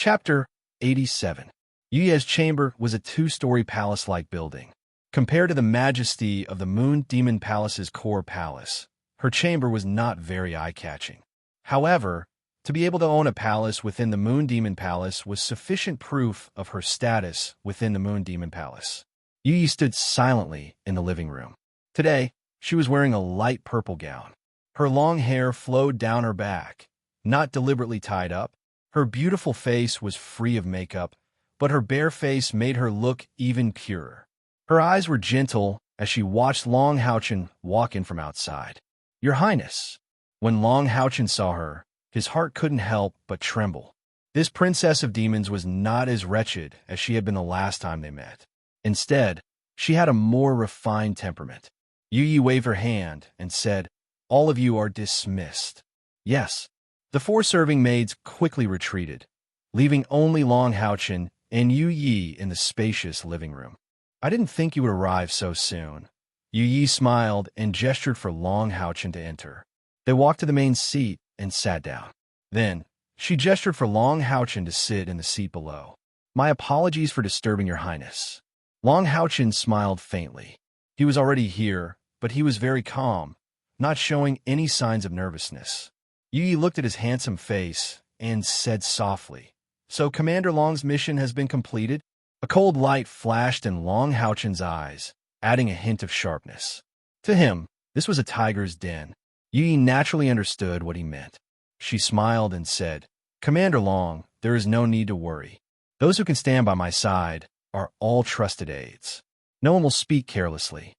Chapter 87. Yuya's chamber was a two-story palace-like building. Compared to the majesty of the Moon Demon Palace's core palace, her chamber was not very eye-catching. However, to be able to own a palace within the Moon Demon Palace was sufficient proof of her status within the Moon Demon Palace. Yuyi stood silently in the living room. Today, she was wearing a light purple gown. Her long hair flowed down her back, not deliberately tied up. Her beautiful face was free of makeup, but her bare face made her look even purer. Her eyes were gentle as she watched Long Haochen walk in from outside. "Your Highness." When Long Haochen saw her, his heart couldn't help but tremble. This princess of demons was not as wretched as she had been the last time they met. Instead, she had a more refined temperament. Yuyi waved her hand and said, "All of you are dismissed." "Yes." The four serving maids quickly retreated, leaving only Long Haochen and Yu Yi in the spacious living room. "I didn't think you would arrive so soon." Yu Yi smiled and gestured for Long Haochen to enter. They walked to the main seat and sat down. Then, she gestured for Long Haochen to sit in the seat below. "My apologies for disturbing your highness." Long Haochen smiled faintly. He was already here, but he was very calm, not showing any signs of nervousness. Yu Yi looked at his handsome face and said softly, "So Commander Long's mission has been completed?" A cold light flashed in Long Haochen's eyes, adding a hint of sharpness. To him, this was a tiger's den. Yu Yi naturally understood what he meant. She smiled and said, "Commander Long, there is no need to worry. Those who can stand by my side are all trusted aides. No one will speak carelessly."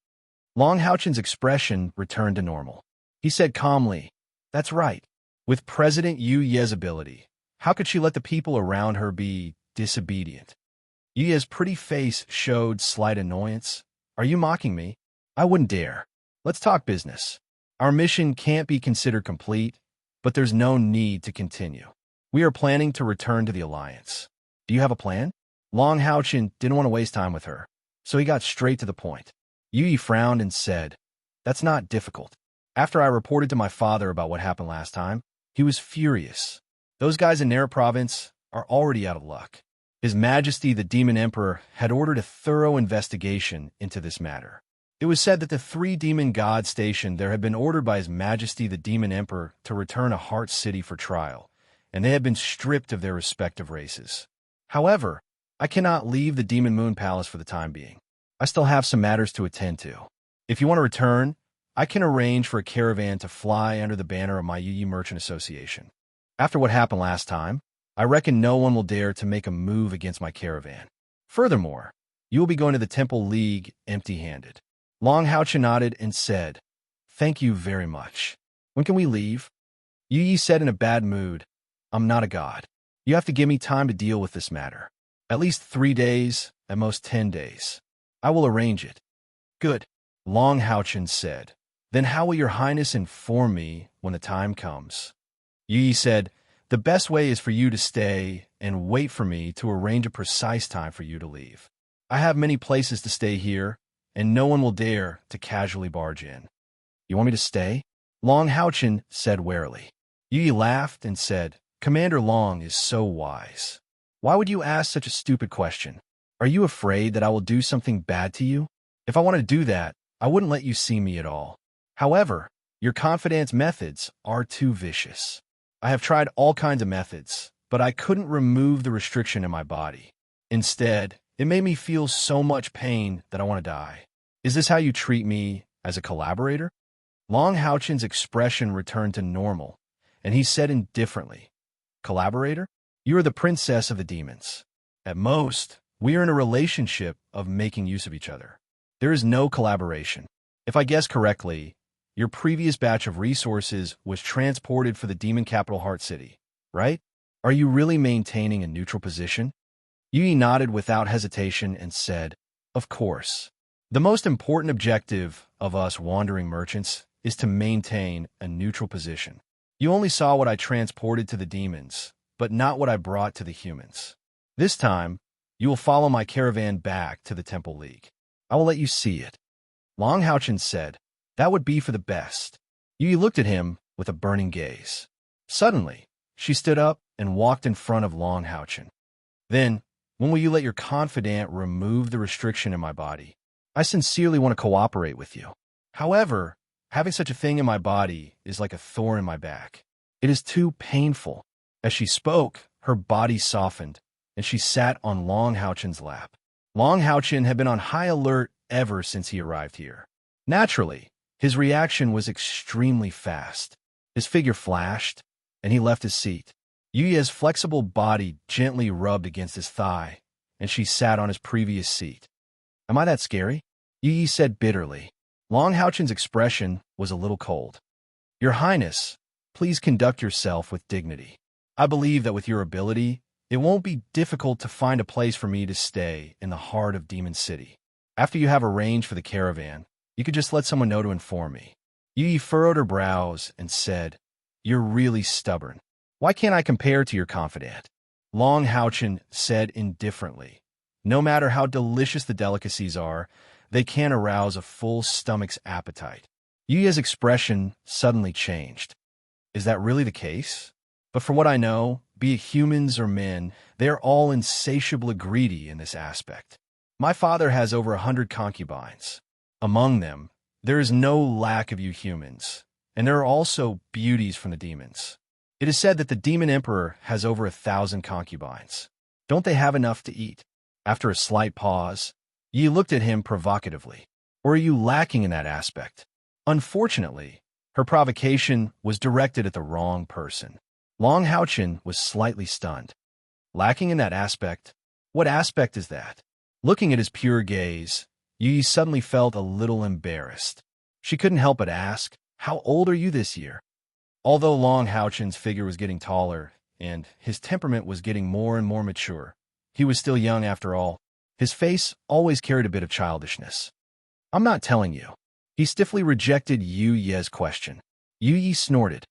Long Haochen's expression returned to normal. He said calmly, "That's right. With President Yu Ye's ability, how could she let the people around her be disobedient?" Yu Ye's pretty face showed slight annoyance. "Are you mocking me? I wouldn't dare. Let's talk business. Our mission can't be considered complete, but there's no need to continue. We are planning to return to the Alliance. Do you have a plan?" Long Haochen didn't want to waste time with her, so he got straight to the point. Yu Yi frowned and said, "That's not difficult. After I reported to my father about what happened last time, he was furious. Those guys in Nara Province are already out of luck. His Majesty the Demon Emperor had ordered a thorough investigation into this matter. It was said that the 3 demon gods stationed there had been ordered by His Majesty the Demon Emperor to return to Heart City for trial, and they had been stripped of their respective races. However, I cannot leave the Demon Moon Palace for the time being. I still have some matters to attend to. If you want to return, I can arrange for a caravan to fly under the banner of my Yu Yi Merchant Association. After what happened last time, I reckon no one will dare to make a move against my caravan. Furthermore, you will be going to the Temple League empty-handed." Long Haochen nodded and said, "Thank you very much. When can we leave?" Yu Yi said in a bad mood, "I'm not a god. You have to give me time to deal with this matter. At least 3 days, at most 10 days. I will arrange it." "Good," Long Haochen said. "Then how will your highness inform me when the time comes?" Yu Yi said, "The best way is for you to stay and wait for me to arrange a precise time for you to leave. I have many places to stay here, and no one will dare to casually barge in." "You want me to stay?" Long Haochen said warily. Yu Yi laughed and said, "Commander Long is so wise. Why would you ask such a stupid question? Are you afraid that I will do something bad to you? If I wanted to do that, I wouldn't let you see me at all. However, your confidence methods are too vicious. I have tried all kinds of methods, but I couldn't remove the restriction in my body. Instead, it made me feel so much pain that I want to die. Is this how you treat me as a collaborator?" Long Haochen's expression returned to normal, and he said indifferently, "Collaborator? You are the princess of the demons. At most, we are in a relationship of making use of each other. There is no collaboration. If I guess correctly, your previous batch of resources was transported for the demon capital Heart City, right? Are you really maintaining a neutral position?" Yu Yi nodded without hesitation and said, "Of course. The most important objective of us wandering merchants is to maintain a neutral position. You only saw what I transported to the demons, but not what I brought to the humans. This time, you will follow my caravan back to the Temple League. I will let you see it." Long Haochen said, "That would be for the best." Yu Yi looked at him with a burning gaze. Suddenly, she stood up and walked in front of Long Houchin. Then, when will you let your confidant remove the restriction in my body? I sincerely want to cooperate with you. However, having such a thing in my body is like a thorn in my back. It is too painful. As she spoke, her body softened, and she sat on Long Houchin's lap. Long Houchin had been on high alert ever since he arrived here. Naturally, his reaction was extremely fast. His figure flashed, and he left his seat. Yuya's flexible body gently rubbed against his thigh, and she sat on his previous seat. Am I that scary? Yuyi said bitterly. Long Houchin's expression was a little cold. Your Highness, please conduct yourself with dignity. I believe that with your ability, it won't be difficult to find a place for me to stay in the heart of Demon City. After you have arranged for the caravan, you could just let someone know to inform me. Yuyi furrowed her brows and said, You're really stubborn. Why can't I compare to your confidant? Long Houchin said indifferently, No matter how delicious the delicacies are, they can't arouse a full stomach's appetite. Yuya's expression suddenly changed. Is that really the case? But for what I know, be it humans or men, they are all insatiably greedy in this aspect. My father has over 100 concubines. Among them, there is no lack of you humans, and there are also beauties from the demons. It is said that the demon emperor has over 1,000 concubines. Don't they have enough to eat? After a slight pause, Yi looked at him provocatively. Or are you lacking in that aspect? Unfortunately, her provocation was directed at the wrong person. Long Houchin was slightly stunned. Lacking in that aspect? What aspect is that? Looking at his pure gaze, Yi suddenly felt a little embarrassed. She couldn't help but ask, How old are you this year? Although Long Houchin's figure was getting taller, and his temperament was getting more and more mature, he was still young after all. His face always carried a bit of childishness. I'm not telling you. He stiffly rejected Yu Ye's question. Yu Yi snorted.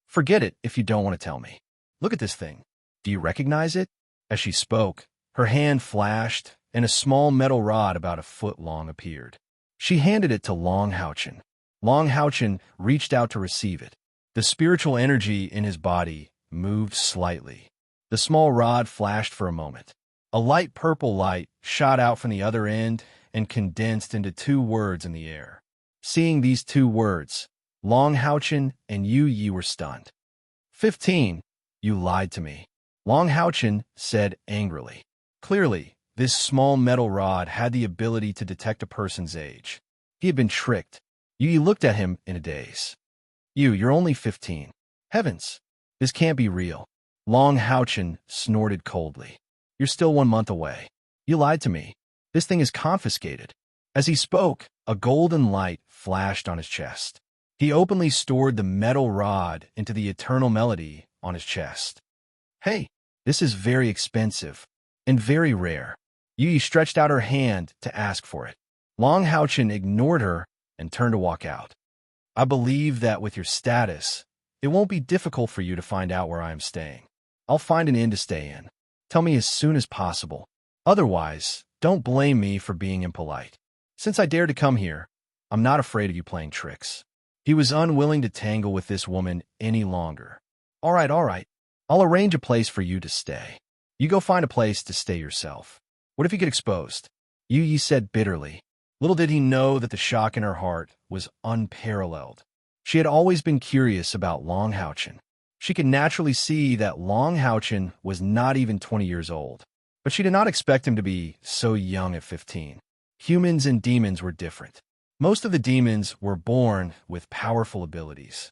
Forget it if you don't want to tell me. Look at this thing. Do you recognize it? As she spoke, her hand flashed, and a small metal rod about a foot long appeared. She handed it to Long Houchin. Long Houchin reached out to receive it. The spiritual energy in his body moved slightly. The small rod flashed for a moment. A light purple light shot out from the other end and condensed into 2 words in the air. Seeing these 2 words, Long Houchin and Yu Yi were stunned. 15. You lied to me. Long Houchin said angrily. Clearly, this small metal rod had the ability to detect a person's age. He had been tricked. Yu Yi looked at him in a daze. You're only 15. Heavens, this can't be real. Long Houchin snorted coldly. You're still 1 month away. You lied to me. This thing is confiscated. As he spoke, a golden light flashed on his chest. He openly stored the metal rod into the eternal melody on his chest. Hey, this is very expensive and very rare. Yi stretched out her hand to ask for it. Long Houchin ignored her and turned to walk out. I believe that with your status, it won't be difficult for you to find out where I am staying. I'll find an inn to stay in. Tell me as soon as possible. Otherwise, don't blame me for being impolite. Since I dared to come here, I'm not afraid of you playing tricks. He was unwilling to tangle with this woman any longer. All right. I'll arrange a place for you to stay. You go find a place to stay yourself. What if you get exposed? Yu Yi said bitterly. Little did he know that the shock in her heart was unparalleled. She had always been curious about Long Houchin. She could naturally see that Long Houchin was not even 20 years old, but she did not expect him to be so young at 15. Humans and demons were different. Most of the demons were born with powerful abilities.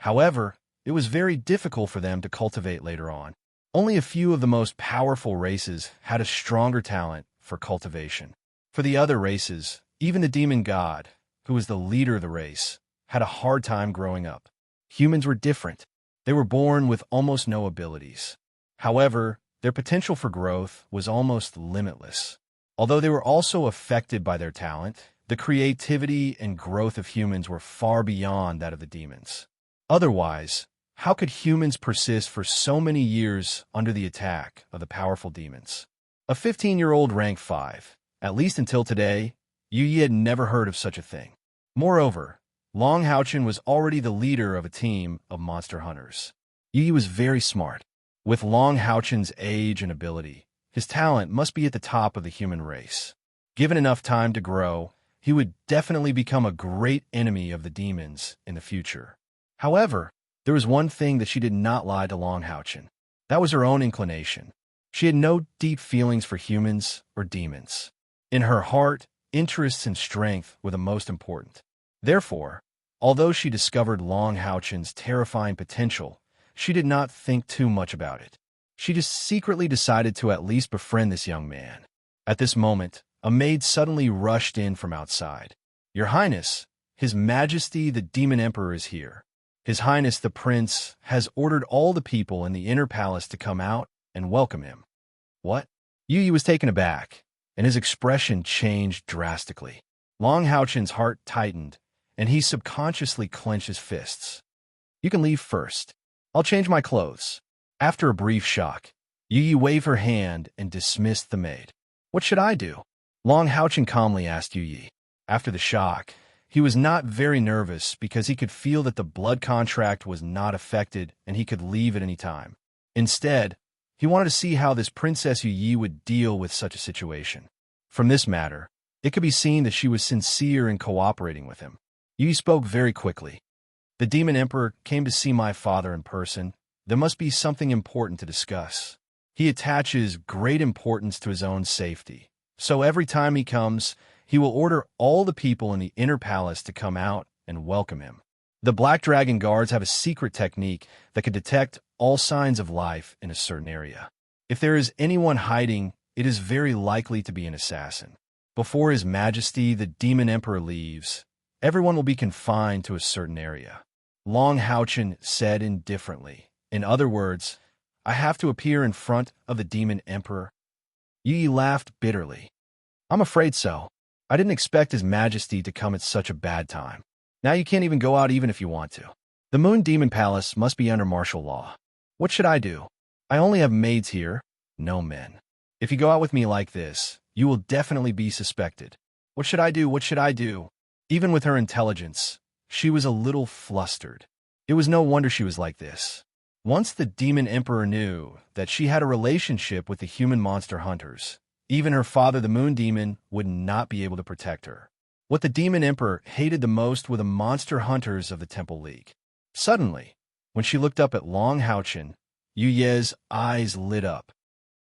However, it was very difficult for them to cultivate later on. Only a few of the most powerful races had a stronger talent for cultivation. For the other races, even the demon god, who was the leader of the race, had a hard time growing up. Humans were different. They were born with almost no abilities. However, their potential for growth was almost limitless. Although they were also affected by their talent, the creativity and growth of humans were far beyond that of the demons. Otherwise, how could humans persist for so many years under the attack of the powerful demons? A 15-year-old rank 5, at least until today, Yu Yi had never heard of such a thing. Moreover, Long Houchin was already the leader of a team of monster hunters. Yu Yi was very smart. With Long Haochen's age and ability, his talent must be at the top of the human race. Given enough time to grow, he would definitely become a great enemy of the demons in the future. However, there was one thing that she did not lie to Long Haochen. That was her own inclination. She had no deep feelings for humans or demons. In her heart, interests and strength were the most important. Therefore, although she discovered Long Haochen's terrifying potential, she did not think too much about it. She just secretly decided to at least befriend this young man. At this moment, a maid suddenly rushed in from outside. "Your Highness, His Majesty the Demon Emperor is here. His Highness the Prince has ordered all the people in the inner palace to come out and welcome him." What? Yu was taken aback, and his expression changed drastically. Long Haochen's heart tightened, and he subconsciously clenched his fists. "You can leave first. I'll change my clothes." After a brief shock, Yu waved her hand and dismissed the maid. "What should I do?" Long Haochen calmly asked Yu. After the shock, he was not very nervous because he could feel that the blood contract was not affected and he could leave at any time. Instead, he wanted to see how this Princess Yu would deal with such a situation. From this matter, it could be seen that she was sincere in cooperating with him. Yu spoke very quickly. "The Demon Emperor came to see my father in person. There must be something important to discuss. He attaches great importance to his own safety. So every time he comes, he will order all the people in the inner palace to come out and welcome him. The Black Dragon Guards have a secret technique that can detect all signs of life in a certain area. If there is anyone hiding, it is very likely to be an assassin. Before His Majesty the Demon Emperor leaves, everyone will be confined to a certain area." Long Haochen said indifferently. "In other words, I have to appear in front of the Demon Emperor." Yu laughed bitterly. "I'm afraid so. I didn't expect His Majesty to come at such a bad time. Now you can't even go out even if you want to. The Moon Demon Palace must be under martial law. What should I do? I only have maids here, no men. If you go out with me like this, you will definitely be suspected. What should I do? What should I do?" Even with her intelligence, she was a little flustered. It was no wonder she was like this. Once the Demon Emperor knew that she had a relationship with the human monster hunters, even her father, the Moon Demon, would not be able to protect her. What the Demon Emperor hated the most were the monster hunters of the Temple League. Suddenly, when she looked up at Long Haochen, Yu's eyes lit up.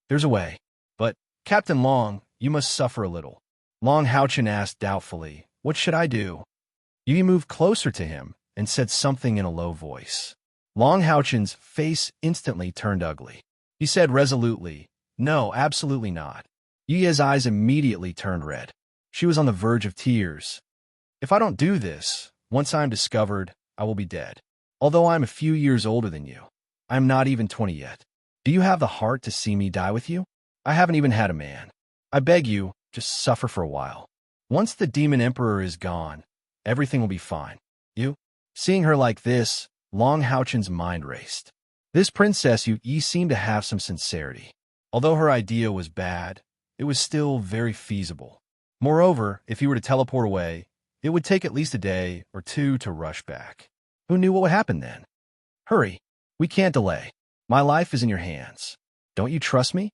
"There's a way. But, Captain Long, you must suffer a little." Long Haochen asked doubtfully, "What should I do?" Yu moved closer to him and said something in a low voice. Long Haochen's face instantly turned ugly. He said resolutely, "No, absolutely not." Yu's eyes immediately turned red. She was on the verge of tears. "If I don't do this, once I am discovered, I will be dead. Although I am a few years older than you, I am not even 20 yet. Do you have the heart to see me die with you? I haven't even had a man. I beg you, just suffer for a while. Once the Demon Emperor is gone, everything will be fine." You? Seeing her like this, Long Haochen's mind raced. This Princess Yu seemed to have some sincerity. Although her idea was bad, it was still very feasible. Moreover, if he were to teleport away, it would take at least a day or two to rush back. Who knew what would happen then? "Hurry. We can't delay. My life is in your hands. Don't you trust me?"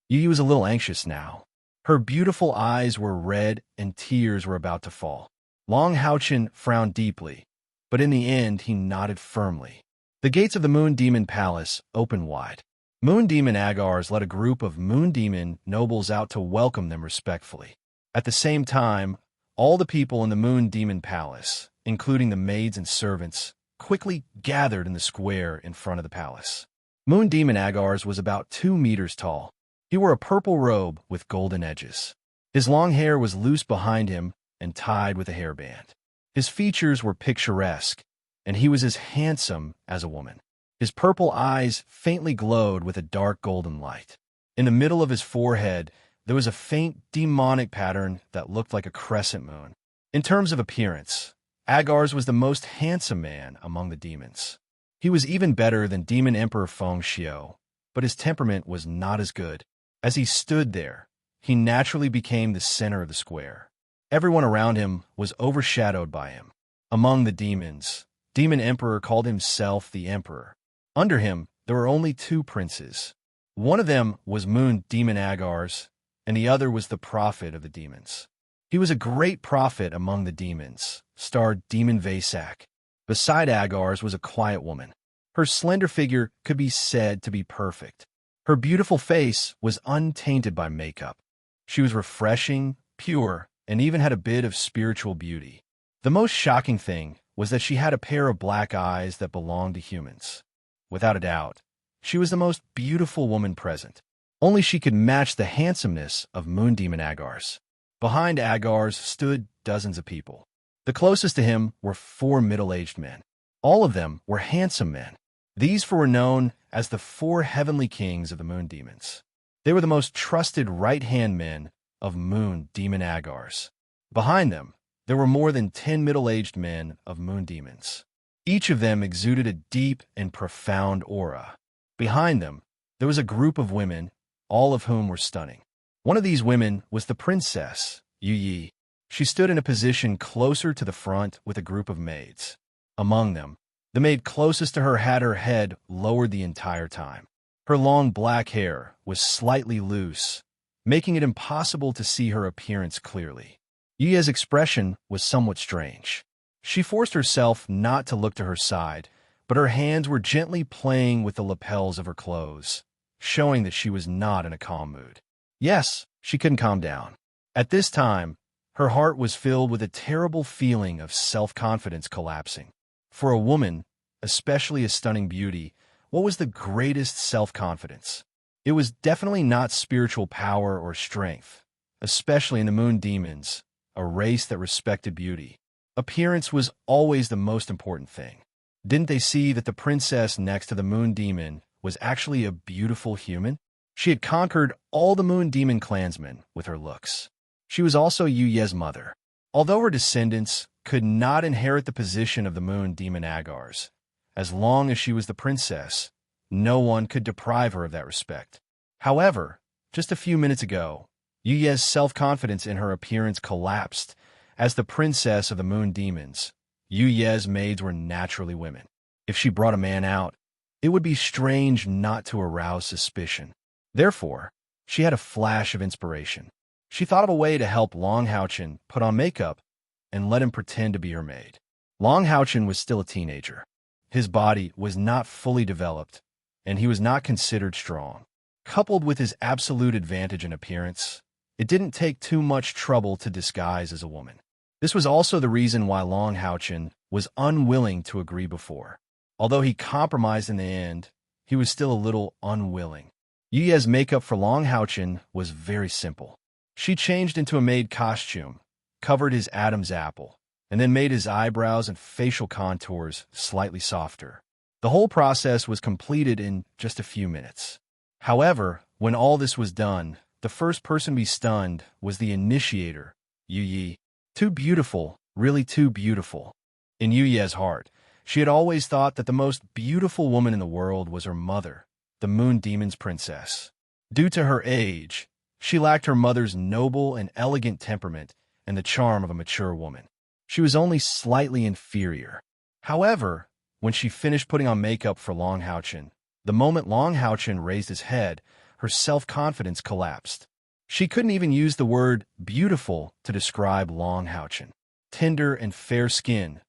Yu was a little anxious now. Her beautiful eyes were red and tears were about to fall. Long Haochen frowned deeply, but in the end he nodded firmly. The gates of the Moon Demon Palace opened wide. Moon Demon Agars led a group of Moon Demon nobles out to welcome them respectfully. At the same time, all the people in the Moon Demon Palace, including the maids and servants, quickly gathered in the square in front of the palace. Moon Demon Agars was about 2 meters tall. He wore a purple robe with golden edges. His long hair was loose behind him and tied with a hairband. His features were picturesque, and he was as handsome as a woman. His purple eyes faintly glowed with a dark golden light. In the middle of his forehead, there was a faint demonic pattern that looked like a crescent moon. In terms of appearance, Agars was the most handsome man among the demons. He was even better than Demon Emperor Feng Xiao, but his temperament was not as good. As he stood there, he naturally became the center of the square. Everyone around him was overshadowed by him. Among the demons, Demon Emperor called himself the Emperor. Under him, there were only two princes. One of them was moon demon Agar's, and the other was the prophet of the demons. He was a great prophet among the demons, starred demon Vasak. Beside Agar's was a quiet woman. Her slender figure could be said to be perfect. Her beautiful face was untainted by makeup. She was refreshing, pure, and even had a bit of spiritual beauty. The most shocking thing was that she had a pair of black eyes that belonged to humans. Without a doubt, she was the most beautiful woman present. Only she could match the handsomeness of moon demon Agar's. Behind Agar's stood dozens of people. The closest to him were 4 middle-aged men. All of them were handsome men. These four were known as the 4 heavenly kings of the moon demons. They were the most trusted right-hand men of moon demon Agar's. Behind them, there were more than 10 middle-aged men of moon demons. Each of them exuded a deep and profound aura. Behind them, there was a group of women, all of whom were stunning. One of these women was the princess, Yu Yi. She stood in a position closer to the front with a group of maids. Among them, the maid closest to her had her head lowered the entire time. Her long black hair was slightly loose, making it impossible to see her appearance clearly. Yu Yi's expression was somewhat strange. She forced herself not to look to her side, but her hands were gently playing with the lapels of her clothes, showing that she was not in a calm mood. Yes, she couldn't calm down. At this time, her heart was filled with a terrible feeling of self-confidence collapsing. For a woman, especially a stunning beauty, what was the greatest self-confidence? It was definitely not spiritual power or strength, especially in the moon demons, a race that respected beauty. Appearance was always the most important thing. Didn't they see that the princess next to the moon demon was actually a beautiful human? She had conquered all the moon demon clansmen with her looks. She was also Yu Ye's mother. Although her descendants could not inherit the position of the moon demon Agar's, as long as she was the princess, no one could deprive her of that respect. However, just a few minutes ago, Yu Ye's self-confidence in her appearance collapsed. As the princess of the moon demons, Yu Ye's maids were naturally women. If she brought a man out, it would be strange not to arouse suspicion. Therefore, she had a flash of inspiration. She thought of a way to help Long Haochen put on makeup and let him pretend to be her maid. Long Haochen was still a teenager. His body was not fully developed, and he was not considered strong. Coupled with his absolute advantage in appearance, it didn't take too much trouble to disguise as a woman. This was also the reason why Long Haochen was unwilling to agree before. Although he compromised in the end, he was still a little unwilling. Yu Ye's makeup for Long Haochen was very simple. She changed into a maid costume, covered his Adam's apple, and then made his eyebrows and facial contours slightly softer. The whole process was completed in just a few minutes. However, when all this was done, the first person to be stunned was the initiator, Yu Yi. Too beautiful, really too beautiful. In Yu Ye's heart, she had always thought that the most beautiful woman in the world was her mother, the moon demon's princess. Due to her age, she lacked her mother's noble and elegant temperament and the charm of a mature woman. She was only slightly inferior. However, when she finished putting on makeup for Long Haochen, the moment Long Haochen raised his head, her self-confidence collapsed. She couldn't even use the word beautiful to describe Long Haochen. Tender and fair skin,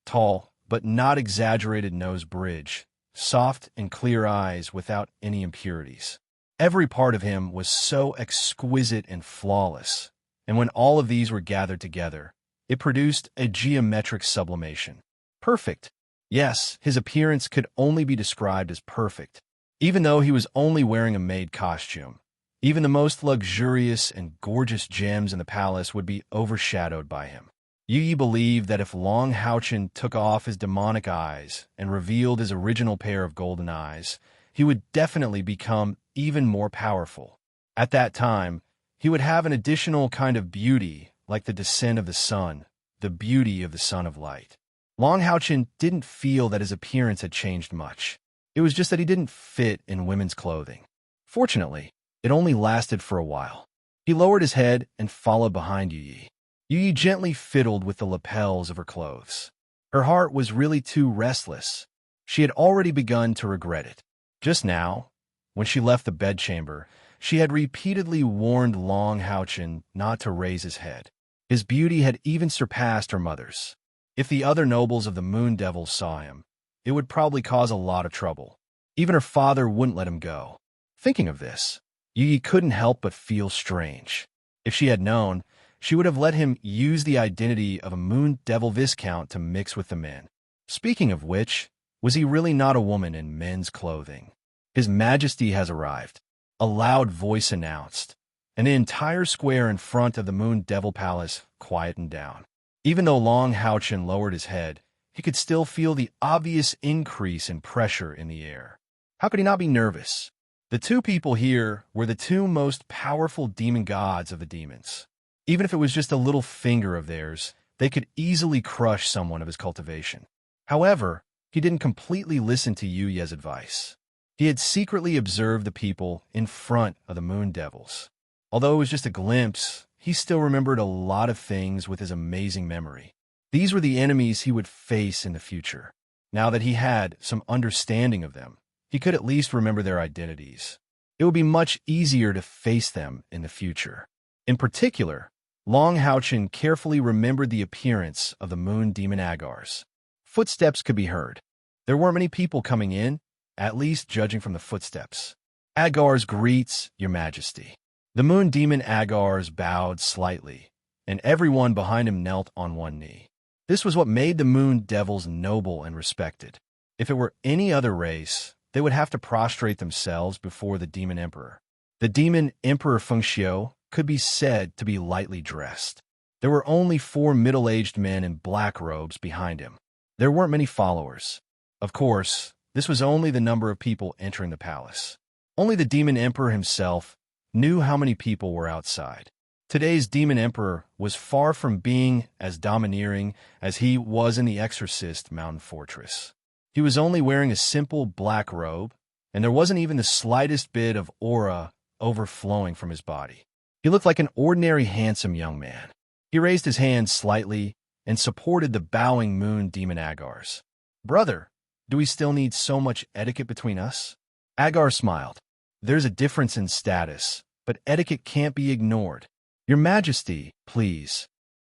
tall but not exaggerated nose bridge, soft and clear eyes without any impurities. Every part of him was so exquisite and flawless, and when all of these were gathered together, it produced a geometric sublimation. Perfect. Yes, his appearance could only be described as perfect. Even though he was only wearing a maid costume, even the most luxurious and gorgeous gems in the palace would be overshadowed by him. Yu Yi believed that if Long Haochen took off his demonic eyes and revealed his original pair of golden eyes, he would definitely become even more powerful. At that time, he would have an additional kind of beauty, like the descent of the sun, the beauty of the Son of Light. Long Haochen didn't feel that his appearance had changed much. It was just that he didn't fit in women's clothing. Fortunately, it only lasted for a while. He lowered his head and followed behind Yu Yi. Yu Yi gently fiddled with the lapels of her clothes. Her heart was really too restless. She had already begun to regret it. Just now, when she left the bedchamber, she had repeatedly warned Long Haochen not to raise his head. His beauty had even surpassed her mother's. If the other nobles of the Moon Devils saw him, it would probably cause a lot of trouble. Even her father wouldn't let him go. Thinking of this, Yi couldn't help but feel strange. If she had known, she would have let him use the identity of a Moon Devil Viscount to mix with the men. Speaking of which, was he really not a woman in men's clothing? His Majesty has arrived, a loud voice announced, and the entire square in front of the Moon Devil Palace quietened down. Even though Long Haochen lowered his head, he could still feel the obvious increase in pressure in the air. How could he not be nervous? The two people here were the two most powerful demon gods of the demons. Even if it was just a little finger of theirs, they could easily crush someone of his cultivation. However, he didn't completely listen to Yu Ye's advice. He had secretly observed the people in front of the Moon Devils. Although it was just a glimpse, he still remembered a lot of things with his amazing memory. These were the enemies he would face in the future. Now that he had some understanding of them, he could at least remember their identities. It would be much easier to face them in the future. In particular, Long Haochen carefully remembered the appearance of the Moon Demon Agars. Footsteps could be heard. There weren't many people coming in, at least judging from the footsteps. Agars greets, Your Majesty. The Moon Demon Agars bowed slightly, and everyone behind him knelt on one knee. This was what made the Moon Devils noble and respected. If it were any other race, they would have to prostrate themselves before the Demon Emperor. The Demon Emperor Fengxiu could be said to be lightly dressed. There were only 4 middle-aged men in black robes behind him. There weren't many followers. Of course, this was only the number of people entering the palace. Only the Demon Emperor himself knew how many people were outside. Today's Demon Emperor was far from being as domineering as he was in the Exorcist Mountain Fortress. He was only wearing a simple black robe, and there wasn't even the slightest bit of aura overflowing from his body. He looked like an ordinary handsome young man. He raised his hand slightly and supported the bowing Moon Demon Agars. Brother, do we still need so much etiquette between us? Agar smiled. There's a difference in status, but etiquette can't be ignored. Your Majesty, please.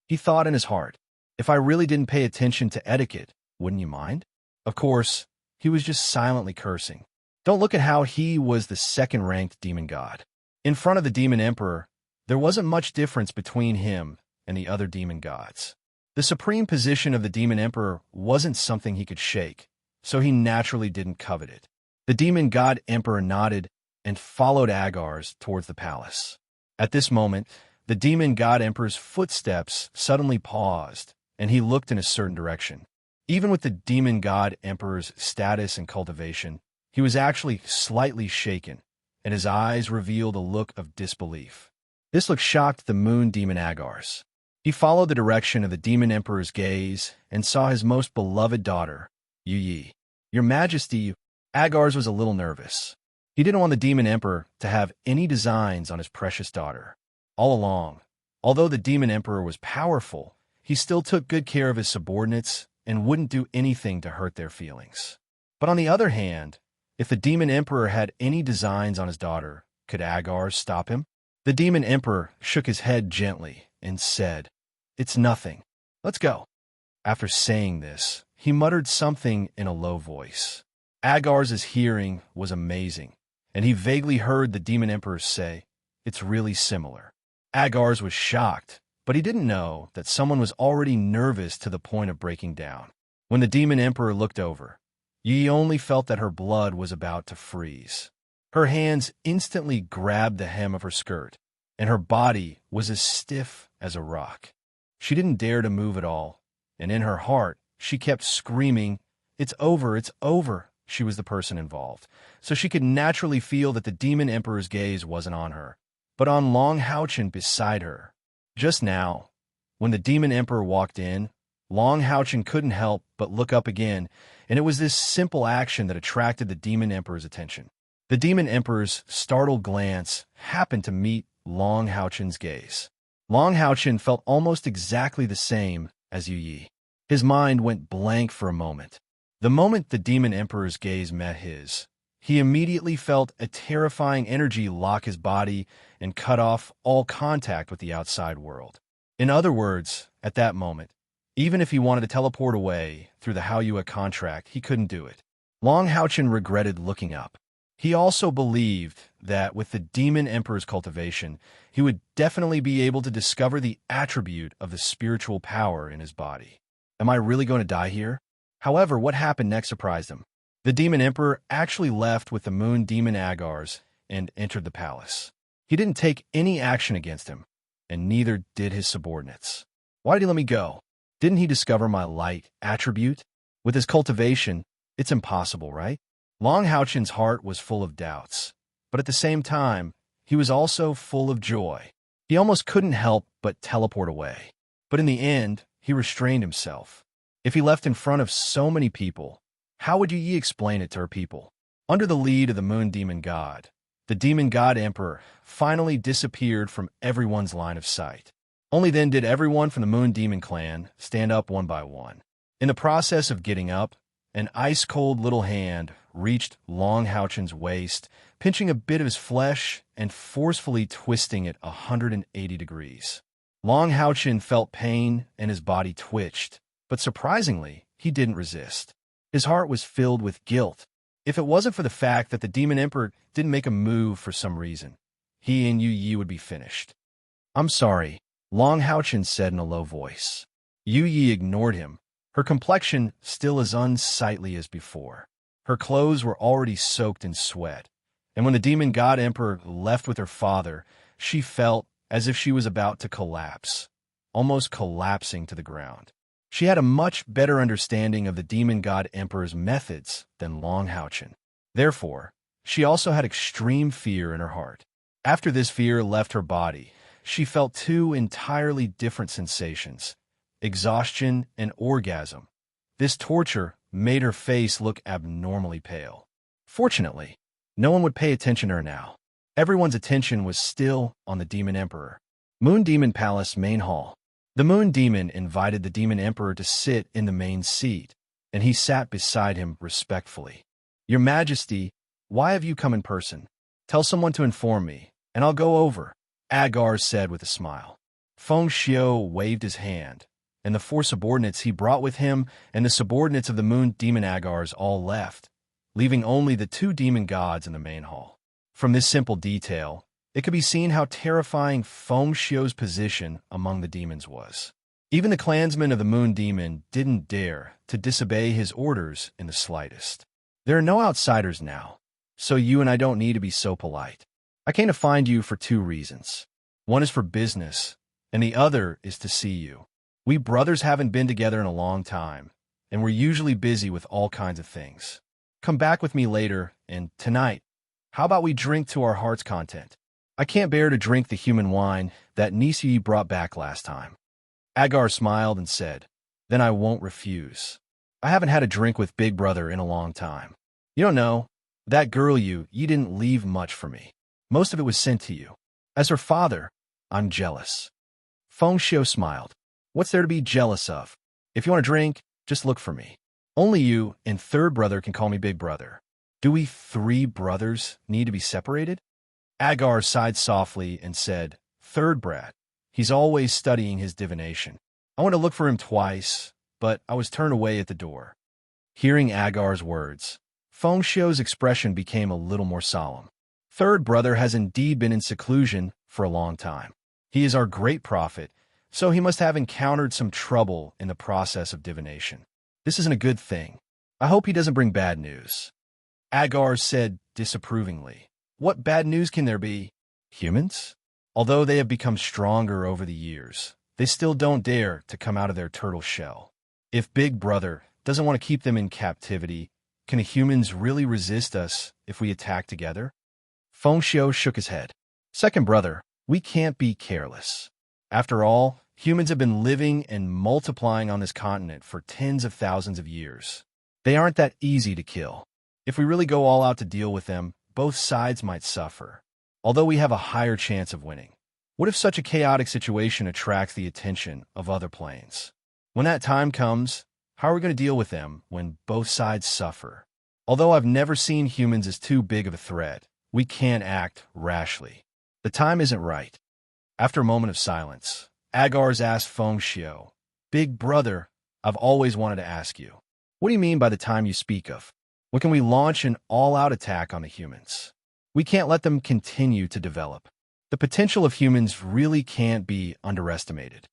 He thought in his heart, if I really didn't pay attention to etiquette, wouldn't you mind? Of course, he was just silently cursing. Don't look at how he was the second-ranked demon god. In front of the Demon Emperor, there wasn't much difference between him and the other demon gods. The supreme position of the Demon Emperor wasn't something he could shake, so he naturally didn't covet it. The Demon God Emperor nodded and followed Agars towards the palace. At this moment, the Demon God Emperor's footsteps suddenly paused, and he looked in a certain direction. Even with the Demon God Emperor's status and cultivation, he was actually slightly shaken, and his eyes revealed a look of disbelief. This look shocked the Moon Demon Agars. He followed the direction of the Demon Emperor's gaze and saw his most beloved daughter, Yu Yi. Your Majesty, Agars was a little nervous. He didn't want the Demon Emperor to have any designs on his precious daughter. All along, although the Demon Emperor was powerful, he still took good care of his subordinates and wouldn't do anything to hurt their feelings. But on the other hand, if the Demon Emperor had any designs on his daughter, could Agars stop him? The Demon Emperor shook his head gently and said, It's nothing. Let's go. After saying this, he muttered something in a low voice. Agars' hearing was amazing, and he vaguely heard the Demon Emperor say, It's really similar. Agars was shocked, but he didn't know that someone was already nervous to the point of breaking down. When the Demon Emperor looked over, Yi only felt that her blood was about to freeze. Her hands instantly grabbed the hem of her skirt, and her body was as stiff as a rock. She didn't dare to move at all, and in her heart, she kept screaming, It's over, it's over. She was the person involved, so she could naturally feel that the Demon Emperor's gaze wasn't on her, but on Long Haochen beside her. Just now, when the Demon Emperor walked in, Long Haochen couldn't help but look up again, and it was this simple action that attracted the Demon Emperor's attention. The Demon Emperor's startled glance happened to meet Long Haochen's gaze. Long Haochen felt almost exactly the same as Yu Yi. His mind went blank for a moment. The moment the Demon Emperor's gaze met his, he immediately felt a terrifying energy lock his body and cut off all contact with the outside world. In other words, at that moment, even if he wanted to teleport away through the Haoyue contract, he couldn't do it. Long Haochen regretted looking up. He also believed that with the Demon Emperor's cultivation, he would definitely be able to discover the attribute of the spiritual power in his body. Am I really going to die here? However, what happened next surprised him. The Demon Emperor actually left with the Moon Demon Agars and entered the palace. He didn't take any action against him, and neither did his subordinates. Why did he let me go? Didn't he discover my light attribute? With his cultivation, it's impossible, right? Long Haochen's heart was full of doubts, but at the same time, he was also full of joy. He almost couldn't help but teleport away. But in the end, he restrained himself. If he left in front of so many people, how would Yu Yi explain it to her people? Under the lead of the Moon Demon God, the Demon God Emperor finally disappeared from everyone's line of sight. Only then did everyone from the Moon Demon clan stand up one by one. In the process of getting up, an ice-cold little hand reached Long Haochen's waist, pinching a bit of his flesh and forcefully twisting it 180 degrees. Long Haochen felt pain and his body twitched, but surprisingly, he didn't resist. His heart was filled with guilt. If it wasn't for the fact that the Demon Emperor didn't make a move for some reason, he and Yu Yi would be finished. "I'm sorry," Long Haochen said in a low voice. Yu Yi ignored him, her complexion still as unsightly as before. Her clothes were already soaked in sweat, and when the Demon God Emperor left with her father, she felt as if she was about to collapse, almost collapsing to the ground. She had a much better understanding of the Demon God Emperor's methods than Long Haochen. Therefore, she also had extreme fear in her heart. After this fear left her body, she felt two entirely different sensations: exhaustion and orgasm. This torture made her face look abnormally pale. Fortunately, no one would pay attention to her now. Everyone's attention was still on the Demon Emperor. Moon Demon Palace Main Hall. The Moon Demon invited the Demon Emperor to sit in the main seat, and he sat beside him respectfully. "Your Majesty, why have you come in person? Tell someone to inform me, and I'll go over," Agar said with a smile. Feng Xiu waved his hand, and the 4 subordinates he brought with him and the subordinates of the Moon Demon Agars all left, leaving only the 2 demon gods in the main hall. From this simple detail, it could be seen how terrifying Feng Xiu's position among the demons was. Even the clansmen of the Moon Demon didn't dare to disobey his orders in the slightest. "There are no outsiders now, so you and I don't need to be so polite. I came to find you for 2 reasons. One is for business, and the other is to see you. We brothers haven't been together in a long time, and we're usually busy with all kinds of things. Come back with me later, and tonight, how about we drink to our heart's content? I can't bear to drink the human wine that Nisi brought back last time." Agar smiled and said, "Then I won't refuse. I haven't had a drink with Big Brother in a long time. You don't know, that girl you didn't leave much for me. Most of it was sent to you. As her father, I'm jealous." Feng Xiu smiled. "What's there to be jealous of? If you want a drink, just look for me. Only you and third brother can call me Big Brother. Do we 3 brothers need to be separated?" Agar sighed softly and said, "Third brat. He's always studying his divination. I went to look for him twice, but I was turned away at the door." Hearing Agar's words, Feng Xiu's expression became a little more solemn. "Third brother has indeed been in seclusion for a long time. He is our great prophet, so he must have encountered some trouble in the process of divination. This isn't a good thing. I hope he doesn't bring bad news." Agar said disapprovingly, "What bad news can there be? Humans? Although they have become stronger over the years, they still don't dare to come out of their turtle shell. If Big Brother doesn't want to keep them in captivity, can the humans really resist us if we attack together?" Feng Xiu shook his head. "Second brother, we can't be careless. After all, humans have been living and multiplying on this continent for tens of thousands of years. They aren't that easy to kill. If we really go all out to deal with them, both sides might suffer, although we have a higher chance of winning. What if such a chaotic situation attracts the attention of other planes? When that time comes, how are we going to deal with them when both sides suffer? Although I've never seen humans as too big of a threat, we can't act rashly. The time isn't right. After a moment of silence, Agars asked Feng Xiu, "Big brother, I've always wanted to ask you. What do you mean by the time you speak of? When can we launch an all-out attack on the humans? We can't let them continue to develop. The potential of humans really can't be underestimated."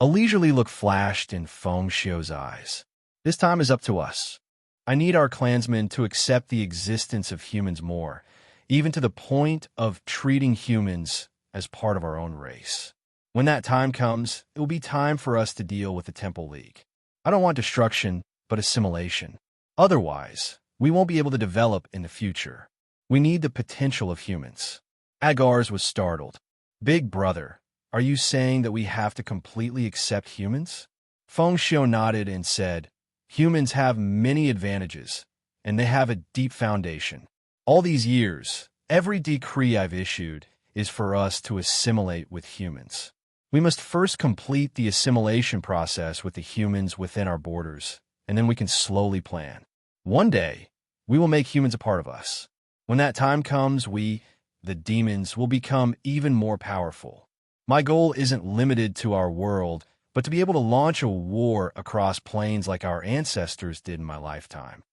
A leisurely look flashed in Feng Xiu's eyes. "This time is up to us. I need our clansmen to accept the existence of humans more, even to the point of treating humans as part of our own race. When that time comes, it will be time for us to deal with the Temple League. I don't want destruction, but assimilation. Otherwise, we won't be able to develop in the future. We need the potential of humans." Agars was startled. "Big brother, are you saying that we have to completely accept humans?" Feng Xiu nodded and said, "Humans have many advantages, and they have a deep foundation. All these years, every decree I've issued is for us to assimilate with humans. We must first complete the assimilation process with the humans within our borders, and then we can slowly plan. One day, we will make humans a part of us. When that time comes, we, the demons, will become even more powerful. My goal isn't limited to our world, but to be able to launch a war across planes like our ancestors did in my lifetime.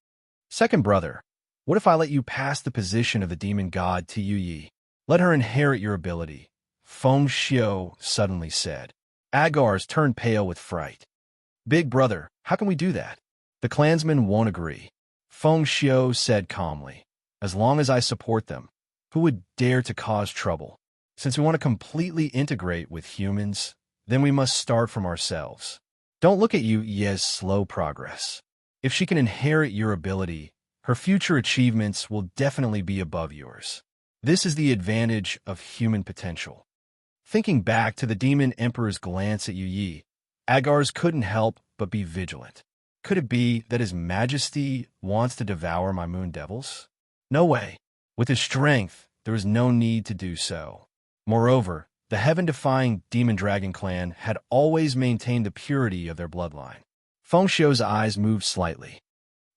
Second brother, what if I let you pass the position of the demon god to Yu Yi? Let her inherit your ability," Feng Xiu suddenly said. Agars turned pale with fright. "Big brother, how can we do that? The clansmen won't agree," Feng Xiu said calmly. "As long as I support them, who would dare to cause trouble? Since we want to completely integrate with humans, then we must start from ourselves. Don't look at Yu Yi's slow progress. If she can inherit your ability, her future achievements will definitely be above yours. This is the advantage of human potential." Thinking back to the demon emperor's glance at Yu Yi, Agars couldn't help but be vigilant. Could it be that His Majesty wants to devour my moon devils? No way. With his strength, there is no need to do so. Moreover, the heaven-defying demon dragon clan had always maintained the purity of their bloodline. Feng Xiu's eyes moved slightly.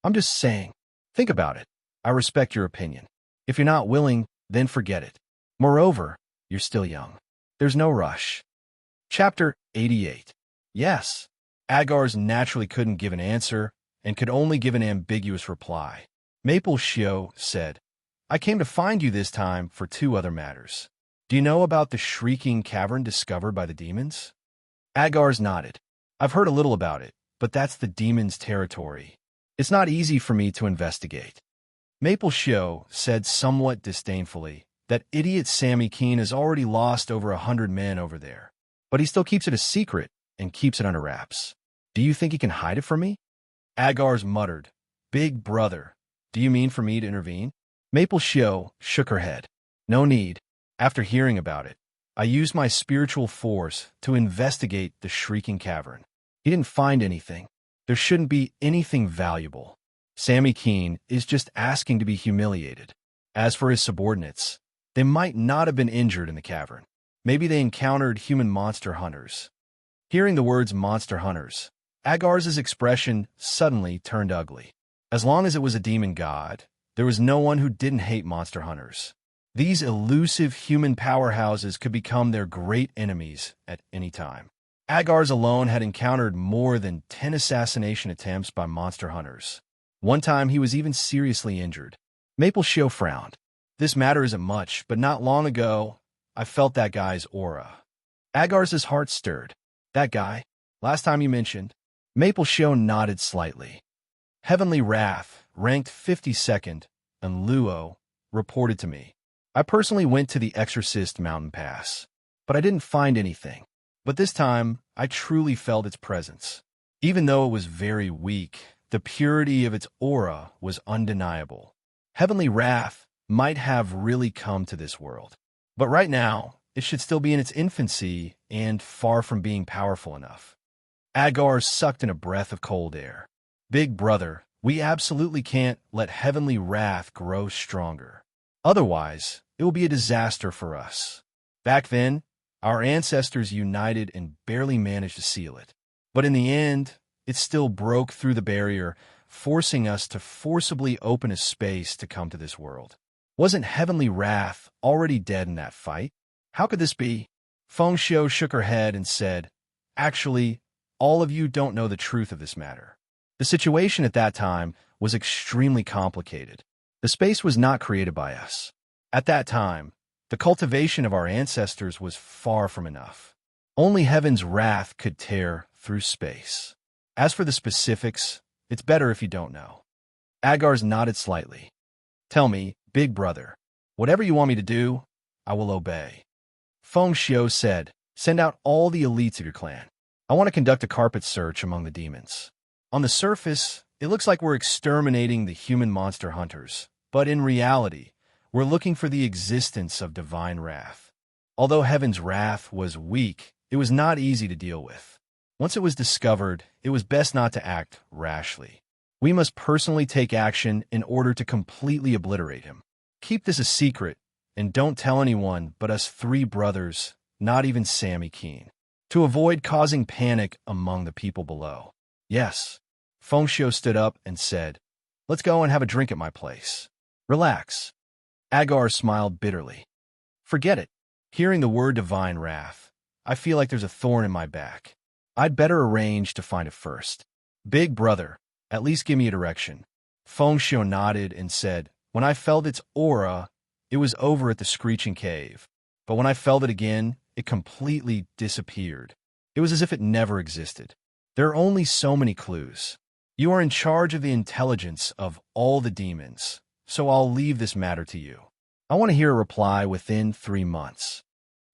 "I'm just saying. Think about it. I respect your opinion. If you're not willing, then forget it. Moreover, you're still young. There's no rush." Chapter 88. Yes. Agars naturally couldn't give an answer and could only give an ambiguous reply. Maple Xiu said, "I came to find you this time for two other matters. Do you know about the shrieking cavern discovered by the demons?" Agars nodded. "I've heard a little about it, but that's the demons' territory. It's not easy for me to investigate." Maple Xiu said somewhat disdainfully that idiot Sammy Keen has already lost over 100 men over there, but he still keeps it a secret and keeps it under wraps. "Do you think he can hide it from me?" Agars muttered, "Big brother, do you mean for me to intervene?" Maple Xiu shook her head. "No need. After hearing about it, I used my spiritual force to investigate the shrieking cavern. He didn't find anything. There shouldn't be anything valuable. Sammy Keen is just asking to be humiliated. As for his subordinates, they might not have been injured in the cavern. Maybe they encountered human monster hunters." Hearing the words monster hunters, Agars's expression suddenly turned ugly. As long as it was a demon god, there was no one who didn't hate monster hunters. These elusive human powerhouses could become their great enemies at any time. Agars alone had encountered more than 10 assassination attempts by monster hunters. One time he was even seriously injured. Maple Xiu frowned. "This matter isn't much, but not long ago, I felt that guy's aura." Agars's heart stirred. "That guy? Last time you mentioned?" Maple Xiu nodded slightly. "Heavenly Wrath, ranked 52nd, and Luo, reported to me. I personally went to the Exorcist Mountain Pass, but I didn't find anything. But this time, I truly felt its presence. Even though it was very weak, the purity of its aura was undeniable. Heavenly Wrath might have really come to this world. But right now, it should still be in its infancy and far from being powerful enough." Agar sucked in a breath of cold air. "Big brother, we absolutely can't let Heavenly Wrath grow stronger. Otherwise, it will be a disaster for us. Back then, our ancestors united and barely managed to seal it. But in the end, it still broke through the barrier, forcing us to forcibly open a space to come to this world. Wasn't heavenly wrath already dead in that fight? How could this be? Feng Xiu shook her head and said, "Actually, all of you don't know the truth of this matter. The situation at that time was extremely complicated. The space was not created by us. At that time, the cultivation of our ancestors was far from enough. Only heaven's wrath could tear through space. As for the specifics, it's better if you don't know." Agar's nodded slightly. "Tell me, big brother, whatever you want me to do, I will obey." Feng Xiu said, "Send out all the elites of your clan. I want to conduct a carpet search among the demons. On the surface, it looks like we're exterminating the human monster hunters, but in reality, we're looking for the existence of divine wrath. Although heaven's wrath was weak, it was not easy to deal with. Once it was discovered, it was best not to act rashly. We must personally take action in order to completely obliterate him. Keep this a secret, and don't tell anyone but us three brothers, not even Sammy Keene, to avoid causing panic among the people below." "Yes." Feng Xiu stood up and said, "Let's go and have a drink at my place." "Relax." Agar smiled bitterly. "Forget it. Hearing the word divine wrath, I feel like there's a thorn in my back. I'd better arrange to find it first. Big brother, at least give me a direction." Feng Xiu nodded and said, "When I felt its aura, it was over at the Screeching Cave. But when I felt it again, it completely disappeared. It was as if it never existed. There are only so many clues. You are in charge of the intelligence of all the demons, so I'll leave this matter to you. I want to hear a reply within 3 months.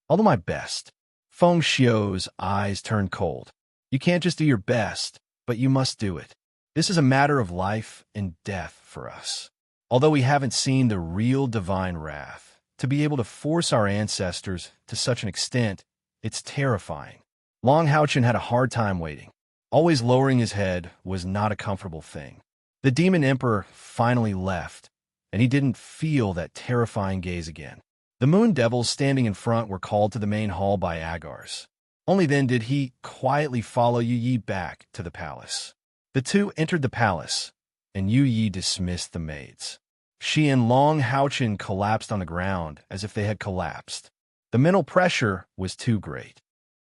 I'll do my best." Feng Xiu's eyes turned cold. "You can't just do your best, but you must do it. This is a matter of life and death for us. Although we haven't seen the real divine wrath, to be able to force our ancestors to such an extent, it's terrifying." Long Haochen had a hard time waiting. Always lowering his head was not a comfortable thing. The demon emperor finally left, and he didn't feel that terrifying gaze again. The moon devils standing in front were called to the main hall by Agars. Only then did he quietly follow Yu Yi back to the palace. The two entered the palace, and Yu Yi dismissed the maids. She and Long Haochen collapsed on the ground as if they had collapsed. The mental pressure was too great.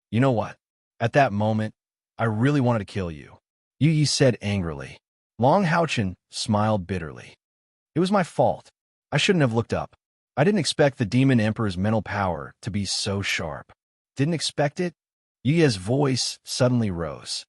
"You know what? At that moment, I really wanted to kill you," Yu Yi said angrily. Long Haochen smiled bitterly. "It was my fault. I shouldn't have looked up. I didn't expect the Demon Emperor's mental power to be so sharp." "Didn't expect it?" Yu Yi's voice suddenly rose.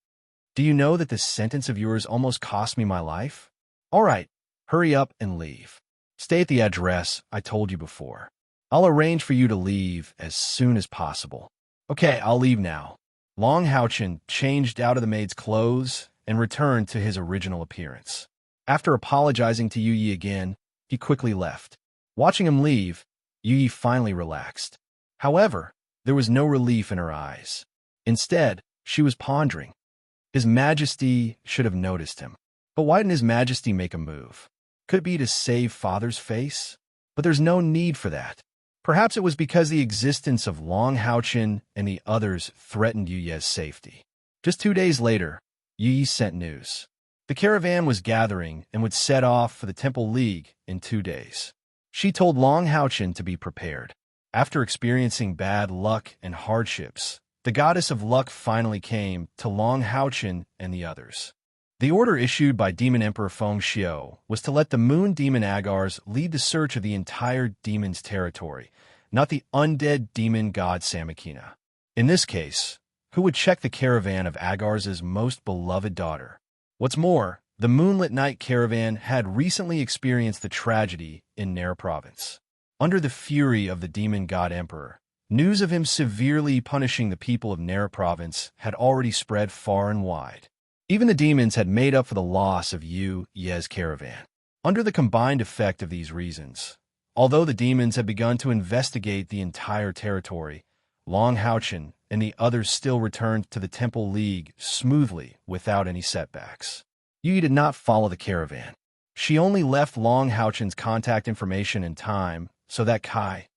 "Do you know that this sentence of yours almost cost me my life? All right, hurry up and leave. Stay at the address I told you before. I'll arrange for you to leave as soon as possible." "Okay, I'll leave now." Long Haochen changed out of the maid's clothes and returned to his original appearance. After apologizing to Yu Yi again, he quickly left. Watching him leave, Yu Yi finally relaxed. However, there was no relief in her eyes. Instead, she was pondering. His Majesty should have noticed him. But why didn't His Majesty make a move? Could it be to save Father's face? But there's no need for that. Perhaps it was because the existence of Long Haochen and the others threatened Yu Yi's safety. Just 2 days later, Yu Yi sent news. The caravan was gathering and would set off for the Temple League in 2 days. She told Long Haochen to be prepared. After experiencing bad luck and hardships, the goddess of luck finally came to Long Haochen and the others. The order issued by Demon Emperor Feng Xiu was to let the moon demon Agars lead the search of the entire demon's territory, not the undead demon god Samakina. In this case, who would check the caravan of Agars' most beloved daughter? What's more, the Moonlit Night caravan had recently experienced the tragedy in Nair province. Under the fury of the demon god emperor, news of him severely punishing the people of Nair province had already spread far and wide. Even the demons had made up for the loss of Yu Yi's caravan. Under the combined effect of these reasons, although the demons had begun to investigate the entire territory, Long Haochen and the others still returned to the Temple League smoothly without any setbacks. Yu Yi did not follow the caravan. She only left Long Haochen's contact information in time so that Kai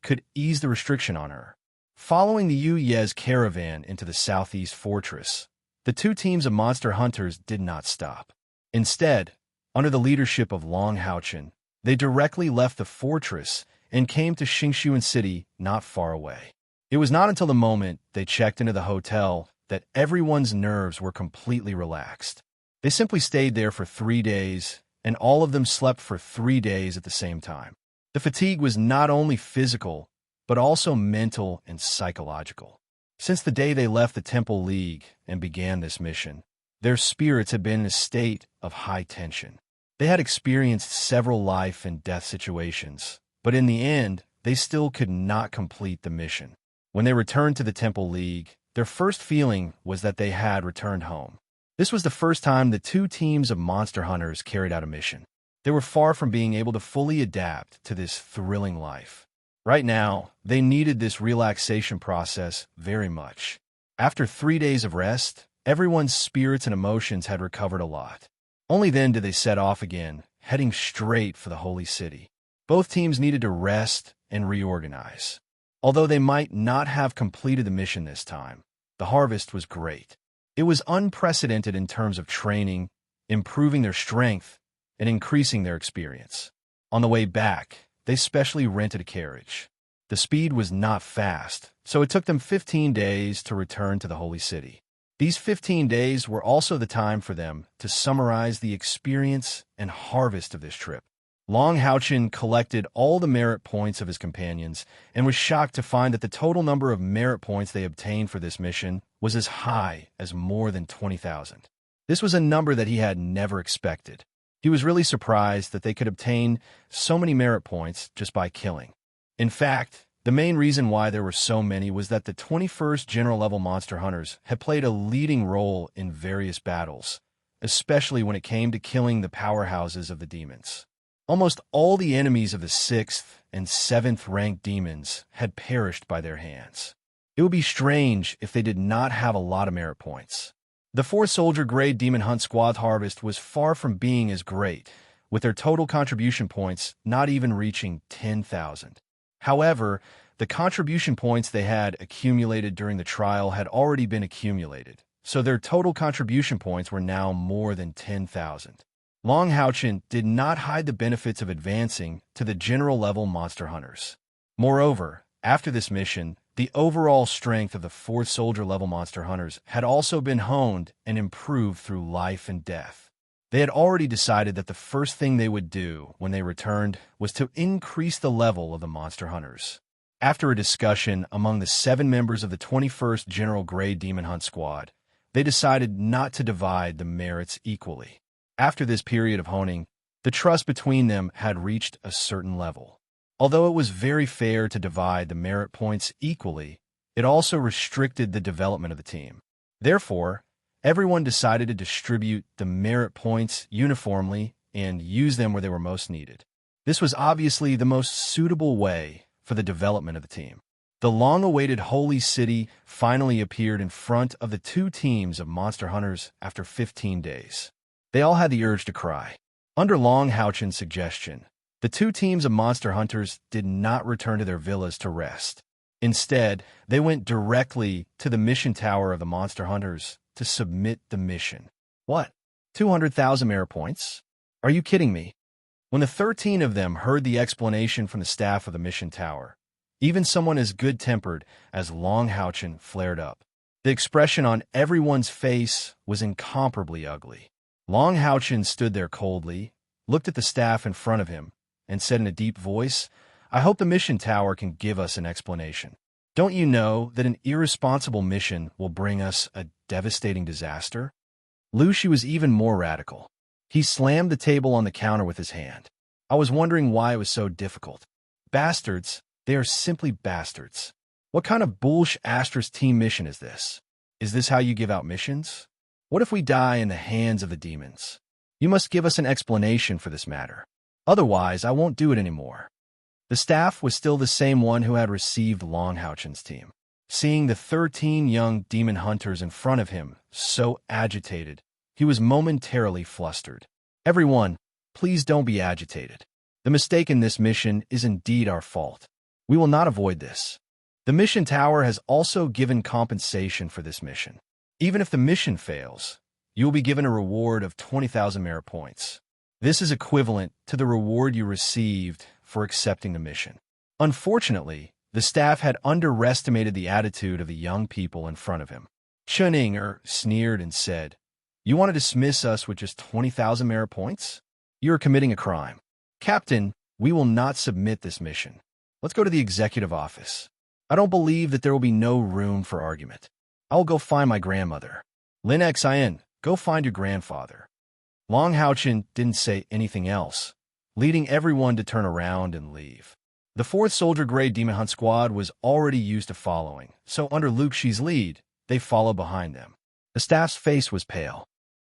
could ease the restriction on her. Following the Yu Yi's caravan into the southeast fortress, the two teams of monster hunters did not stop. Instead, under the leadership of Long Haochen, they directly left the fortress and came to Xingshuan City not far away. It was not until the moment they checked into the hotel that everyone's nerves were completely relaxed. They simply stayed there for 3 days, and all of them slept for 3 days at the same time. The fatigue was not only physical, but also mental and psychological. Since the day they left the Temple League and began this mission, their spirits had been in a state of high tension. They had experienced several life and death situations, but in the end, they still could not complete the mission. When they returned to the Temple League, their first feeling was that they had returned home. This was the first time the 2 teams of monster hunters carried out a mission. They were far from being able to fully adapt to this thrilling life. Right now, they needed this relaxation process very much. After 3 days of rest, everyone's spirits and emotions had recovered a lot. Only then did they set off again, heading straight for the Holy City. Both teams needed to rest and reorganize. Although they might not have completed the mission this time, the harvest was great. It was unprecedented in terms of training, improving their strength, and increasing their experience. On the way back, they specially rented a carriage. The speed was not fast, so it took them 15 days to return to the Holy City. These 15 days were also the time for them to summarize the experience and harvest of this trip. Long Haochen collected all the merit points of his companions and was shocked to find that the total number of merit points they obtained for this mission was as high as more than 20,000. This was a number that he had never expected. He was really surprised that they could obtain so many merit points just by killing. In fact, the main reason why there were so many was that the 21st General Level Monster Hunters had played a leading role in various battles, especially when it came to killing the powerhouses of the demons. Almost all the enemies of the 6th and 7th ranked demons had perished by their hands. It would be strange if they did not have a lot of merit points. The 4-soldier grade Demon Hunt Squad harvest was far from being as great, with their total contribution points not even reaching 10,000. However, the contribution points they had accumulated during the trial had already been accumulated, so their total contribution points were now more than 10,000. Long Haochen did not hide the benefits of advancing to the general level monster hunters. Moreover, after this mission, the overall strength of the 4th soldier level monster hunters had also been honed and improved through life and death. They had already decided that the first thing they would do when they returned was to increase the level of the monster hunters. After a discussion among the 7 members of the 21st General Grade Demon Hunt Squad, they decided not to divide the merits equally. After this period of honing, the trust between them had reached a certain level. Although it was very fair to divide the merit points equally, it also restricted the development of the team. Therefore, everyone decided to distribute the merit points uniformly and use them where they were most needed. This was obviously the most suitable way for the development of the team. The long-awaited Holy City finally appeared in front of the 2 teams of monster hunters after 15 days. They all had the urge to cry. Under Long Haochen's suggestion, the 2 teams of monster hunters did not return to their villas to rest. Instead, they went directly to the mission tower of the monster hunters to submit the mission. What? 200,000 merit points? Are you kidding me? When the 13 of them heard the explanation from the staff of the mission tower, even someone as good-tempered as Long Haochen flared up. The expression on everyone's face was incomparably ugly. Long Haochen stood there coldly, looked at the staff in front of him, and said in a deep voice, "I hope the mission tower can give us an explanation. Don't you know that an irresponsible mission will bring us a devastating disaster?" Lu Shi was even more radical. He slammed the table on the counter with his hand. I was wondering why it was so difficult. Bastards, they are simply bastards. What kind of bullsh asterisk team mission is this? Is this how you give out missions? What if we die in the hands of the demons? You must give us an explanation for this matter. Otherwise, I won't do it anymore. The staff was still the same one who had received Long Haochen's team. Seeing the 13 young demon hunters in front of him so agitated, he was momentarily flustered. "Everyone, please don't be agitated. The mistake in this mission is indeed our fault. We will not avoid this. The mission tower has also given compensation for this mission. Even if the mission fails, you will be given a reward of 20,000 merit points. This is equivalent to the reward you received for accepting the mission. Unfortunately, the staff had underestimated the attitude of the young people in front of him. Chen sneered and said, "You want to dismiss us with just 20,000 merit points? You are committing a crime. Captain, we will not submit this mission. Let's go to the executive office. I don't believe that there will be no room for argument. I will go find my grandmother. Lin Xin, go find your grandfather." Long Haochen didn't say anything else, leading everyone to turn around and leave. The 4th Soldier Grade Demon Hunt Squad was already used to following, so under Luke Shi's lead, they followed behind them. The staff's face was pale.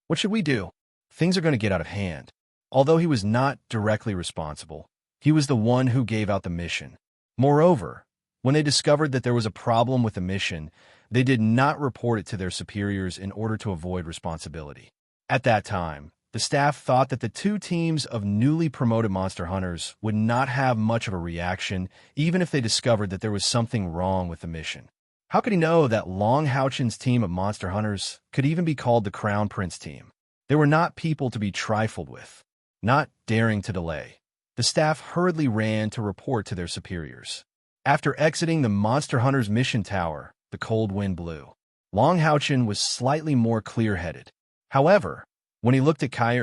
What should we do? Things are going to get out of hand. Although he was not directly responsible, he was the one who gave out the mission. Moreover, when they discovered that there was a problem with the mission, they did not report it to their superiors in order to avoid responsibility. At that time, the staff thought that the 2 teams of newly promoted monster hunters would not have much of a reaction even if they discovered that there was something wrong with the mission. How could he know that Long Haochen's team of monster hunters could even be called the Crown Prince team? They were not people to be trifled with. Not daring to delay, the staff hurriedly ran to report to their superiors. After exiting the monster hunter's mission tower, the cold wind blew. Long Haochen was slightly more clear-headed. However, when he looked at Kai,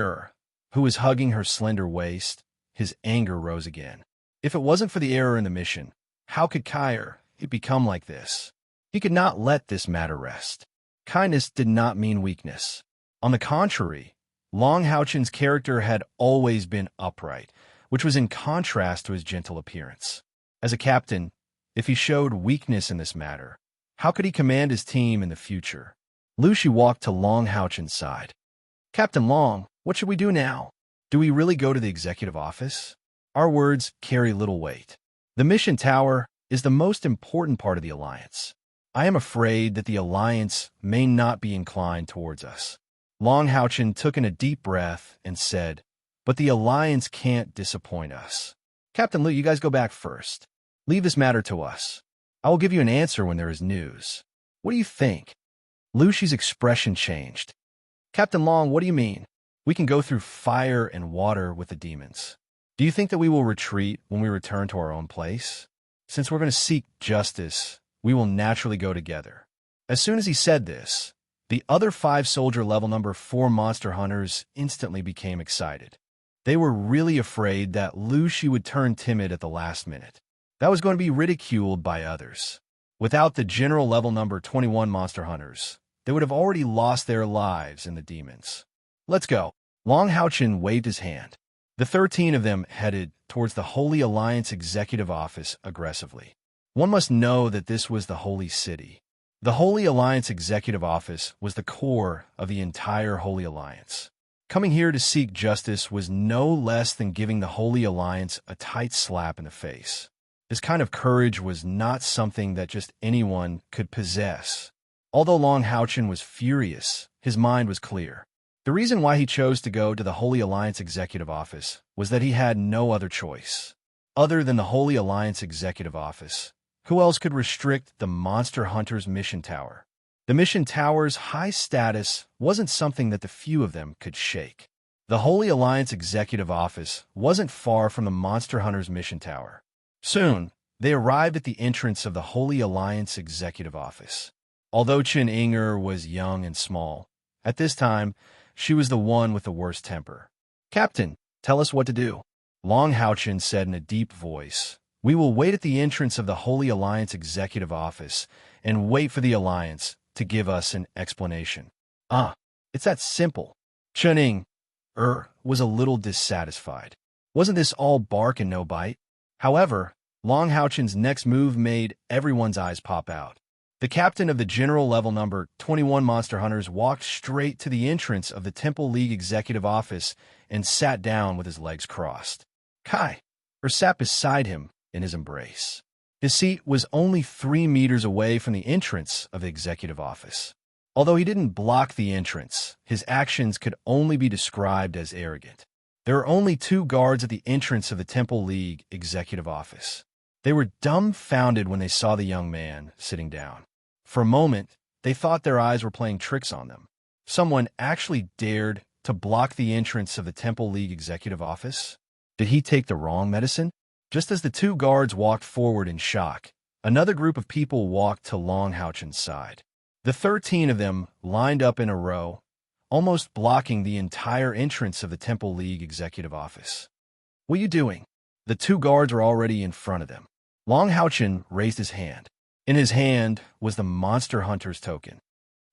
who was hugging her slender waist, his anger rose again. If it wasn't for the error in the mission, how could Kai become like this? He could not let this matter rest. Kindness did not mean weakness. On the contrary, Long Haochen's character had always been upright, which was in contrast to his gentle appearance. As a captain, if he showed weakness in this matter, how could he command his team in the future? Lu Shi walked to Long Haochen's side. "Captain Long, what should we do now? Do we really go to the executive office? Our words carry little weight. The mission tower is the most important part of the alliance. I am afraid that the alliance may not be inclined towards us." Long Haochen took in a deep breath and said, "But the alliance can't disappoint us. Captain Lu, you guys go back first. Leave this matter to us. I will give you an answer when there is news. What do you think?" Lu Shi's expression changed. "Captain Long, what do you mean? We can go through fire and water with the demons. Do you think that we will retreat when we return to our own place? Since we're going to seek justice, we will naturally go together." As soon as he said this, the other 5 soldier level number 4 monster hunters instantly became excited. They were really afraid that Lu Shi would turn timid at the last minute. That was going to be ridiculed by others. Without the general level number 21 monster hunters, they would have already lost their lives in the demons. "Let's go." Long Haochen waved his hand. The 13 of them headed towards the Holy Alliance Executive Office aggressively. One must know that this was the Holy City. The Holy Alliance Executive Office was the core of the entire Holy Alliance. Coming here to seek justice was no less than giving the Holy Alliance a tight slap in the face. This kind of courage was not something that just anyone could possess. Although Long Haochen was furious, his mind was clear. The reason why he chose to go to the Holy Alliance Executive Office was that he had no other choice. Other than the Holy Alliance Executive Office, who else could restrict the Monster Hunter's mission tower? The mission tower's high status wasn't something that the few of them could shake. The Holy Alliance Executive Office wasn't far from the Monster Hunter's mission tower. Soon, they arrived at the entrance of the Holy Alliance Executive Office. Although Chen Inger was young and small, at this time, she was the one with the worst temper. "Captain, tell us what to do," Long Haochen said in a deep voice. "We will wait at the entrance of the Holy Alliance Executive Office and wait for the Alliance to give us an explanation." "Ah, it's that simple." Chen Inger was a little dissatisfied. Wasn't this all bark and no bite? However, Long Haochen's next move made everyone's eyes pop out. The captain of the general level number 21 monster hunters walked straight to the entrance of the Temple League Executive Office and sat down with his legs crossed. Kai sat beside him in his embrace. His seat was only 3 meters away from the entrance of the executive office. Although he didn't block the entrance, his actions could only be described as arrogant. There were only 2 guards at the entrance of the Temple League executive office. They were dumbfounded when they saw the young man sitting down. For a moment, they thought their eyes were playing tricks on them. Someone actually dared to block the entrance of the Temple League executive office? Did he take the wrong medicine? Just as the two guards walked forward in shock, another group of people walked to Long Houchen's side. The 13 of them lined up in a row, almost blocking the entire entrance of the Temple League executive office. "What are you doing?" The two guards were already in front of them. Long Houchen raised his hand. In his hand was the Monster Hunter's token.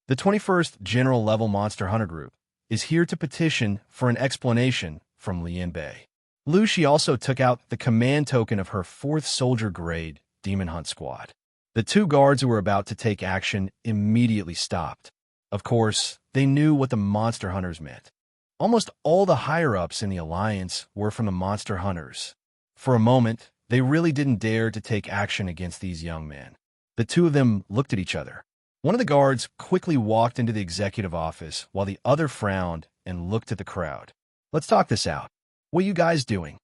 The 21st General Level Monster Hunter Group is here to petition for an explanation from Lian Bei. Lu Shi also took out the command token of her 4th Soldier Grade Demon Hunt Squad. The two guards who were about to take action immediately stopped. Of course, they knew what the Monster Hunters meant. Almost all the higher-ups in the Alliance were from the Monster Hunters. For a moment, they really didn't dare to take action against these young men. The two of them looked at each other. One of the guards quickly walked into the executive office while the other frowned and looked at the crowd. "Let's talk this out. What are you guys doing?"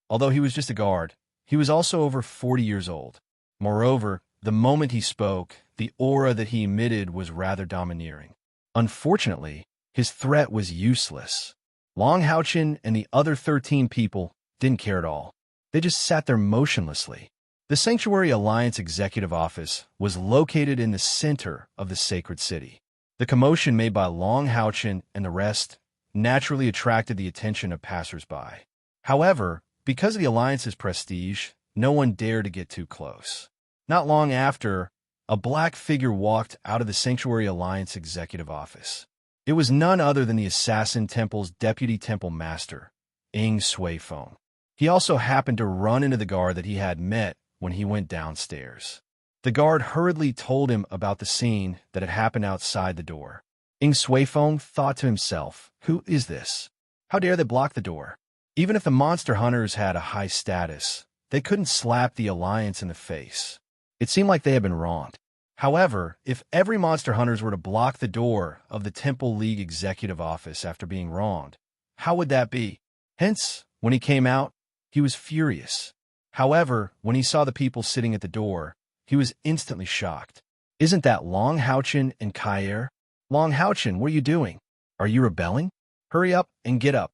Although he was just a guard, he was also over 40 years old. Moreover, the moment he spoke, the aura that he emitted was rather domineering. Unfortunately, his threat was useless. Long Houchen and the other 13 people didn't care at all. They just sat there motionlessly. The Sanctuary Alliance Executive Office was located in the center of the sacred city. The commotion made by Long Houchen and the rest naturally attracted the attention of passers-by. However, because of the Alliance's prestige, no one dared to get too close. Not long after, a black figure walked out of the Sanctuary Alliance Executive Office. It was none other than the Assassin Temple's Deputy Temple Master, Ing Sui Feng. He also happened to run into the guard that he had met when he went downstairs. The guard hurriedly told him about the scene that had happened outside the door. Ing Sui Feng thought to himself, "Who is this? How dare they block the door?" Even if the Monster Hunters had a high status, they couldn't slap the Alliance in the face. It seemed like they had been wronged. However, if every Monster Hunters were to block the door of the Temple League Executive Office after being wronged, how would that be? Hence, when he came out, he was furious. However, when he saw the people sitting at the door, he was instantly shocked. "Isn't that Long Houchen and Kair? Long Houchen, what are you doing? Are you rebelling? Hurry up and get up."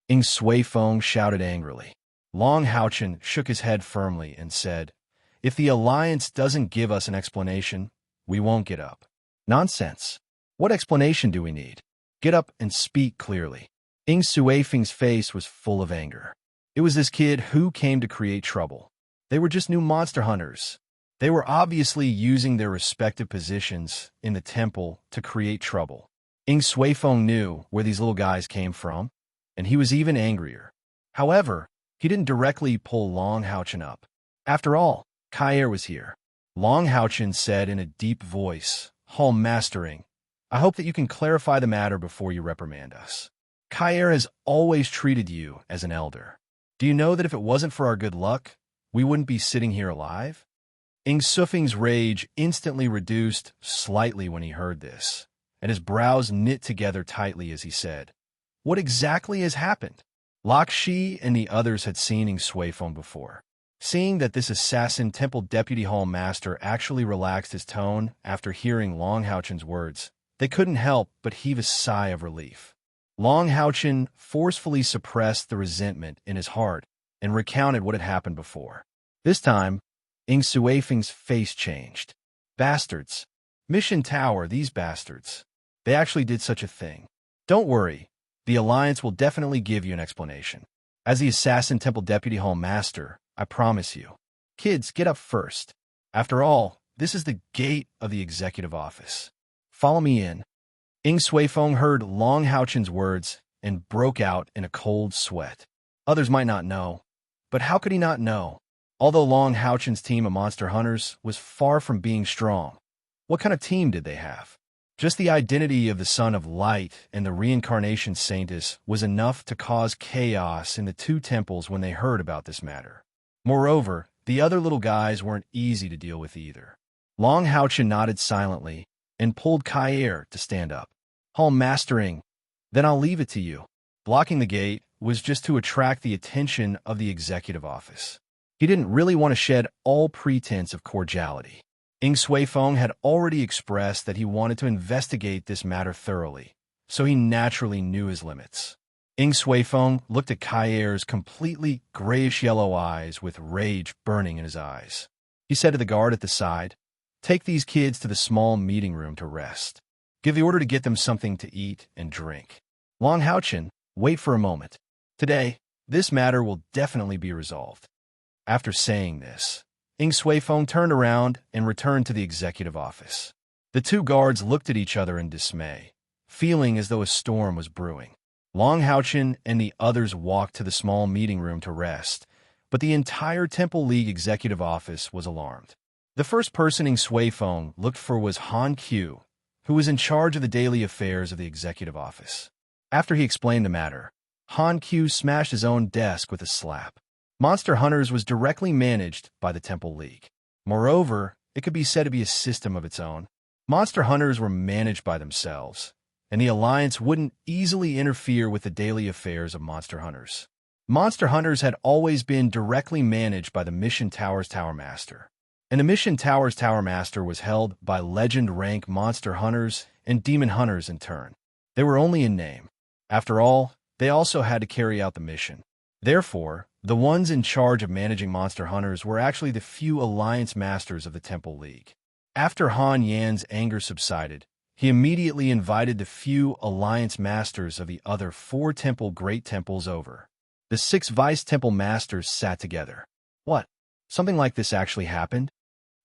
Ing Sui Feng shouted angrily. Long Houchen shook his head firmly and said, "If the Alliance doesn't give us an explanation, we won't get up." "Nonsense. What explanation do we need? Get up and speak clearly." Ing Sui Feng's face was full of anger. It was this kid who came to create trouble. They were just new Monster Hunters. They were obviously using their respective positions in the temple to create trouble. Ing Sui Feng knew where these little guys came from, and he was even angrier. However, he didn't directly pull Long Houchen up. After all, Kair was here. Long Houchen said in a deep voice, "Hall Mastering, I hope that you can clarify the matter before you reprimand us. Kair has always treated you as an elder. Do you know that if it wasn't for our good luck, we wouldn't be sitting here alive?" Ing Sufing's rage instantly reduced slightly when he heard this, and his brows knit together tightly as he said, "What exactly has happened?" Lak Shi and the others had seen Ing Sui Feng before. Seeing that this Assassin Temple Deputy Hall Master actually relaxed his tone after hearing Long Houchen's words, they couldn't help but heave a sigh of relief. Long Houchen forcefully suppressed the resentment in his heart and recounted what had happened before. This time, Ing Sui Feng's face changed. "Bastards. Mission Tower, these bastards. They actually did such a thing. Don't worry, the Alliance will definitely give you an explanation. As the Assassin Temple Deputy Hall Master, I promise you. Kids, get up first. After all, this is the gate of the executive office. Follow me in." Ing Sui Feng heard Long Houchen's words and broke out in a cold sweat. Others might not know, but how could he not know? Although Long Houchen's team of Monster Hunters was far from being strong, what kind of team did they have? Just the identity of the Son of Light and the Reincarnation Saintess was enough to cause chaos in the two temples when they heard about this matter. Moreover, the other little guys weren't easy to deal with either. Long Houchen nodded silently and pulled Kair to stand up. "Hall Mastering, then I'll leave it to you." Blocking the gate was just to attract the attention of the executive office. He didn't really want to shed all pretense of cordiality. Ing Sui Feng had already expressed that he wanted to investigate this matter thoroughly, so he naturally knew his limits. Ing Suifeng looked at Kaier's completely grayish-yellow eyes with rage burning in his eyes. He said to the guard at the side, "Take these kids to the small meeting room to rest. Give the order to get them something to eat and drink. Long Haochen, wait for a moment. Today, this matter will definitely be resolved." After saying this, Ing Suifeng turned around and returned to the executive office. The two guards looked at each other in dismay, feeling as though a storm was brewing. Long Haochen and the others walked to the small meeting room to rest, but the entire Temple League executive office was alarmed. The first person Ing Suifeng looked for was Han Qiu, who was in charge of the daily affairs of the executive office. After he explained the matter, Han Qiu smashed his own desk with a slap. Monster Hunters was directly managed by the Temple League. Moreover, it could be said to be a system of its own. Monster Hunters were managed by themselves, and the Alliance wouldn't easily interfere with the daily affairs of Monster Hunters. Monster Hunters had always been directly managed by the Mission Tower's Tower Master, and the Mission Tower's Tower Master was held by legend rank Monster Hunters and Demon Hunters in turn. They were only in name. After all, they also had to carry out the mission. Therefore, the ones in charge of managing Monster Hunters were actually the few Alliance Masters of the Temple League. After Han Yan's anger subsided, he immediately invited the few Alliance Masters of the other 4 Great Temples over. The 6 Vice Temple Masters sat together. What? Something like this actually happened?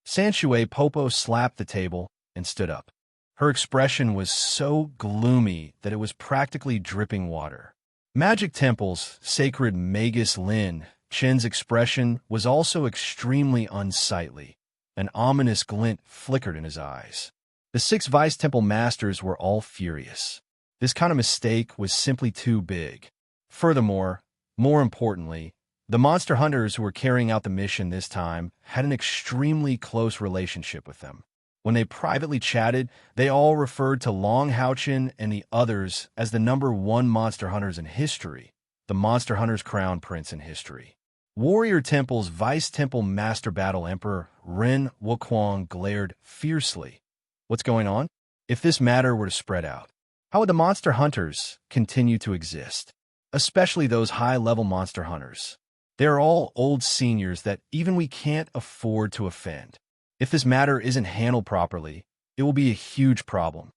Sanshui Popo slapped the table and stood up. Her expression was so gloomy that it was practically dripping water. Magic Temple's sacred Magus Lin Chen's expression was also extremely unsightly. An ominous glint flickered in his eyes. The 6 Vice Temple Masters were all furious. This kind of mistake was simply too big. Furthermore, more importantly, the Monster Hunters who were carrying out the mission this time had an extremely close relationship with them. When they privately chatted, they all referred to Long Haochen and the others as the #1 Monster Hunters in history, the Monster Hunters Crown Prince in history. Warrior Temple's Vice Temple Master Battle Emperor Ren Wuquang glared fiercely. What's going on? If this matter were to spread out, how would the Monster Hunters continue to exist? Especially those high-level Monster Hunters. They are all old seniors that even we can't afford to offend. If this matter isn't handled properly, it will be a huge problem.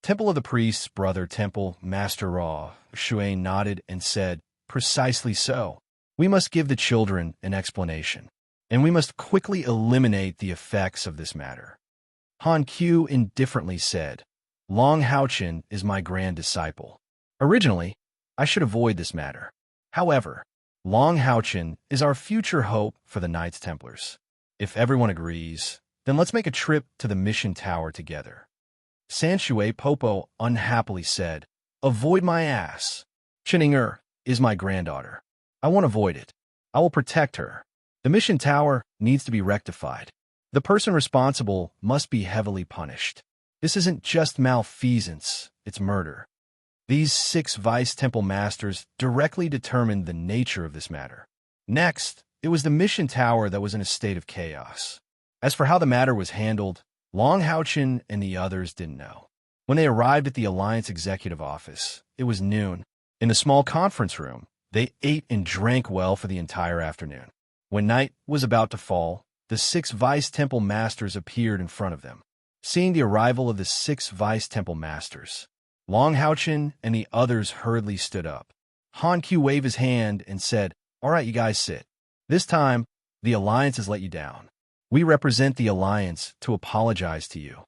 Temple of the Priest's brother Temple Master Ra Shuai nodded and said, "Precisely so. We must give the children an explanation, and we must quickly eliminate the effects of this matter." Han Qiu indifferently said, "Long Haochen is my grand disciple. Originally, I should avoid this matter. However, Long Haochen is our future hope for the Knights Templars. If everyone agrees, then let's make a trip to the Mission Tower together." Sanshui Popo unhappily said, "Avoid my ass. Cheninger is my granddaughter. I won't avoid it. I will protect her. The Mission Tower needs to be rectified. The person responsible must be heavily punished. This isn't just malfeasance, it's murder." These 6 Vice Temple Masters directly determined the nature of this matter. Next, it was the Mission Tower that was in a state of chaos. As for how the matter was handled, Long Haochen and the others didn't know. When they arrived at the Alliance Executive Office, it was noon. In the small conference room, they ate and drank well for the entire afternoon. When night was about to fall, the 6 Vice Temple Masters appeared in front of them. Seeing the arrival of the 6 Vice Temple Masters, Long Haochen and the others hurriedly stood up. Han Qiu waved his hand and said, "All right, you guys sit. This time, the Alliance has let you down. We represent the Alliance to apologize to you."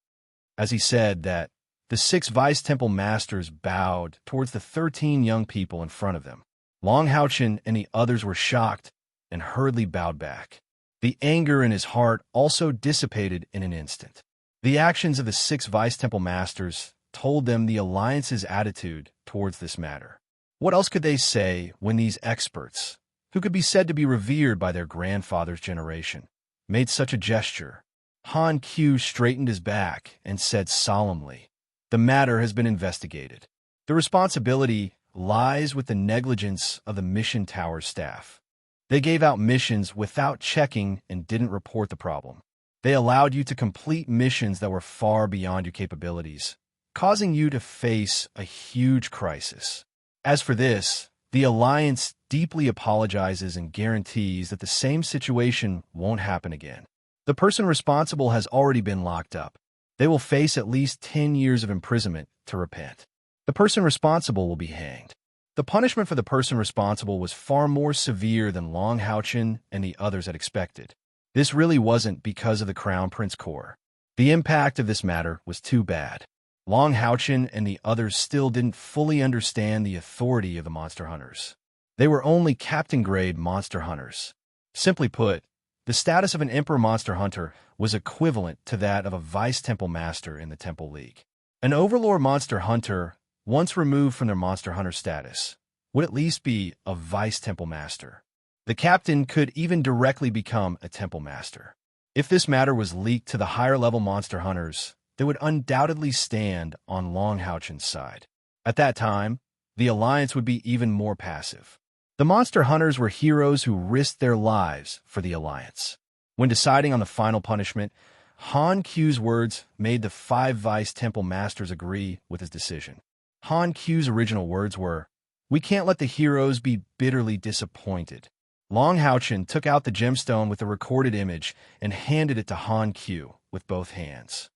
As he said that, the 6 Vice Temple Masters bowed towards the 13 young people in front of them. Long Haochen and the others were shocked and hurriedly bowed back. The anger in his heart also dissipated in an instant. The actions of the 6 Vice Temple Masters told them the Alliance's attitude towards this matter. What else could they say when these experts, who could be said to be revered by their grandfather's generation, made such a gesture? Han Qiu straightened his back and said solemnly, "The matter has been investigated. The responsibility lies with the negligence of the Mission Tower staff. They gave out missions without checking and didn't report the problem. They allowed you to complete missions that were far beyond your capabilities, causing you to face a huge crisis. As for this, the Alliance deeply apologizes and guarantees that the same situation won't happen again. The person responsible has already been locked up. They will face at least 10 years of imprisonment to repent. The person responsible will be hanged. The punishment for the person responsible was far more severe than Long Houchen and the others had expected. This really wasn't because of the Crown Prince Corps. The impact of this matter was too bad. Long Houchen and the others still didn't fully understand the authority of the monster hunters. They were only captain-grade monster hunters. Simply put, the status of an Emperor monster hunter was equivalent to that of a Vice Temple Master in the Temple League. An Overlord monster hunter, once removed from their monster hunter status, would at least be a Vice Temple Master. The captain could even directly become a Temple Master. If this matter was leaked to the higher-level monster hunters, they would undoubtedly stand on Long Houchen's side. At that time, the Alliance would be even more passive. The monster hunters were heroes who risked their lives for the Alliance. When deciding on the final punishment, Han Q's words made the 5 Vice Temple Masters agree with his decision. Han Q's original words were, "We can't let the heroes be bitterly disappointed." Long Houchen took out the gemstone with the recorded image and handed it to Han Q with both hands.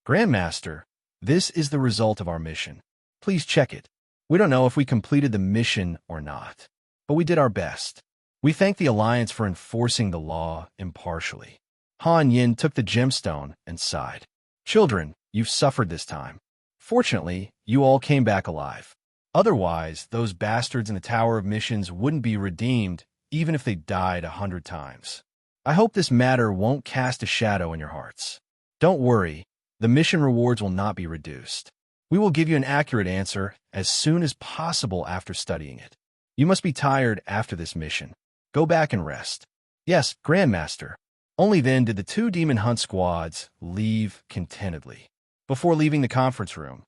"Grandmaster, this is the result of our mission. Please check it. We don't know if we completed the mission or not, but we did our best. We thank the Alliance for enforcing the law impartially." Han Yin took the gemstone and sighed. "Children, you've suffered this time. Fortunately, you all came back alive. Otherwise, those bastards in the Tower of Missions wouldn't be redeemed even if they died 100 times. I hope this matter won't cast a shadow in your hearts. Don't worry, the mission rewards will not be reduced. We will give you an accurate answer as soon as possible after studying it. You must be tired after this mission. Go back and rest." "Yes, Grandmaster." Only then did the 2 demon hunt squads leave contentedly. Before leaving the conference room,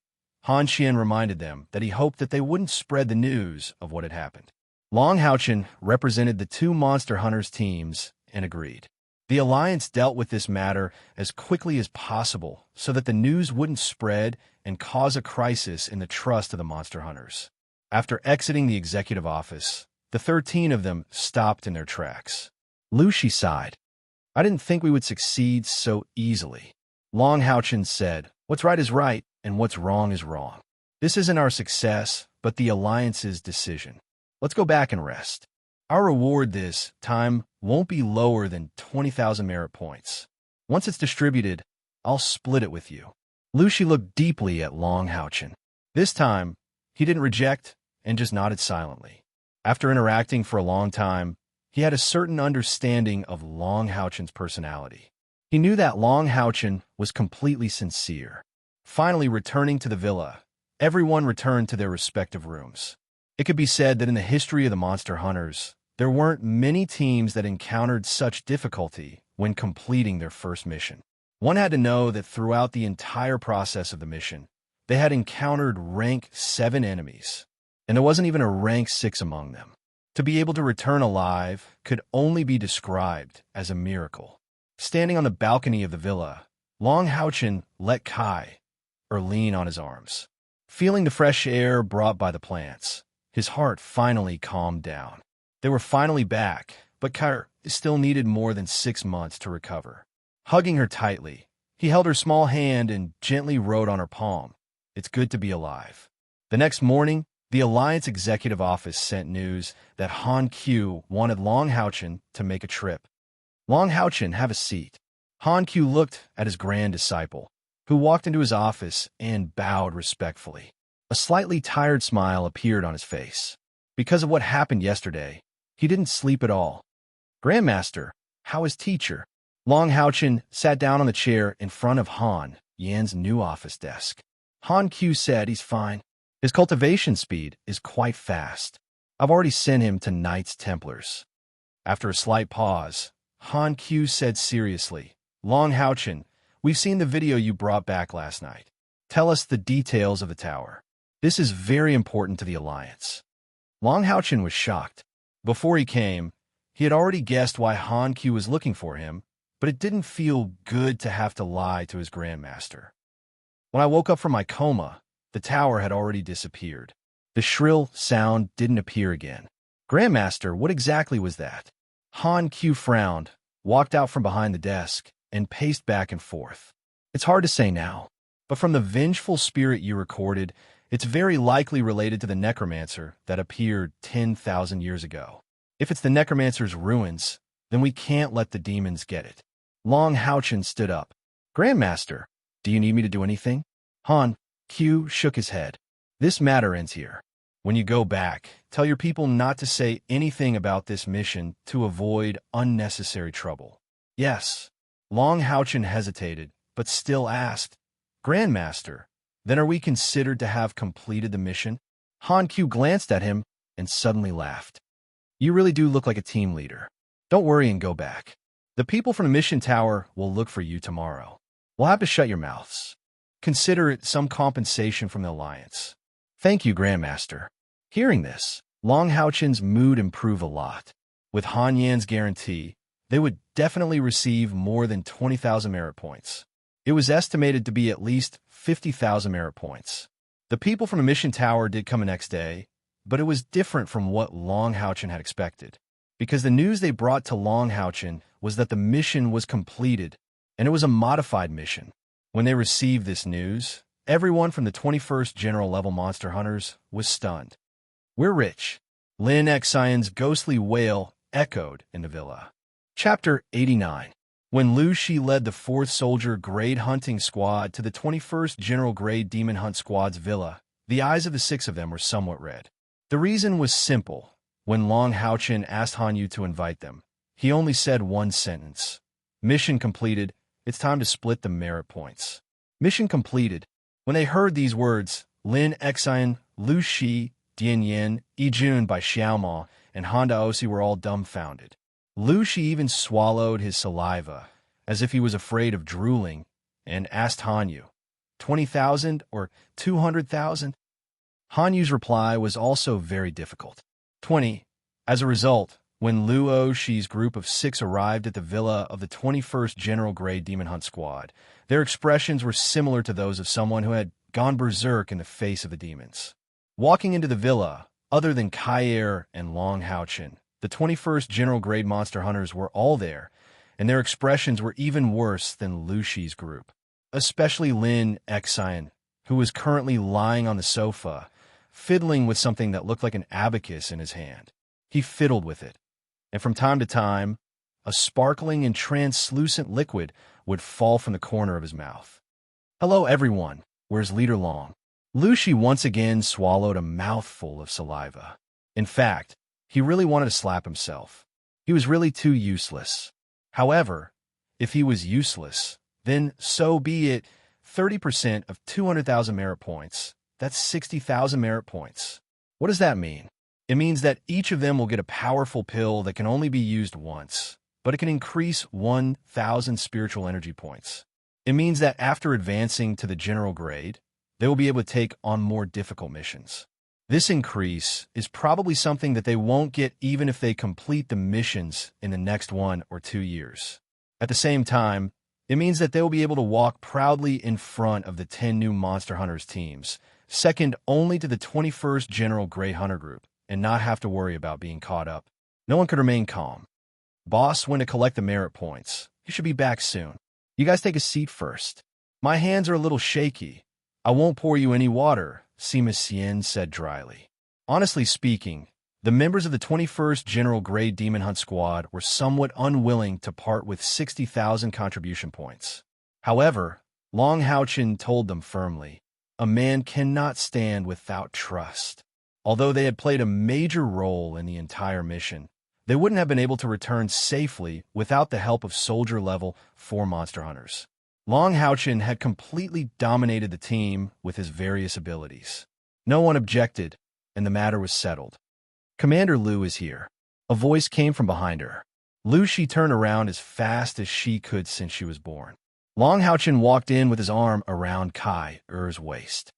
Han Xian reminded them that he hoped that they wouldn't spread the news of what had happened. Long Houchen represented the 2 monster hunters' teams and agreed. The Alliance dealt with this matter as quickly as possible so that the news wouldn't spread and cause a crisis in the trust of the monster hunters. After exiting the executive office, the 13 of them stopped in their tracks. Lu Shi sighed. "I didn't think we would succeed so easily." Long Houchen said, "What's right is right, and what's wrong is wrong. This isn't our success, but the Alliance's decision. Let's go back and rest. Our reward this time won't be lower than 20,000 merit points. Once it's distributed, I'll split it with you." Lu Shi looked deeply at Long Houchen. This time, he didn't reject and just nodded silently. After interacting for a long time, he had a certain understanding of Long Houchen's personality. He knew that Long Houchen was completely sincere. Finally returning to the villa, everyone returned to their respective rooms. It could be said that in the history of the Monster Hunters, there weren't many teams that encountered such difficulty when completing their first mission. One had to know that throughout the entire process of the mission, they had encountered rank 7 enemies, and there wasn't even a rank 6 among them. To be able to return alive could only be described as a miracle. Standing on the balcony of the villa, Long Houchen let Kai lean on his arms. Feeling the fresh air brought by the plants, his heart finally calmed down. They were finally back, but Kai still needed more than 6 months to recover. Hugging her tightly, he held her small hand and gently wrote on her palm, "It's good to be alive." The next morning, the Alliance Executive Office sent news that Han Q wanted Long Houchen to make a trip. "Long Houchen, have a seat." Han Q looked at his grand disciple, who walked into his office and bowed respectfully. A slightly tired smile appeared on his face. Because of what happened yesterday, he didn't sleep at all. "Grandmaster, how is teacher?" Long Houchen sat down on the chair in front of Han Yan's new office desk. Han Q said he's fine. His cultivation speed is quite fast. I've already sent him to Knights Templars. After a slight pause, Han Q said seriously, "Long Houchen, we've seen the video you brought back last night. Tell us the details of the tower. This is very important to the Alliance." Long Houchen was shocked. Before he came, he had already guessed why Han Q was looking for him, but it didn't feel good to have to lie to his grandmaster. When I woke up from my coma, the tower had already disappeared. The shrill sound didn't appear again. Grandmaster, what exactly was that? Han Q frowned, walked out from behind the desk, and paced back and forth. It's hard to say now, but from the vengeful spirit you recorded, it's very likely related to the necromancer that appeared 10,000 years ago. If it's the necromancer's ruins, then we can't let the demons get it. Long Houchen stood up. Grandmaster, do you need me to do anything? Han Q shook his head. This matter ends here. When you go back, tell your people not to say anything about this mission to avoid unnecessary trouble. Yes. Long Houchen hesitated, but still asked, Grandmaster, then are we considered to have completed the mission? Han Q glanced at him and suddenly laughed. You really do look like a team leader. Don't worry and go back. The people from the mission tower will look for you tomorrow. We'll have to shut your mouths. Consider it some compensation from the Alliance. Thank you, Grandmaster. Hearing this, Long Houchen's mood improved a lot. With Han Yan's guarantee, they would definitely receive more than 20,000 merit points. It was estimated to be at least 50,000 merit points. The people from the mission tower did come the next day, but it was different from what Long Houchen had expected, because the news they brought to Long Houchen was that the mission was completed, and it was a modified mission. When they received this news, everyone from the 21st General Level Monster Hunters was stunned. We're rich. Lin Xian's ghostly wail echoed in the villa. Chapter 89. When Lu Shi led the 4th Soldier Grade Hunting Squad to the 21st General Grade Demon Hunt Squad's villa, the eyes of the 6 of them were somewhat red. The reason was simple. When Long Houchen asked Han Yu to invite them, he only said one sentence. Mission completed. It's time to split the merit points. Mission completed. When they heard these words, Lin Xian, Lu Shi, Dian Yin, Yi Jun by Xiaoma, and Han Daosi were all dumbfounded. Lu Shi even swallowed his saliva, as if he was afraid of drooling, and asked Han Yu, 20,000 or 200,000? Han Yu's reply was also very difficult. 20. As a result, when Luo Shi's group of 6 arrived at the villa of the 21st General Grade Demon Hunt Squad, their expressions were similar to those of someone who had gone berserk in the face of the demons. Walking into the villa, other than Kaier and Long Houchen, the 21st General Grade Monster Hunters were all there, and their expressions were even worse than Lu Shi's group. Especially Lin Xian, who was currently lying on the sofa, fiddling with something that looked like an abacus in his hand. He fiddled with it, and from time to time, a sparkling and translucent liquid would fall from the corner of his mouth. Hello, everyone. Where's Leader Long? Lu Shi once again swallowed a mouthful of saliva. In fact, he really wanted to slap himself. He was really too useless. However, if he was useless, then so be it. 30% of 200,000 merit points. That's 60,000 merit points. What does that mean? It means that each of them will get a powerful pill that can only be used once, but it can increase 1,000 spiritual energy points. It means that after advancing to the general grade, they will be able to take on more difficult missions. This increase is probably something that they won't get even if they complete the missions in the next 1 or 2 years. At the same time, it means that they will be able to walk proudly in front of the 10 new Monster Hunters teams, second only to the 21st General Grey Hunter Group, and not have to worry about being caught up. No one could remain calm. Boss went to collect the merit points. He should be back soon. You guys take a seat first. My hands are a little shaky. I won't pour you any water, Sima Xian said dryly. Honestly speaking, the members of the 21st General Grade Demon Hunt Squad were somewhat unwilling to part with 60,000 contribution points. However, Long Houchen told them firmly, a man cannot stand without trust. Although they had played a major role in the entire mission, they wouldn't have been able to return safely without the help of soldier-level 4 Monster Hunters. Long Houchen had completely dominated the team with his various abilities. No one objected, and the matter was settled. Commander Lu is here. A voice came from behind her. Lu Shi turned around as fast as she could since she was born. Long Houchen walked in with his arm around Kai Er's waist.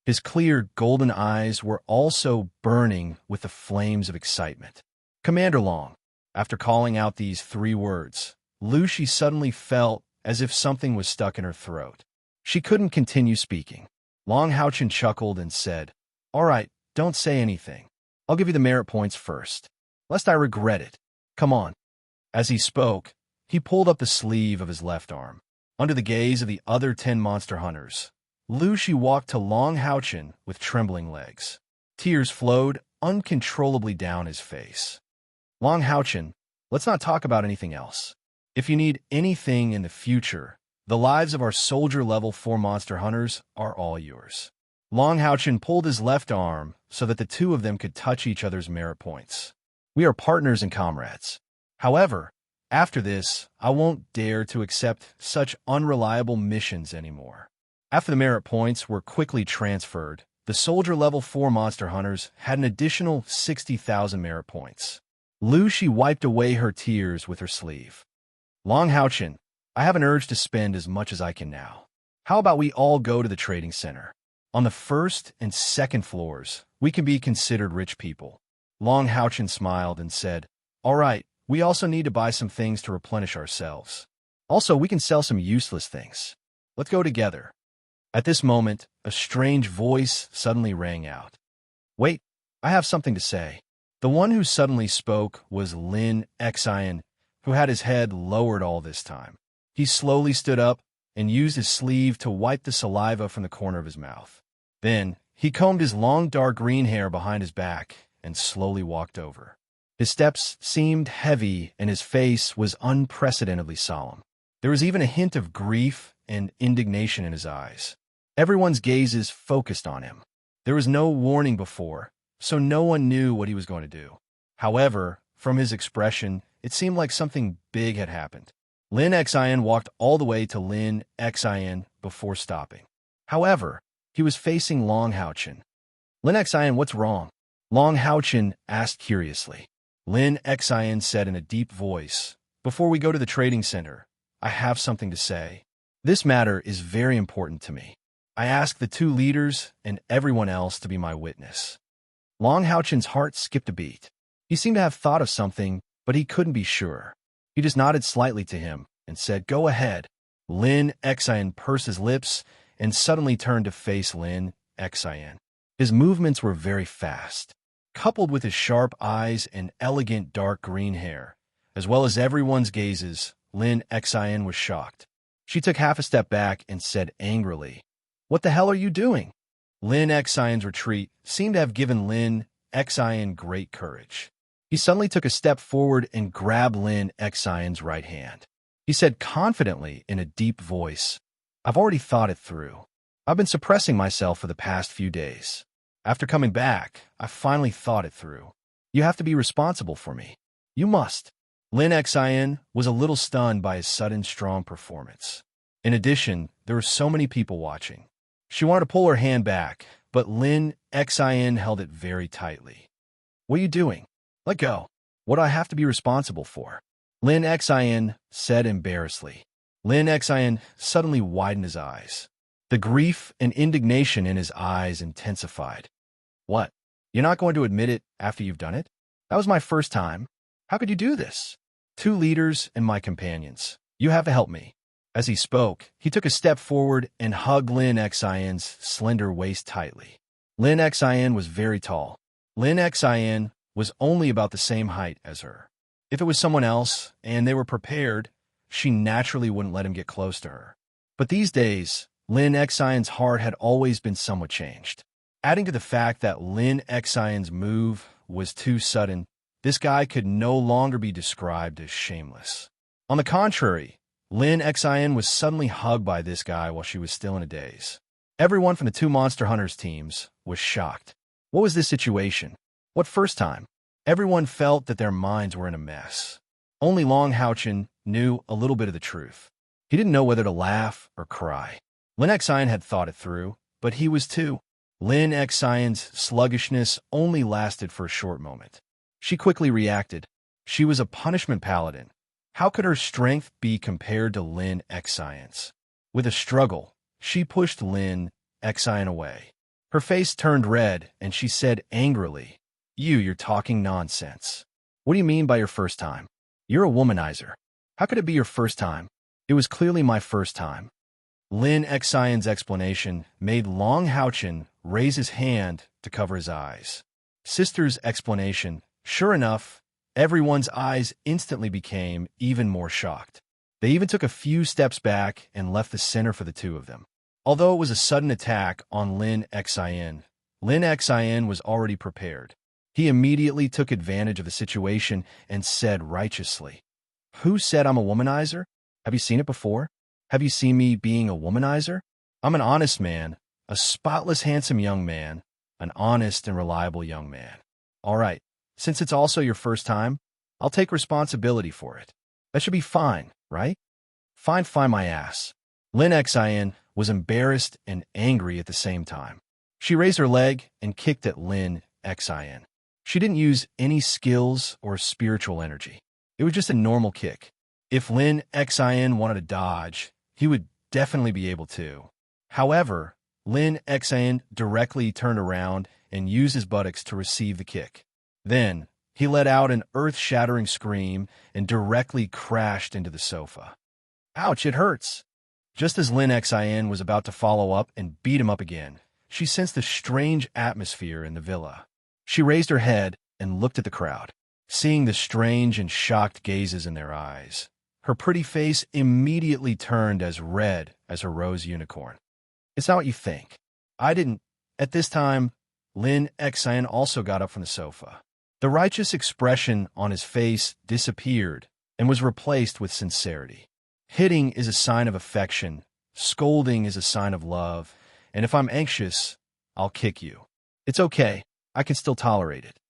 His clear, golden eyes were also burning with the flames of excitement. Commander Long. After calling out these 3 words, Lu Shi suddenly felt as if something was stuck in her throat. She couldn't continue speaking. Long Houchin chuckled and said, "All right, don't say anything. I'll give you the merit points first, lest I regret it. Come on." As he spoke, he pulled up the sleeve of his left arm. Under the gaze of the other 10 monster hunters, She walked to Long Houchin with trembling legs. Tears flowed uncontrollably down his face. "Long Houchin, let's not talk about anything else. If you need anything in the future, the lives of our soldier-level 4 monster hunters are all yours." Long Houchin pulled his left arm so that the two of them could touch each other's merit points. "We are partners and comrades. However, after this, I won't dare to accept such unreliable missions anymore." After the merit points were quickly transferred, the soldier-level 4 monster hunters had an additional 60,000 merit points. She wiped away her tears with her sleeve. "Long Houchin, I have an urge to spend as much as I can now. How about we all go to the trading center? On the first and second floors, we can be considered rich people." Long Houchin smiled and said, "All right, we also need to buy some things to replenish ourselves. Also, we can sell some useless things. Let's go together." At this moment, a strange voice suddenly rang out. "Wait, I have something to say." The one who suddenly spoke was Lin Xian, who had his head lowered all this time. He slowly stood up and used his sleeve to wipe the saliva from the corner of his mouth. Then, he combed his long dark green hair behind his back and slowly walked over. His steps seemed heavy and his face was unprecedentedly solemn. There was even a hint of grief and indignation in his eyes. Everyone's gazes focused on him. There was no warning before, so no one knew what he was going to do. However, from his expression, it seemed like something big had happened. Lin Xian walked all the way to Lin Xian before stopping. However, he was facing Long Houchin. "Lin Xian, what's wrong?" Long Houchin asked curiously. Lin Xian said in a deep voice, "Before we go to the trading center, I have something to say. This matter is very important to me. I ask the 2 leaders and everyone else to be my witness." Long Houchin's heart skipped a beat. He seemed to have thought of something, but he couldn't be sure. He just nodded slightly to him and said, "Go ahead." Lin Xian pursed his lips and suddenly turned to face Lin Xian. His movements were very fast. Coupled with his sharp eyes and elegant dark green hair, as well as everyone's gazes, Lin Xian was shocked. She took half a step back and said angrily, "What the hell are you doing?" Lin Xian's retreat seemed to have given Lin Xian great courage. He suddenly took a step forward and grabbed Lin Xian's right hand. He said confidently in a deep voice, "I've already thought it through. I've been suppressing myself for the past few days. After coming back, I finally thought it through. You have to be responsible for me. You must." Lin Xian was a little stunned by his sudden strong performance. In addition, there were so many people watching. She wanted to pull her hand back, but Lin Xian held it very tightly. "What are you doing? Let go. What do I have to be responsible for?" Lin Xian said embarrassedly. Lin Xian suddenly widened his eyes. The grief and indignation in his eyes intensified. "What? You're not going to admit it after you've done it? That was my first time. How could you do this? 2 leaders and my companions. You have to help me." As he spoke, he took a step forward and hugged Lin Xian's slender waist tightly. Lin Xian was very tall. Lin Xian was only about the same height as her. If it was someone else, and they were prepared, she naturally wouldn't let him get close to her. But these days, Lin Xian's heart had always been somewhat changed. Adding to the fact that Lin Xian's move was too sudden, this guy could no longer be described as shameless. On the contrary, Lin Xian was suddenly hugged by this guy while she was still in a daze. Everyone from the 2 Monster Hunters teams was shocked. What was this situation? What first time? Everyone felt that their minds were in a mess. Only Long Houchin knew a little bit of the truth. He didn't know whether to laugh or cry. Lin Xian had thought it through, but he was too. Lin Xian's sluggishness only lasted for a short moment. She quickly reacted. She was a punishment paladin. How could her strength be compared to Lin Xian's? With a struggle, she pushed Lin Xian away. Her face turned red, and she said angrily, You're talking nonsense. What do you mean by your first time? You're a womanizer. How could it be your first time? It was clearly my first time." Lin Xian's explanation made Long Haochen raise his hand to cover his eyes. Sister's explanation, sure enough, everyone's eyes instantly became even more shocked. They even took a few steps back and left the center for the two of them. Although it was a sudden attack on Lin Xian was already prepared. He immediately took advantage of the situation and said righteously, "Who said I'm a womanizer? Have you seen it before? Have you seen me being a womanizer? I'm an honest man, a spotless handsome young man, an honest and reliable young man. All right, since it's also your first time, I'll take responsibility for it. That should be fine, right?" Fine my ass. Lin Xian was embarrassed and angry at the same time. She raised her leg and kicked at Lin Xian. She didn't use any skills or spiritual energy. It was just a normal kick. If Lin Xian wanted to dodge, he would definitely be able to. However, Lin Xian directly turned around and used his buttocks to receive the kick. Then, he let out an earth-shattering scream and directly crashed into the sofa. Ouch, it hurts. Just as Lin Xian was about to follow up and beat him up again, she sensed a strange atmosphere in the villa. She raised her head and looked at the crowd, seeing the strange and shocked gazes in their eyes. Her pretty face immediately turned as red as her rose unicorn. It's not what you think. I didn't. At this time, Lin Xian also got up from the sofa. The righteous expression on his face disappeared and was replaced with sincerity. Hitting is a sign of affection, scolding is a sign of love, and if I'm anxious, I'll kick you. It's okay, I can still tolerate it.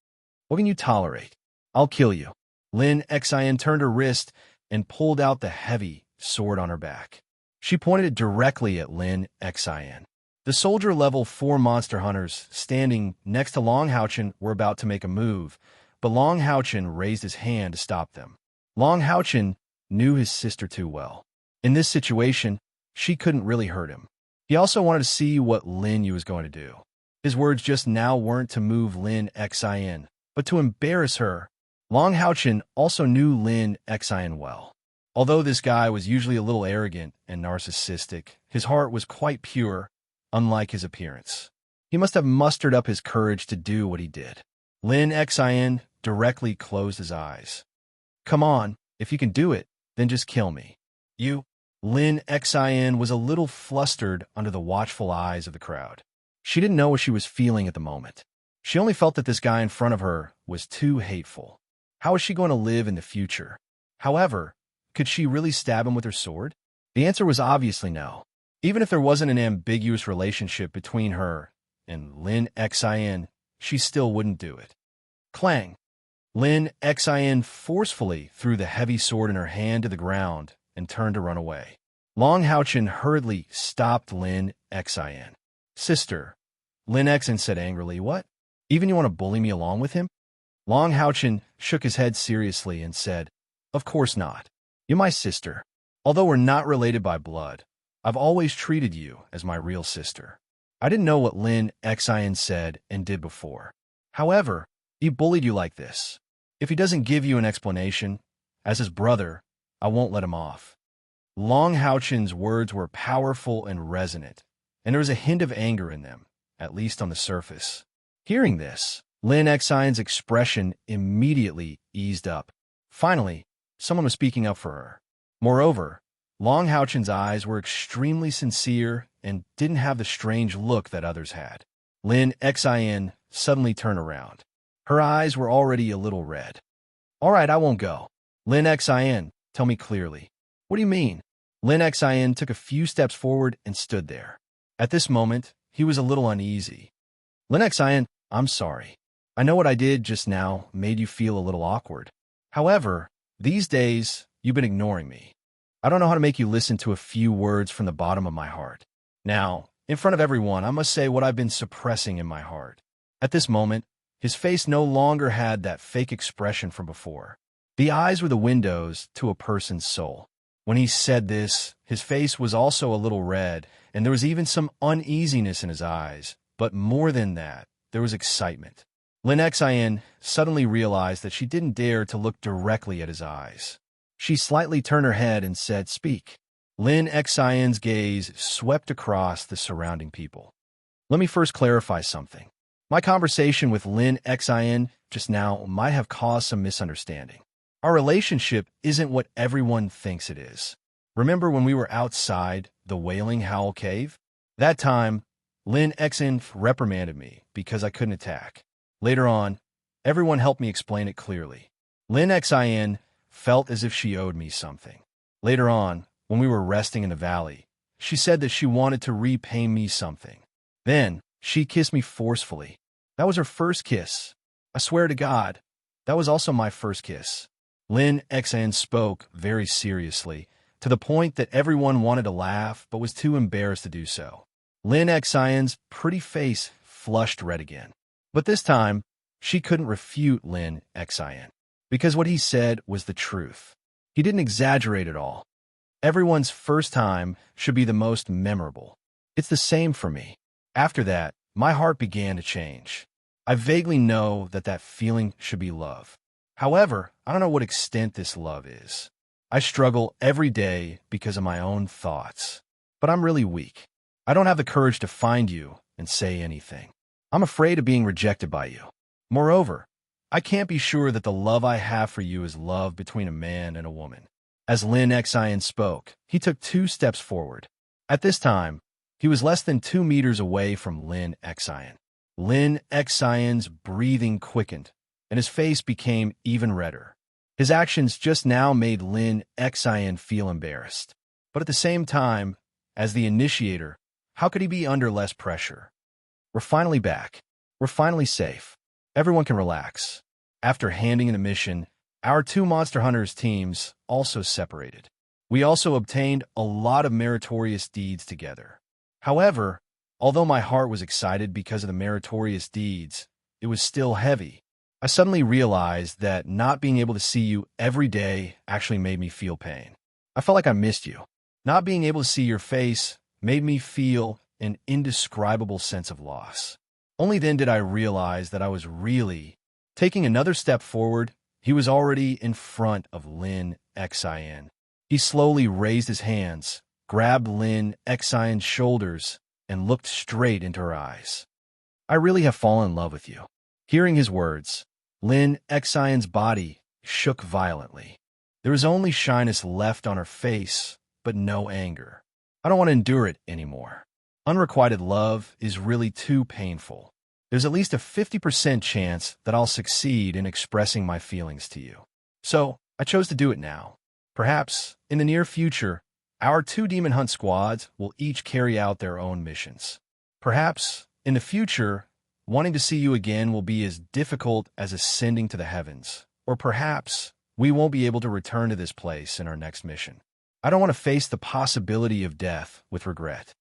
What can you tolerate? I'll kill you. Lin Xian turned her wrist and pulled out the heavy sword on her back. She pointed it directly at Lin Xian. The soldier level 4 monster hunters standing next to Long Haochen were about to make a move, but Long Haochen raised his hand to stop them. Long Haochen knew his sister too well. In this situation, she couldn't really hurt him. He also wanted to see what Lin Yu was going to do. His words just now weren't to move Lin Xian, but to embarrass her. Long Haochen also knew Lin Xian well. Although this guy was usually a little arrogant and narcissistic, his heart was quite pure, unlike his appearance. He must have mustered up his courage to do what he did. Lin Xian directly closed his eyes. Come on, if you can do it, then just kill me. You? Lin Xian was a little flustered under the watchful eyes of the crowd. She didn't know what she was feeling at the moment. She only felt that this guy in front of her was too hateful. How was she going to live in the future? However, could she really stab him with her sword? The answer was obviously no. Even if there wasn't an ambiguous relationship between her and Lin Xian, she still wouldn't do it. Clang! Lin Xian forcefully threw the heavy sword in her hand to the ground and turned to run away. Long Haochen hurriedly stopped Lin Xian. Sister, Lin Xian said angrily, what? Even you want to bully me along with him? Long Haochen shook his head seriously and said, of course not. You're my sister. Although we're not related by blood, I've always treated you as my real sister. I didn't know what Lin Xian said and did before. However, he bullied you like this. If he doesn't give you an explanation, as his brother, I won't let him off. Long Haochen's words were powerful and resonant, and there was a hint of anger in them, at least on the surface. Hearing this, Lin Xian's expression immediately eased up. Finally, someone was speaking up for her. Moreover, Long Haochen's eyes were extremely sincere and didn't have the strange look that others had. Lin Xian suddenly turned around. Her eyes were already a little red. All right, I won't go. Lin Xian, tell me clearly. What do you mean? Lin Xian took a few steps forward and stood there. At this moment, he was a little uneasy. Lin Xian, I'm sorry. I know what I did just now made you feel a little awkward. However, these days, you've been ignoring me. I don't know how to make you listen to a few words from the bottom of my heart. Now, in front of everyone, I must say what I've been suppressing in my heart. At this moment, his face no longer had that fake expression from before. The eyes were the windows to a person's soul. When he said this, his face was also a little red, and there was even some uneasiness in his eyes. But more than that, there was excitement. Lin Xian suddenly realized that she didn't dare to look directly at his eyes. She slightly turned her head and said, speak. Lin Xian's gaze swept across the surrounding people. Let me first clarify something. My conversation with Lin Xian just now might have caused some misunderstanding. Our relationship isn't what everyone thinks it is. Remember when we were outside the Wailing Howl Cave? That time, Lin Xian reprimanded me because I couldn't attack. Later on, everyone helped me explain it clearly. Lin Xian felt as if she owed me something. Later on, when we were resting in the valley, she said that she wanted to repay me something. Then, she kissed me forcefully. That was her first kiss. I swear to God, that was also my first kiss. Lin Xian spoke very seriously, to the point that everyone wanted to laugh but was too embarrassed to do so. Lin Xian's pretty face flushed red again. But this time, she couldn't refute Lin Xian, because what he said was the truth. He didn't exaggerate at all. Everyone's first time should be the most memorable. It's the same for me. After that, my heart began to change. I vaguely know that that feeling should be love. However, I don't know what extent this love is. I struggle every day because of my own thoughts. But I'm really weak. I don't have the courage to find you and say anything. I'm afraid of being rejected by you. Moreover, I can't be sure that the love I have for you is love between a man and a woman. As Lin Xian spoke, he took 2 steps forward. At this time, he was less than 2 meters away from Lin Xian. Lin Xian's breathing quickened, and his face became even redder. His actions just now made Lin Xian feel embarrassed. But at the same time, as the initiator, how could he be under less pressure? We're finally back. We're finally safe. Everyone can relax. After handing in a mission, our 2 Monster Hunters teams also separated. We also obtained a lot of meritorious deeds together. However, although my heart was excited because of the meritorious deeds, it was still heavy. I suddenly realized that not being able to see you every day actually made me feel pain. I felt like I missed you. Not being able to see your face made me feel an indescribable sense of loss. Only then did I realize that I was really taking another step forward. He was already in front of Lin Xian. He slowly raised his hands, grabbed Lin Xian's shoulders, and looked straight into her eyes. I really have fallen in love with you. Hearing his words, Lin Xian's body shook violently. There was only shyness left on her face, but no anger. I don't want to endure it anymore. Unrequited love is really too painful. There's at least a 50% chance that I'll succeed in expressing my feelings to you. So, I chose to do it now. Perhaps, in the near future, our 2 demon hunt squads will each carry out their own missions. Perhaps, in the future, wanting to see you again will be as difficult as ascending to the heavens. Or perhaps, we won't be able to return to this place in our next mission. I don't want to face the possibility of death with regret.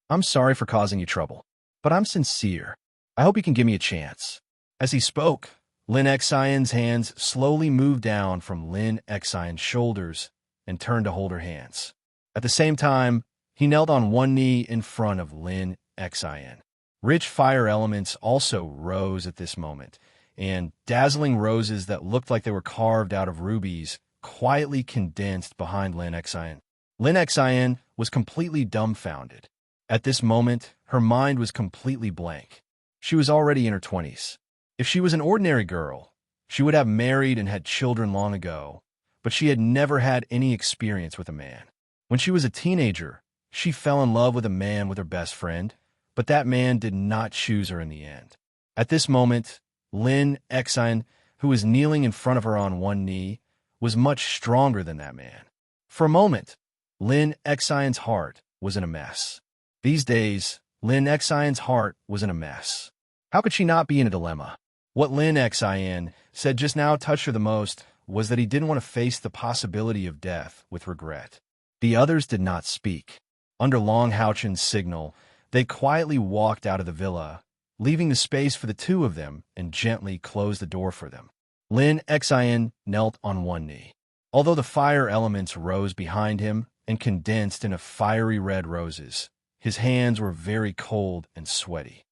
I'm sorry for causing you trouble, but I'm sincere. I hope you can give me a chance. As he spoke, Lin Xian's hands slowly moved down from Lin Xian's shoulders and turned to hold her hands. At the same time, he knelt on one knee in front of Lin Xian. Rich fire elements also rose at this moment, and dazzling roses that looked like they were carved out of rubies quietly condensed behind Lin Xian. Lin Xian was completely dumbfounded. At this moment, her mind was completely blank. She was already in her 20s. If she was an ordinary girl, she would have married and had children long ago, but she had never had any experience with a man. When she was a teenager, she fell in love with a man with her best friend, but that man did not choose her in the end. At this moment, Lin Xian, who was kneeling in front of her on one knee, was much stronger than that man. For a moment, Lin Xian's heart was in a mess. These days, Lin Xian's heart was in a mess. How could she not be in a dilemma? What Lin Xian said just now touched her the most was that he didn't want to face the possibility of death with regret. The others did not speak. Under Long Haochen's signal, they quietly walked out of the villa, leaving the space for the 2 of them and gently closed the door for them. Lin Xian knelt on one knee. Although the fire elements rose behind him and condensed into fiery red roses, his hands were very cold and sweaty.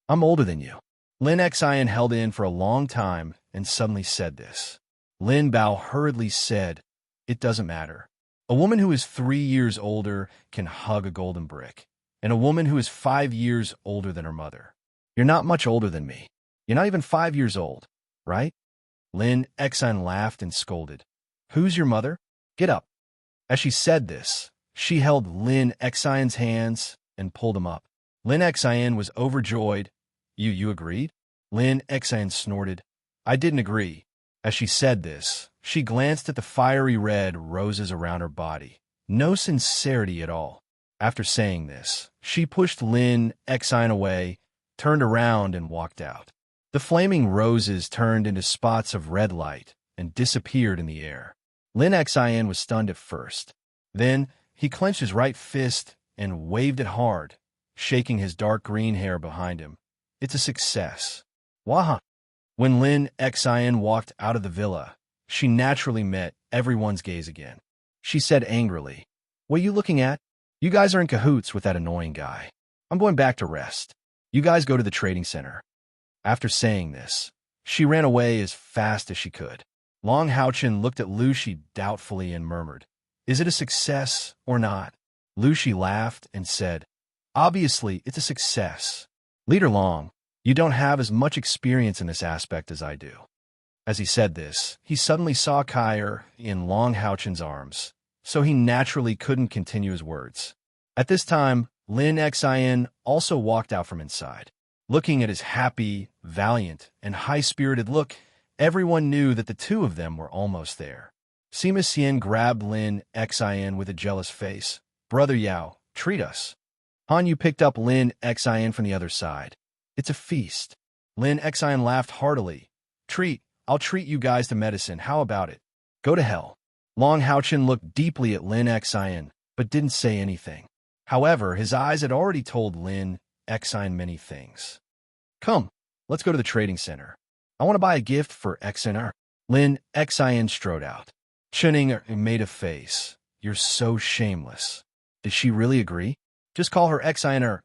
I'm older than you. Lin Xian held in for a long time and suddenly said this. Lin Bao hurriedly said, It doesn't matter. A woman who is 3 years older can hug a golden brick, and a woman who is 5 years older than her mother. You're not much older than me. You're not even 5 years old, right? Lin Exine laughed and scolded. Who's your mother? Get up. As she said this, she held Lin Exine's hands and pulled him up. Lin Exine was overjoyed. You agreed? Lin Exine snorted. I didn't agree. As she said this, she glanced at the fiery red roses around her body. No sincerity at all. After saying this, she pushed Lin Exine away, turned around, and walked out. The flaming roses turned into spots of red light and disappeared in the air. Lin Exine was stunned at first. Then he clenched his right fist and waved it hard, shaking his dark green hair behind him. It's a success. Waha! When Lin Exine walked out of the villa, she naturally met everyone's gaze again. She said angrily, What are you looking at? You guys are in cahoots with that annoying guy. I'm going back to rest. You guys go to the trading center. After saying this, she ran away as fast as she could. Long Haochen looked at Lu Shi doubtfully and murmured, Is it a success or not? Lu Shi laughed and said, Obviously, it's a success. Leader Long, you don't have as much experience in this aspect as I do. As he said this, he suddenly saw Kyer in Long Haochen's arms, so he naturally couldn't continue his words. At this time, Lin Exine also walked out from inside. Looking at his happy, valiant, and high-spirited look, everyone knew that the two of them were almost there. Sima Xian grabbed Lin Exine with a jealous face. Brother Yao, treat us. Han Yu picked up Lin Exine from the other side. It's a feast. Lin Exine laughed heartily. I'll treat you guys to medicine. How about it? Go to hell. Long Haochen looked deeply at Lin Exine, but didn't say anything. However, his eyes had already told Lin Exine many things. Come, let's go to the trading center. I want to buy a gift for Exiner. Lin Exine strode out. Chuning made a face. You're so shameless. Did she really agree? Just call her Exiner.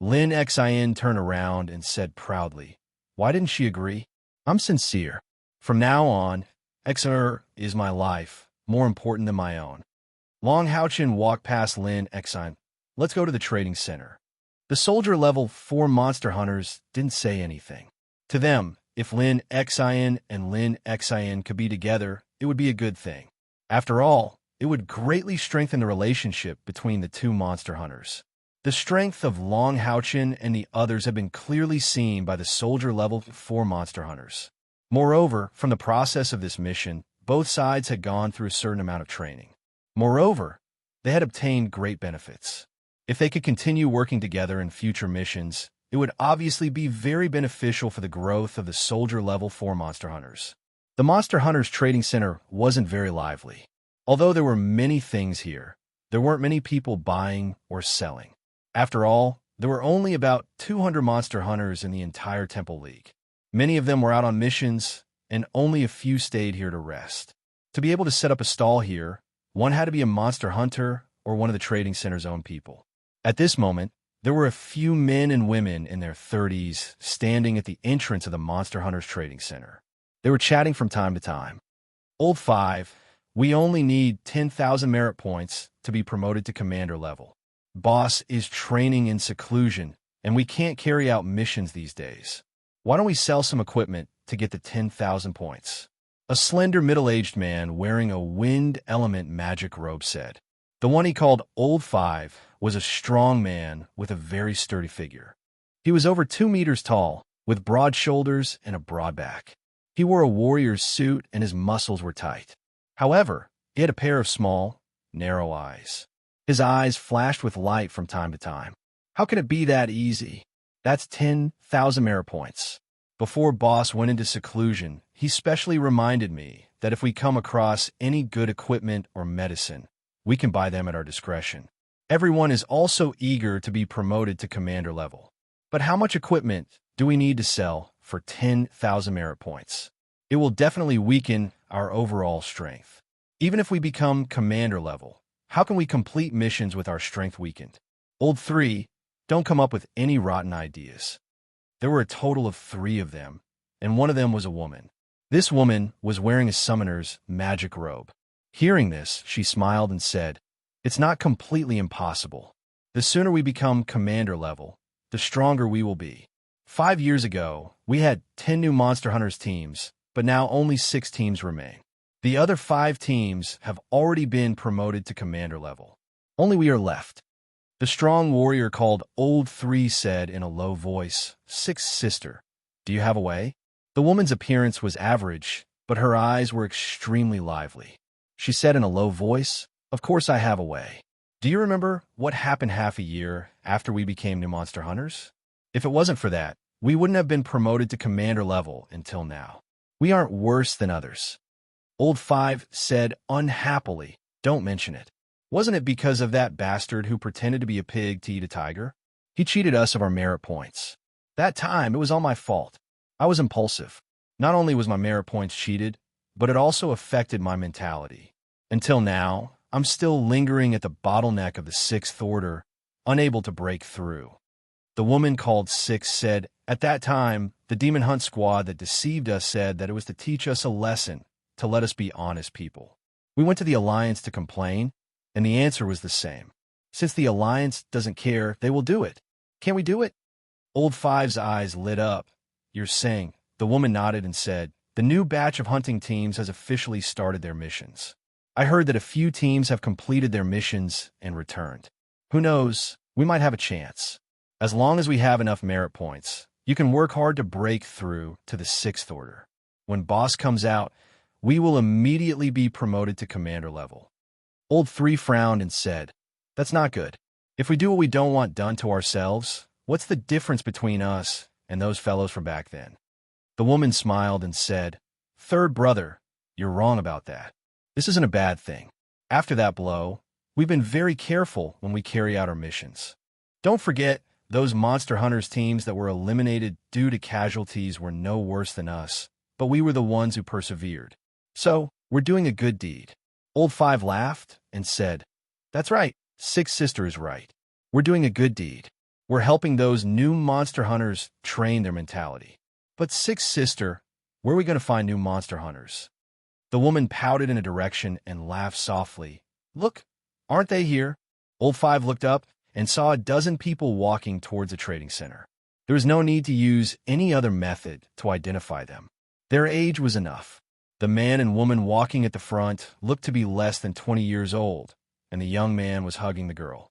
Lin Exine turned around and said proudly, Why didn't she agree? I'm sincere. From now on, Exiner is my life, more important than my own. Long Haochen walked past Lin Exine. Let's go to the trading center. The soldier level 4 monster hunters didn't say anything. To them, if Lin Exine and Lin Exine could be together, it would be a good thing. After all, it would greatly strengthen the relationship between the two monster hunters. The strength of Long Haochen and the others have been clearly seen by the soldier level 4 monster hunters. Moreover, from the process of this mission, both sides had gone through a certain amount of training. Moreover, they had obtained great benefits. If they could continue working together in future missions, it would obviously be very beneficial for the growth of the soldier level 4 monster hunters. The Monster Hunters Trading Center wasn't very lively. Although there were many things here, there weren't many people buying or selling. After all, there were only about 200 monster hunters in the entire Temple League. Many of them were out on missions, and only a few stayed here to rest. To be able to set up a stall here, one had to be a monster hunter or one of the trading center's own people. At this moment, there were a few men and women in their 30s standing at the entrance of the Monster Hunters Trading Center. They were chatting from time to time. Old 5, we only need 10,000 merit points to be promoted to commander level. Boss is training in seclusion, and we can't carry out missions these days. Why don't we sell some equipment to get the 10,000 points? A slender middle-aged man wearing a wind element magic robe said. The one he called Old 5 was a strong man with a very sturdy figure. He was over 2 meters tall, with broad shoulders and a broad back. He wore a warrior's suit and his muscles were tight. However, he had a pair of small, narrow eyes. His eyes flashed with light from time to time. How can it be that easy? That's 10,000 merit points. Before Boss went into seclusion, he specially reminded me that if we come across any good equipment or medicine, we can buy them at our discretion. Everyone is also eager to be promoted to commander level. But how much equipment do we need to sell for 10,000 merit points? It will definitely weaken our overall strength. Even if we become commander level, how can we complete missions with our strength weakened? Old 3, don't come up with any rotten ideas. There were a total of 3 of them, and one of them was a woman. This woman was wearing a summoner's magic robe. Hearing this, she smiled and said, "It's not completely impossible. The sooner we become commander level, the stronger we will be." 5 years ago, we had 10 new Monster Hunters teams, but now only 6 teams remain. The other 5 teams have already been promoted to commander level. Only we are left. The strong warrior called Old 3 said in a low voice, "Sixth sister, do you have a way?" The woman's appearance was average, but her eyes were extremely lively. She said in a low voice, "Of course I have a way. Do you remember what happened half a year after we became new Monster Hunters? If it wasn't for that, we wouldn't have been promoted to commander level until now. We aren't worse than others." Old 5 said unhappily, "Don't mention it. Wasn't it because of that bastard who pretended to be a pig to eat a tiger? He cheated us of our merit points. That time, it was all my fault. I was impulsive. Not only was my merit points cheated, but it also affected my mentality. Until now, I'm still lingering at the bottleneck of the 6th order, unable to break through." The woman called 6 said, "At that time, the demon hunt squad that deceived us said that it was to teach us a lesson, to let us be honest people. We went to the Alliance to complain, and the answer was the same. Since the Alliance doesn't care, they will do it. Can't we do it?" Old 5's eyes lit up. "You're saying," the woman nodded and said, "the new batch of hunting teams has officially started their missions. I heard that a few teams have completed their missions and returned. Who knows, we might have a chance. As long as we have enough merit points, you can work hard to break through to the 6th order. When boss comes out, we will immediately be promoted to commander level." Old 3 frowned and said, "That's not good. If we do what we don't want done to ourselves, what's the difference between us and those fellows from back then?" The woman smiled and said, "Third brother, you're wrong about that. This isn't a bad thing. After that blow, we've been very careful when we carry out our missions. Don't forget, those Monster Hunters teams that were eliminated due to casualties were no worse than us, but we were the ones who persevered. So, we're doing a good deed." Old 5 laughed and said, "That's right, 6th sister is right. We're doing a good deed. We're helping those new Monster Hunters train their mentality. But 6th sister, where are we going to find new Monster Hunters?" The woman pouted in a direction and laughed softly. "Look, aren't they here?" Old 5 looked up and saw a dozen people walking towards a trading center. There was no need to use any other method to identify them. Their age was enough. The man and woman walking at the front looked to be less than 20 years old, and the young man was hugging the girl.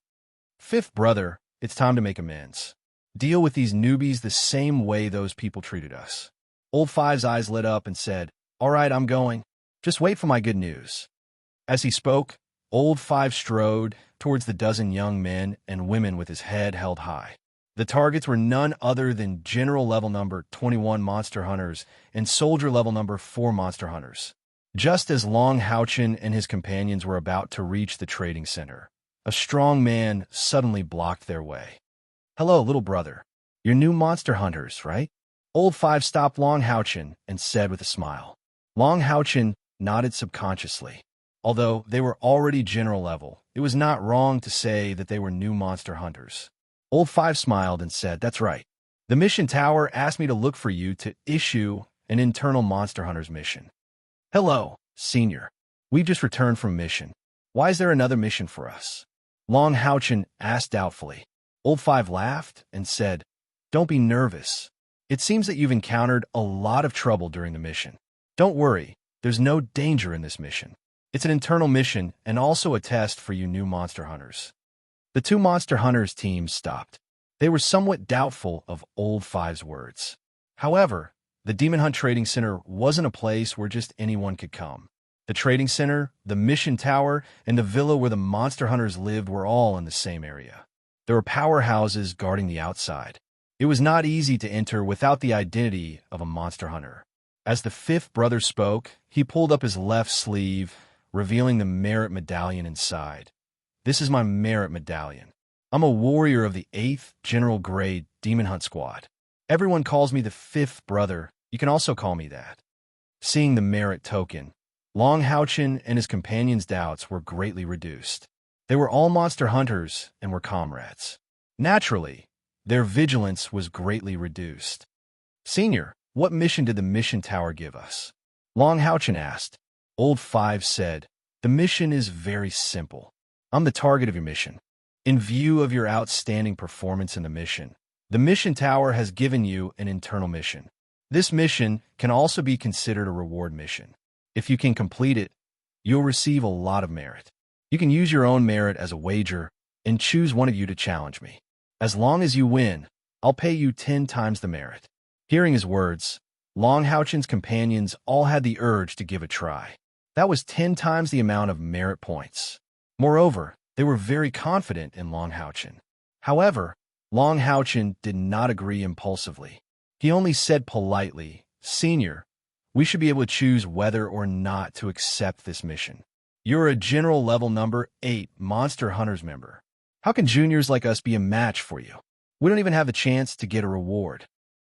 "Fifth brother, it's time to make amends. Deal with these newbies the same way those people treated us." Old 5's eyes lit up and said, "All right, I'm going. Just wait for my good news." As he spoke, Old 5 strode towards the dozen young men and women with his head held high. The targets were none other than General Level Number 21 Monster Hunters and Soldier Level Number 4 Monster Hunters. Just as Long Houchin and his companions were about to reach the trading center, a strong man suddenly blocked their way. "Hello, little brother. You're new Monster Hunters, right?" Old 5 stopped Long Houchin and said with a smile. Long Houchin nodded subconsciously. Although they were already general level, it was not wrong to say that they were new Monster Hunters. Old 5 smiled and said, "That's right. The mission tower asked me to look for you to issue an internal Monster Hunters mission." "Hello, Senior. We've just returned from mission. Why is there another mission for us?" Long Houchin asked doubtfully. Old 5 laughed and said, "Don't be nervous. It seems that you've encountered a lot of trouble during the mission. Don't worry, there's no danger in this mission. It's an internal mission and also a test for you new Monster Hunters." The 2 Monster Hunters teams stopped. They were somewhat doubtful of Old 5's words. However, the Demon Hunt Trading Center wasn't a place where just anyone could come. The trading center, the mission tower, and the villa where the Monster Hunters lived were all in the same area. There were powerhouses guarding the outside. It was not easy to enter without the identity of a Monster Hunter. As the 5th brother spoke, he pulled up his left sleeve, revealing the merit medallion inside. "This is my merit medallion. I'm a warrior of the 8th General Grade Demon Hunt Squad. Everyone calls me the 5th brother. You can also call me that." Seeing the merit token, Long Houchin and his companions' doubts were greatly reduced. They were all Monster Hunters and were comrades. Naturally, their vigilance was greatly reduced. "Senior, what mission did the mission tower give us?" Long Houchin asked. Old 5 said, The mission is very simple. I'm the target of your mission. In view of your outstanding performance in the mission tower has given you an internal mission. This mission can also be considered a reward mission. If you can complete it, you'll receive a lot of merit. You can use your own merit as a wager and choose one of you to challenge me. As long as you win, I'll pay you 10 times the merit. Hearing his words, Long Houchen's companions all had the urge to give a try. That was 10 times the amount of merit points. Moreover, they were very confident in Long Houchen. However, Long Houchen did not agree impulsively. He only said politely, "Senior, we should be able to choose whether or not to accept this mission. You're a general level number 8 Monster Hunters member. How can juniors like us be a match for you? We don't even have the chance to get a reward."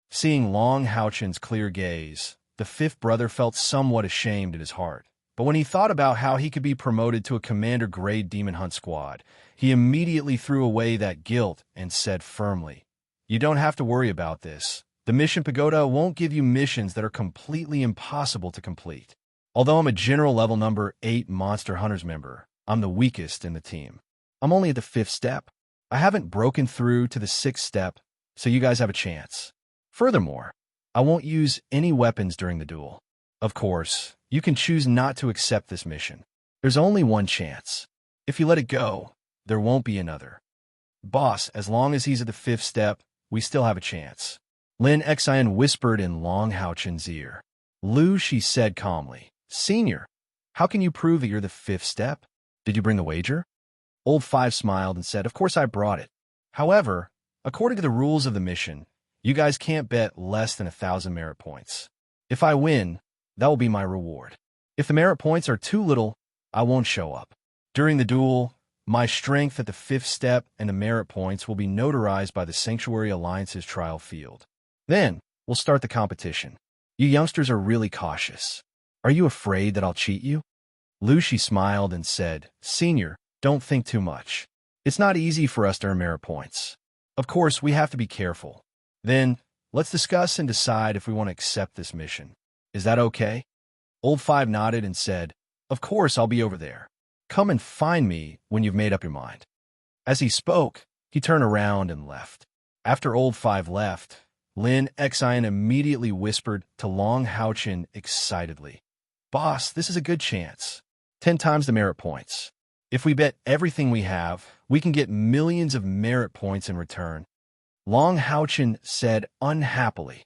Seeing Long Houchen's clear gaze, the fifth brother felt somewhat ashamed in his heart. But when he thought about how he could be promoted to a commander-grade demon hunt squad, he immediately threw away that guilt and said firmly, "You don't have to worry about this. The Mission Pagoda won't give you missions that are completely impossible to complete. Although I'm a general level number 8 Monster Hunters member, I'm the weakest in the team. I'm only at the 5th step. I haven't broken through to the 6th step, so you guys have a chance. Furthermore, I won't use any weapons during the duel. Of course, you can choose not to accept this mission. There's only one chance. If you let it go, there won't be another. Boss, as long as he's at the 5th step, we still have a chance." Lin Xian whispered in Long Houchen's ear. "Lu," she said calmly, "Senior, how can you prove that you're the 5th step? Did you bring the wager?" Old Five smiled and said, "Of course I brought it. However, according to the rules of the mission, you guys can't bet less than 1,000 merit points. If I win, that will be my reward. If the merit points are too little, I won't show up. During the duel, my strength at the 5th step and the merit points will be notarized by the Sanctuary Alliance's trial field. Then, we'll start the competition. You youngsters are really cautious. Are you afraid that I'll cheat you?" Lu Shi smiled and said, "Senior, don't think too much. It's not easy for us to earn merit points. Of course, we have to be careful. Then, let's discuss and decide if we want to accept this mission. Is that okay?" Old Five nodded and said, "Of course, I'll be over there. Come and find me when you've made up your mind." As he spoke, he turned around and left. After Old Five left, Lin Xian immediately whispered to Long Houchen excitedly, "Boss, this is a good chance. 10 times the merit points. If we bet everything we have, we can get millions of merit points in return." Long Houchen said unhappily,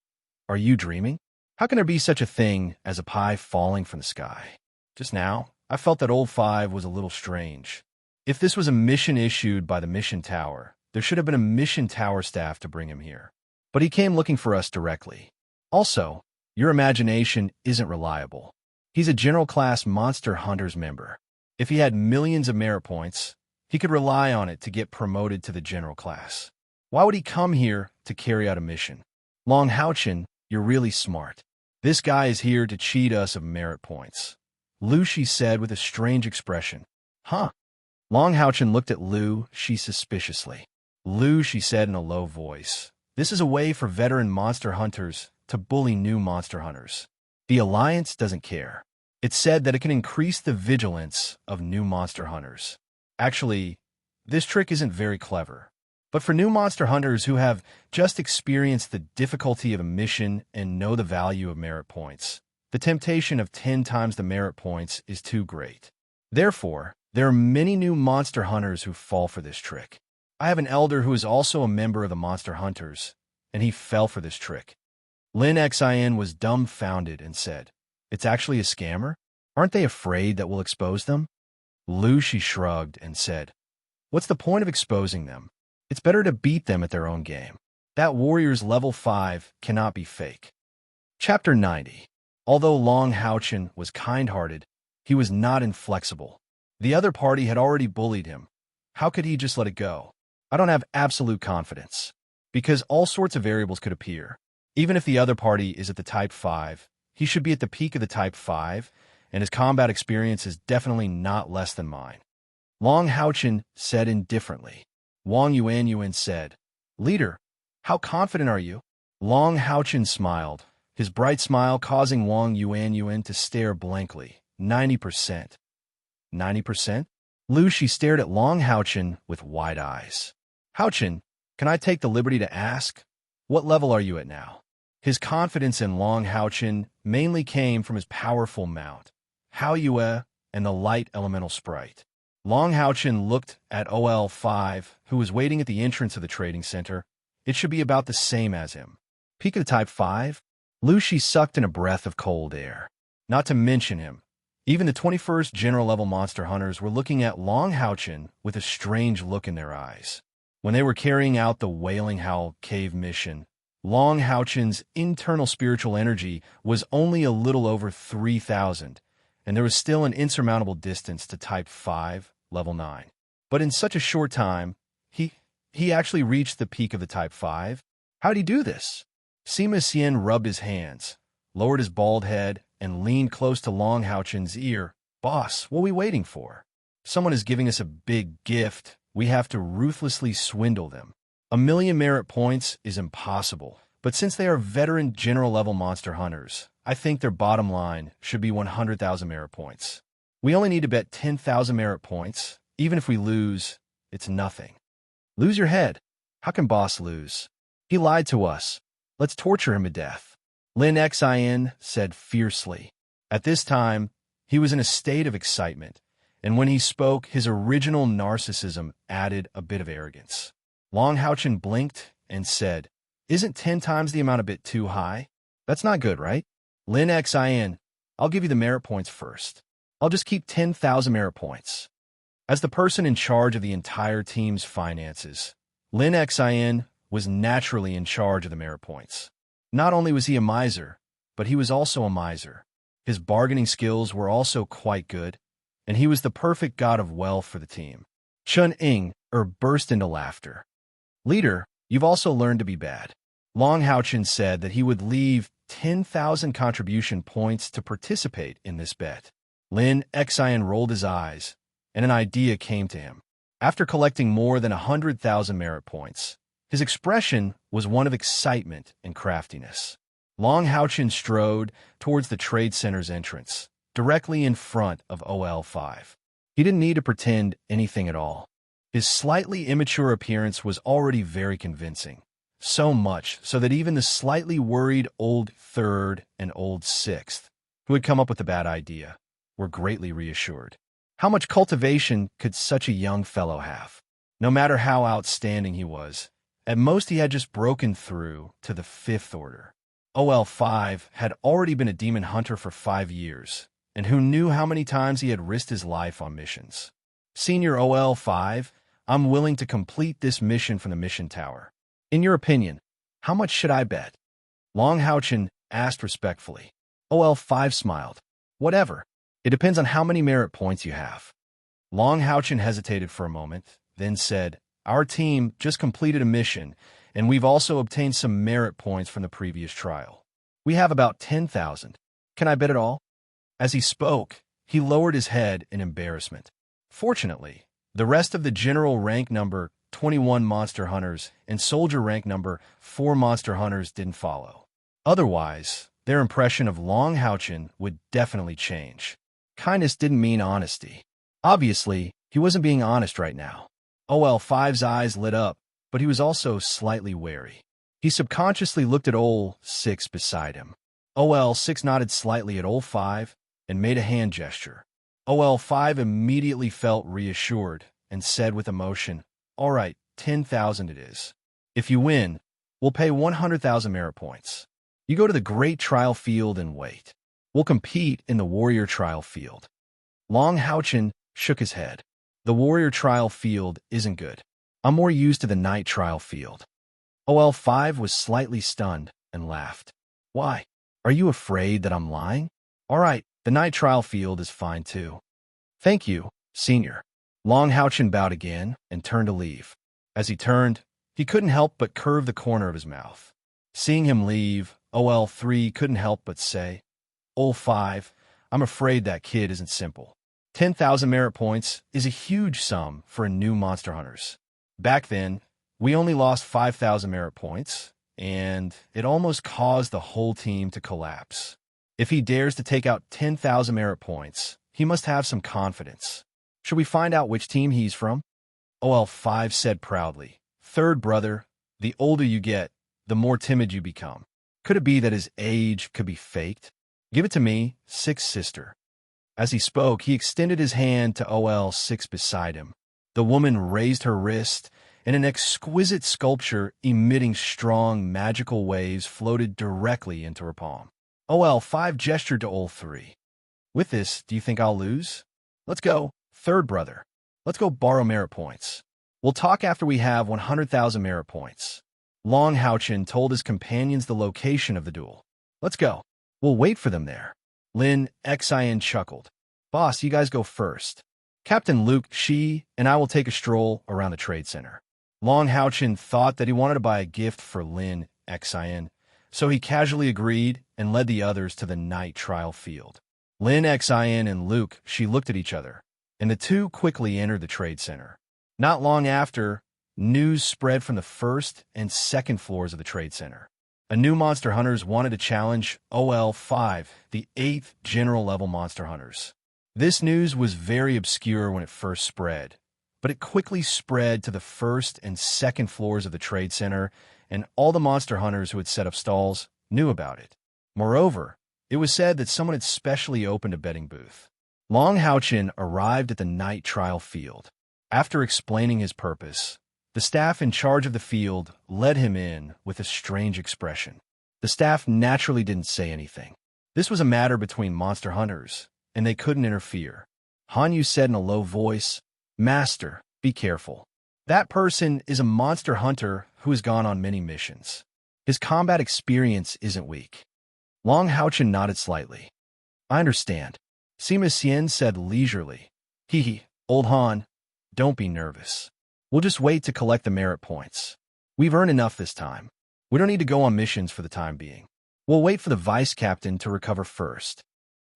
"Are you dreaming? How can there be such a thing as a pie falling from the sky? Just now, I felt that Old Five was a little strange. If this was a mission issued by the Mission Tower, there should have been a Mission Tower staff to bring him here. But he came looking for us directly. Also, your imagination isn't reliable. He's a General Class Monster Hunters member. If he had millions of merit points, he could rely on it to get promoted to the General Class. Why would he come here to carry out a mission? Long Houchen, you're really smart. This guy is here to cheat us of merit points." Lu Shi said with a strange expression. "Huh?" Long Houchen looked at Lu Shi suspiciously. "Lu," she said in a low voice, "this is a way for veteran monster hunters to bully new monster hunters. The Alliance doesn't care. It's said that it can increase the vigilance of new monster hunters. Actually, this trick isn't very clever. But for new monster hunters who have just experienced the difficulty of a mission and know the value of merit points, the temptation of 10 times the merit points is too great. Therefore, there are many new monster hunters who fall for this trick. I have an elder who is also a member of the Monster Hunters, and he fell for this trick." Lin Xian was dumbfounded and said, "It's actually a scammer? Aren't they afraid that we'll expose them?" Lu Shi shrugged and said, "What's the point of exposing them? It's better to beat them at their own game. That warrior's level 5 cannot be fake." Chapter 90. Although Long Houchen was kind-hearted, he was not inflexible. The other party had already bullied him. How could he just let it go? "I don't have absolute confidence, because all sorts of variables could appear. Even if the other party is at the Type 5, he should be at the peak of the Type 5, and his combat experience is definitely not less than mine." Long Houchen said indifferently. Wang Yuanyuan said, "Leader, how confident are you?" Long Houchen smiled, his bright smile causing Wang Yuanyuan to stare blankly. 90%. 90%? Lucy stared at Long Houchin with wide eyes. Houchin, can I take the liberty to ask? What level are you at now? His confidence in Long Houchin mainly came from his powerful mount, Hao Yue, and the light elemental sprite. Long Houchin looked at OL5, who was waiting at the entrance of the trading center. It should be about the same as him. Peak of the type 5? Lucy sucked in a breath of cold air. Not to mention him. Even the 21st general-level monster hunters were looking at Long Houchin with a strange look in their eyes. When they were carrying out the Wailing Howl cave mission, Long Houchin's internal spiritual energy was only a little over 3,000, and there was still an insurmountable distance to Type 5, Level 9. But in such a short time, he actually reached the peak of the Type 5. How'd he do this? Sima Xian rubbed his hands, lowered his bald head, and leaned close to Long Houchin's ear. Boss, what are we waiting for? Someone is giving us a big gift. We have to ruthlessly swindle them. 1,000,000 merit points is impossible, but since they are veteran general-level monster hunters, I think their bottom line should be 100,000 merit points. We only need to bet 10,000 merit points. Even if we lose, it's nothing. Lose your head. How can boss lose? He lied to us. Let's torture him to death. Lin Xin said fiercely. At this time, he was in a state of excitement, and when he spoke, his original narcissism added a bit of arrogance. Long Houchin blinked and said, "Isn't 10 times the amount a bit too high? That's not good, right?" Lin Xin, I'll give you the merit points first. I'll just keep 10,000 merit points. As the person in charge of the entire team's finances, Lin Xin was naturally in charge of the merit points. Not only was he a miser, but he was also a miser. His bargaining skills were also quite good, and he was the perfect god of wealth for the team. Chun Ing burst into laughter. Leader, you've also learned to be bad. Long Houchin said that he would leave 10,000 contribution points to participate in this bet. Lin Xin rolled his eyes, and an idea came to him. After collecting more than 100,000 merit points, his expression was one of excitement and craftiness. Long Houchin strode towards the trade center's entrance, directly in front of OL5. He didn't need to pretend anything at all. His slightly immature appearance was already very convincing, so much so that even the slightly worried old third and old sixth, who had come up with the bad idea, were greatly reassured. How much cultivation could such a young fellow have? No matter how outstanding he was, at most he had just broken through to the 5th order. OL5 had already been a demon hunter for 5 years, and who knew how many times he had risked his life on missions. Senior OL5, I'm willing to complete this mission from the mission tower. In your opinion, how much should I bet? Long Houchin asked respectfully. OL5 smiled. Whatever. It depends on how many merit points you have. Long Houchin hesitated for a moment, then said, Our team just completed a mission, and we've also obtained some merit points from the previous trial. We have about 10,000. Can I bet it all? As he spoke, he lowered his head in embarrassment. Fortunately, the rest of the general rank number 21 monster hunters and soldier rank number 4 monster hunters didn't follow. Otherwise, their impression of Long Houchin would definitely change. Kindness didn't mean honesty. Obviously, he wasn't being honest right now. OL5's eyes lit up, but he was also slightly wary. He subconsciously looked at OL6 beside him. OL6 nodded slightly at OL5 and made a hand gesture. OL5 immediately felt reassured and said with emotion, All right, 10,000 it is. If you win, we'll pay 100,000 merit points. You go to the Great Trial Field and wait. We'll compete in the Warrior Trial Field. Long Houchin shook his head. The Warrior Trial Field isn't good. I'm more used to the Night Trial Field. OL5 was slightly stunned and laughed. Why? Are you afraid that I'm lying? All right, the Night Trial Field is fine too. Thank you, Senior. Long Houchin bowed again and turned to leave. As he turned, he couldn't help but curve the corner of his mouth. Seeing him leave, OL3 couldn't help but say, OL5, I'm afraid that kid isn't simple. 10,000 merit points is a huge sum for a new Monster Hunters. Back then, we only lost 5,000 merit points, and it almost caused the whole team to collapse. If he dares to take out 10,000 merit points, He must have some confidence. Should we find out which team he's from? OL5 said proudly. Third brother, the older you get, the more timid you become. Could it be that his age could be faked? Give it to me, sixth sister. As he spoke, he extended his hand to OL6 beside him. The woman raised her wrist, and an exquisite sculpture emitting strong, magical waves floated directly into her palm. OL5 gestured to OL3. With this, do you think I'll lose? Let's go, third brother. Let's go borrow merit points. We'll talk after we have 100,000 merit points. Long Haochen told his companions the location of the duel. Let's go. We'll wait for them there. Lin Xin chuckled. Boss, you guys go first. Captain Luke Shi and I will take a stroll around the trade center. Long Haochen thought that he wanted to buy a gift for Lin Xin, so he casually agreed and led the others to the night trial field. Lin Xin and Luke Shi looked at each other, and the two quickly entered the trade center. Not long after, news spread from the first and second floors of the trade center. A new Monster Hunters wanted to challenge OL5, the 8th general-level Monster Hunters. This news was very obscure when it first spread, but it quickly spread to the first and second floors of the trade center, and all the Monster Hunters who had set up stalls knew about it. Moreover, it was said that someone had specially opened a betting booth. Long Haochen arrived at the night trial field. After explaining his purpose, the staff in charge of the field led him in with a strange expression. The staff naturally didn't say anything. This was a matter between Monster Hunters, and they couldn't interfere. Han Yu said in a low voice, Master, be careful. That person is a monster hunter who has gone on many missions. His combat experience isn't weak. Long Haochen nodded slightly. I understand. Sima Xian said leisurely. Hee, old Han, don't be nervous. We'll just wait to collect the merit points. We've earned enough this time. We don't need to go on missions for the time being. We'll wait for the vice captain to recover first.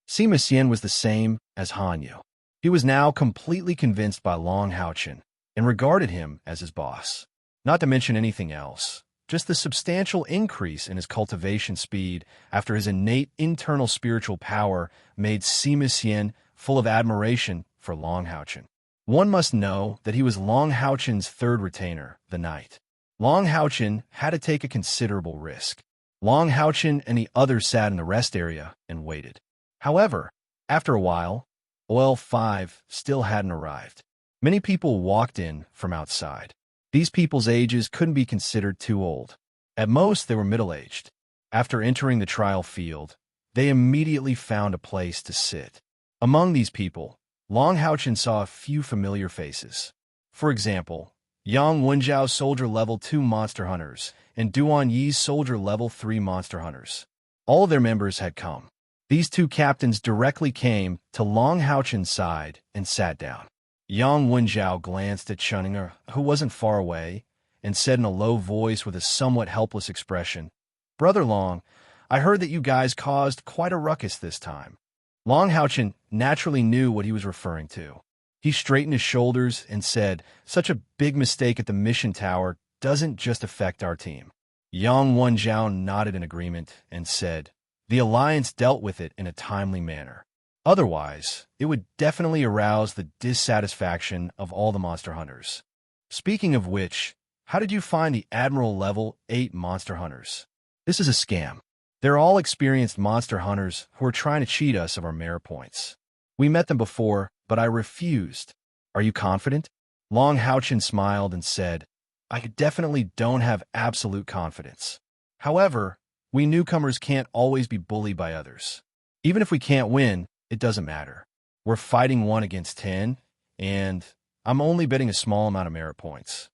Sima Xian was the same as Han Yu. He was now completely convinced by Long Haochen and regarded him as his boss. Not to mention anything else, just the substantial increase in his cultivation speed after his innate internal spiritual power made Sima Xian full of admiration for Long Haochen. One must know that he was Long Haochen's third retainer, the Knight. Long Haochen had to take a considerable risk. Long Haochen and the others sat in the rest area and waited. However, after a while, OL5 still hadn't arrived. Many people walked in from outside. These people's ages couldn't be considered too old. At most, they were middle-aged. After entering the trial field, they immediately found a place to sit. Among these people, Long Haochen saw a few familiar faces. For example, Yang Wenjiao's Soldier Level 2 Monster Hunters and Duan Yi's Soldier Level 3 Monster Hunters. All of their members had come. These two captains directly came to Long Haochen's side and sat down. Yang Wenjiao glanced at Chunninger, who wasn't far away, and said in a low voice with a somewhat helpless expression, Brother Long, I heard that you guys caused quite a ruckus this time. Long Haochen naturally knew what he was referring to. He straightened his shoulders and said, such a big mistake at the mission tower doesn't just affect our team. Yang Wenjiao nodded in agreement and said, the Alliance dealt with it in a timely manner. Otherwise, it would definitely arouse the dissatisfaction of all the Monster Hunters. Speaking of which, how did you find the Admiral Level 8 Monster Hunters? This is a scam. They're all experienced Monster Hunters who are trying to cheat us of our merit points. We met them before, but I refused. Are you confident? Long Haochen smiled and said, I definitely don't have absolute confidence. However, we newcomers can't always be bullied by others. Even if we can't win, it doesn't matter. We're fighting 1 against 10, and I'm only betting a small amount of merit points.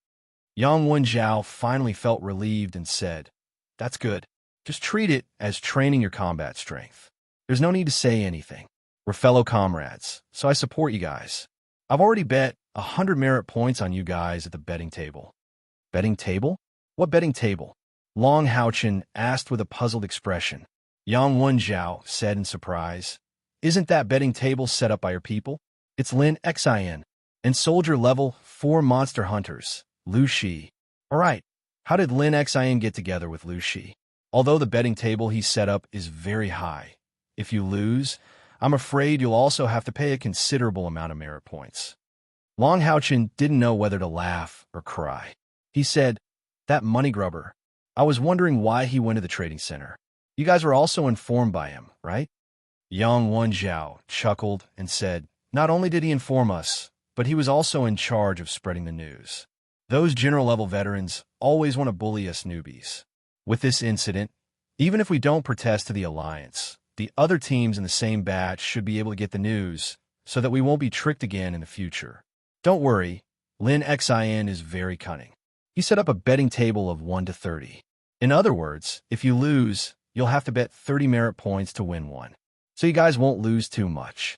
Yang Wenjiao finally felt relieved and said, that's good. Just treat it as training your combat strength. There's no need to say anything. We're fellow comrades, so I support you guys. I've already bet 100 merit points on you guys at the betting table. Betting table? What betting table? Long Haochen asked with a puzzled expression. Yang Wenjiao said in surprise, isn't that betting table set up by your people? It's Lin Xin and Soldier Level 4 Monster Hunters, Lu Shi. All right, how did Lin Xin get together with Lu Shi? Although the betting table he set up is very high, if you lose, I'm afraid you'll also have to pay a considerable amount of merit points. Long Houchin didn't know whether to laugh or cry. He said, "That money grubber. I was wondering why he went to the trading center. You guys were also informed by him, right?" Yang Wenjiao chuckled and said, "Not only did he inform us, but he was also in charge of spreading the news. Those general-level veterans always want to bully us newbies. With this incident, even if we don't protest to the Alliance, the other teams in the same batch should be able to get the news so that we won't be tricked again in the future. Don't worry, Lin Xin is very cunning. He set up a betting table of 1 to 30. In other words, if you lose, you'll have to bet 30 merit points to win one. So you guys won't lose too much."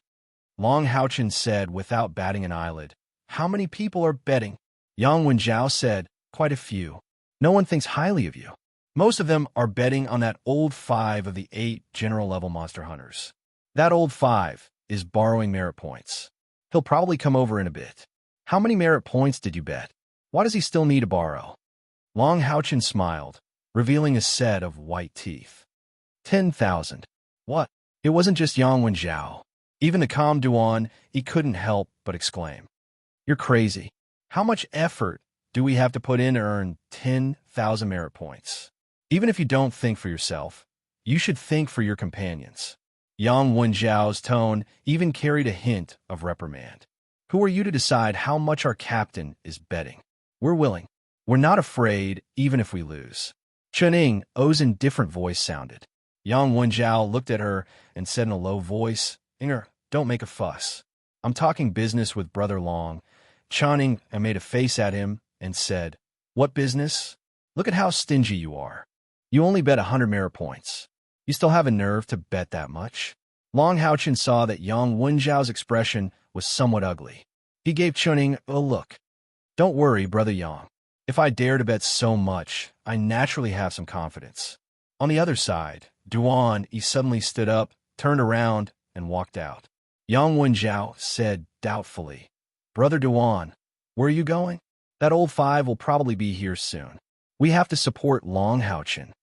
Long Houchin said without batting an eyelid, "How many people are betting?" Yang Wenjiao said, "Quite a few. No one thinks highly of you. Most of them are betting on that old 5 of the 8 general-level monster hunters. That old 5 is borrowing merit points. He'll probably come over in a bit. How many merit points did you bet? Why does he still need to borrow?" Long Houchin smiled, revealing a set of white teeth. 10,000. What? It wasn't just Yang Wenjiao. Even the calm Duan, he couldn't help but exclaim, "You're crazy. How much effort do we have to put in to earn 10,000 merit points? Even if you don't think for yourself, you should think for your companions." Yang Wenjiao's tone even carried a hint of reprimand. "Who are you to decide how much our captain is betting? We're willing. We're not afraid, even if we lose." Chening O's indifferent voice sounded. Yang Wenjiao looked at her and said in a low voice, "Inger, don't make a fuss. I'm talking business with Brother Long." Channing made a face at him and said, "What business? Look at how stingy you are. You only bet 100 merit points. You still have a nerve to bet that much?" Long Houchin saw that Yang Wenjiao's expression was somewhat ugly. He gave Chuning a look. "Don't worry, Brother Yang. If I dare to bet so much, I naturally have some confidence." On the other side, Duan, he suddenly stood up, turned around, and walked out. Yang Wenjiao said doubtfully, "Brother Duan, where are you going? That old 5 will probably be here soon. We have to support Long Houchin."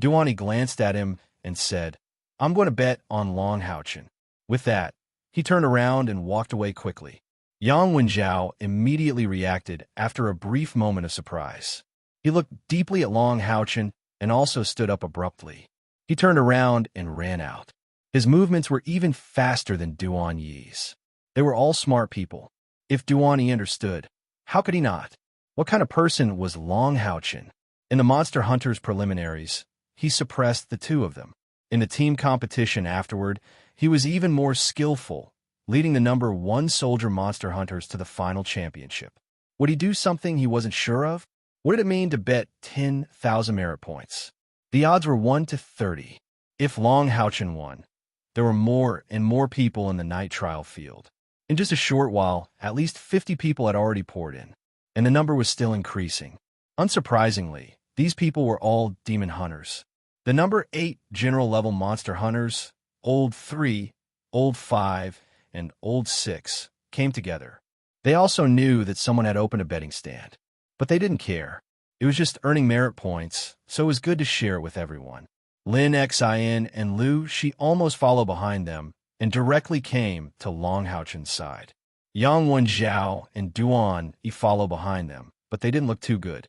Duan, he glanced at him and said, "I'm going to bet on Long Houchin." With that, he turned around and walked away quickly. Yang Wenjiao immediately reacted after a brief moment of surprise. He looked deeply at Long Houchin and also stood up abruptly. He turned around and ran out. His movements were even faster than Duan Yi's. They were all smart people. If Duan Yi understood, how could he not? What kind of person was Long Houchin? In the Monster Hunters preliminaries, he suppressed the 2 of them. In the team competition afterward, he was even more skillful, leading the number 1 soldier Monster Hunters to the final championship. Would he do something he wasn't sure of? What did it mean to bet 10,000 merit points? The odds were 1 to 30. If Long Houchin won, there were more and more people in the night trial field. In just a short while, at least 50 people had already poured in, and the number was still increasing. Unsurprisingly, these people were all demon hunters. The number 8 general-level monster hunters, Old 3, Old 5, and Old 6, came together. They also knew that someone had opened a betting stand, but they didn't care. It was just earning merit points, so it was good to share it with everyone. Lin Xin and Lu, she almost followed behind them and directly came to Long Houchin's side. Yang Wenjiao and Duan, he followed behind them, but they didn't look too good.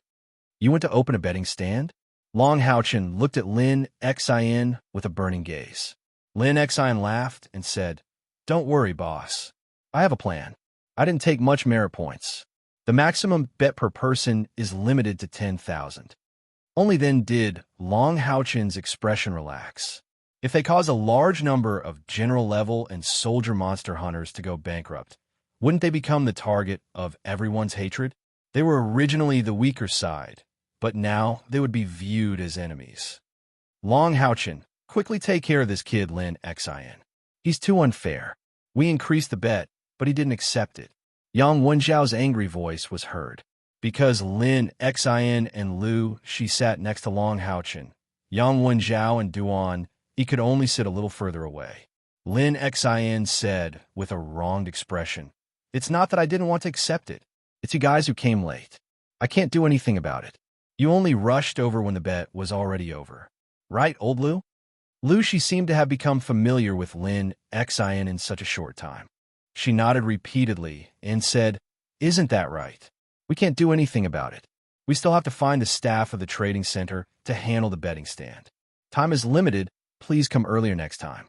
"You went to open a betting stand?" Long Houchin looked at Lin Xin with a burning gaze. Lin Xin laughed and said, "Don't worry, boss. I have a plan. I didn't take much merit points. The maximum bet per person is limited to 10,000. Only then did Long Houchin's expression relax. If they cause a large number of general-level and soldier monster hunters to go bankrupt, wouldn't they become the target of everyone's hatred? They were originally the weaker side, but now they would be viewed as enemies. Long Houchin, quickly take care of this kid Lin Xin. He's too unfair. We increased the bet, but he didn't accept it." Yang Wenjiao's angry voice was heard. Because Lin Xin and Lu, she sat next to Long Houchin. Yang Wenjiao and Duan, he could only sit a little further away. Lin Xin said, with a wronged expression, "It's not that I didn't want to accept it. It's you guys who came late. I can't do anything about it. You only rushed over when the bet was already over. Right, old Lu?" Lucy seemed to have become familiar with Lin Xin in such a short time. She nodded repeatedly and said, "Isn't that right? We can't do anything about it. We still have to find the staff of the trading center to handle the betting stand. Time is limited. Please come earlier next time."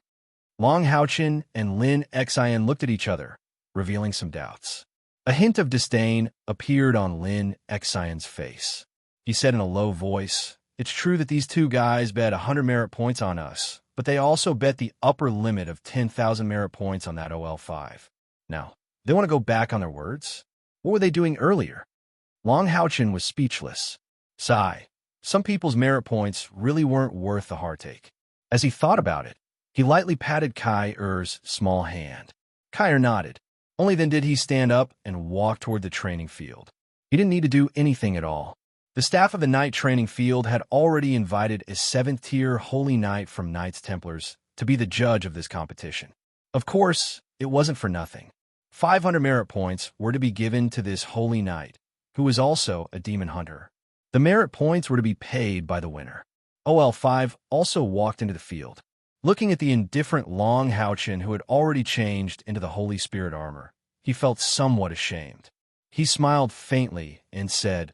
Long Haochen and Lin Xin looked at each other, revealing some doubts. A hint of disdain appeared on Lin Xion's face. He said in a low voice, "It's true that these two guys bet 100 merit points on us, but they also bet the upper limit of 10,000 merit points on that OL5. Now, they want to go back on their words? What were they doing earlier?" Long Haochen was speechless. Sigh. Some people's merit points really weren't worth the heartache. As he thought about it, he lightly patted Kai Er's small hand. Kai Er nodded. Only then did he stand up and walk toward the training field. He didn't need to do anything at all. The staff of the Knight training field had already invited a 7th-tier Holy Knight from Knights Templars to be the judge of this competition. Of course, it wasn't for nothing. 500 merit points were to be given to this Holy Knight, who was also a demon hunter. The merit points were to be paid by the winner. OL5 also walked into the field. Looking at the indifferent Long Haochen who had already changed into the Holy Spirit armor, he felt somewhat ashamed. He smiled faintly and said,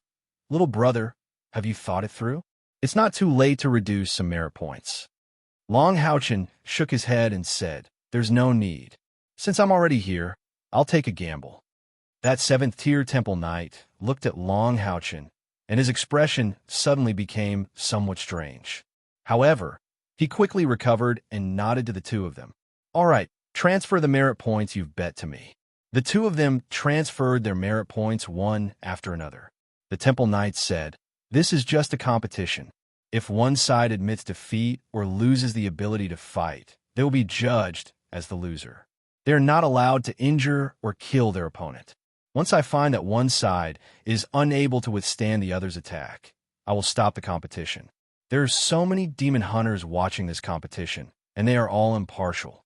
"Little brother, have you thought it through? It's not too late to reduce some merit points." Long Haochen shook his head and said, "There's no need. Since I'm already here, I'll take a gamble." That 7th-tier Temple Knight looked at Long Haochen, and his expression suddenly became somewhat strange. However, he quickly recovered and nodded to the two of them. "All right, transfer the merit points you've bet to me." The two of them transferred their merit points one after another. The Temple Knight said, "This is just a competition. If one side admits defeat or loses the ability to fight, they will be judged as the loser. They are not allowed to injure or kill their opponent. Once I find that one side is unable to withstand the other's attack, I will stop the competition. There are so many demon hunters watching this competition, and they are all impartial."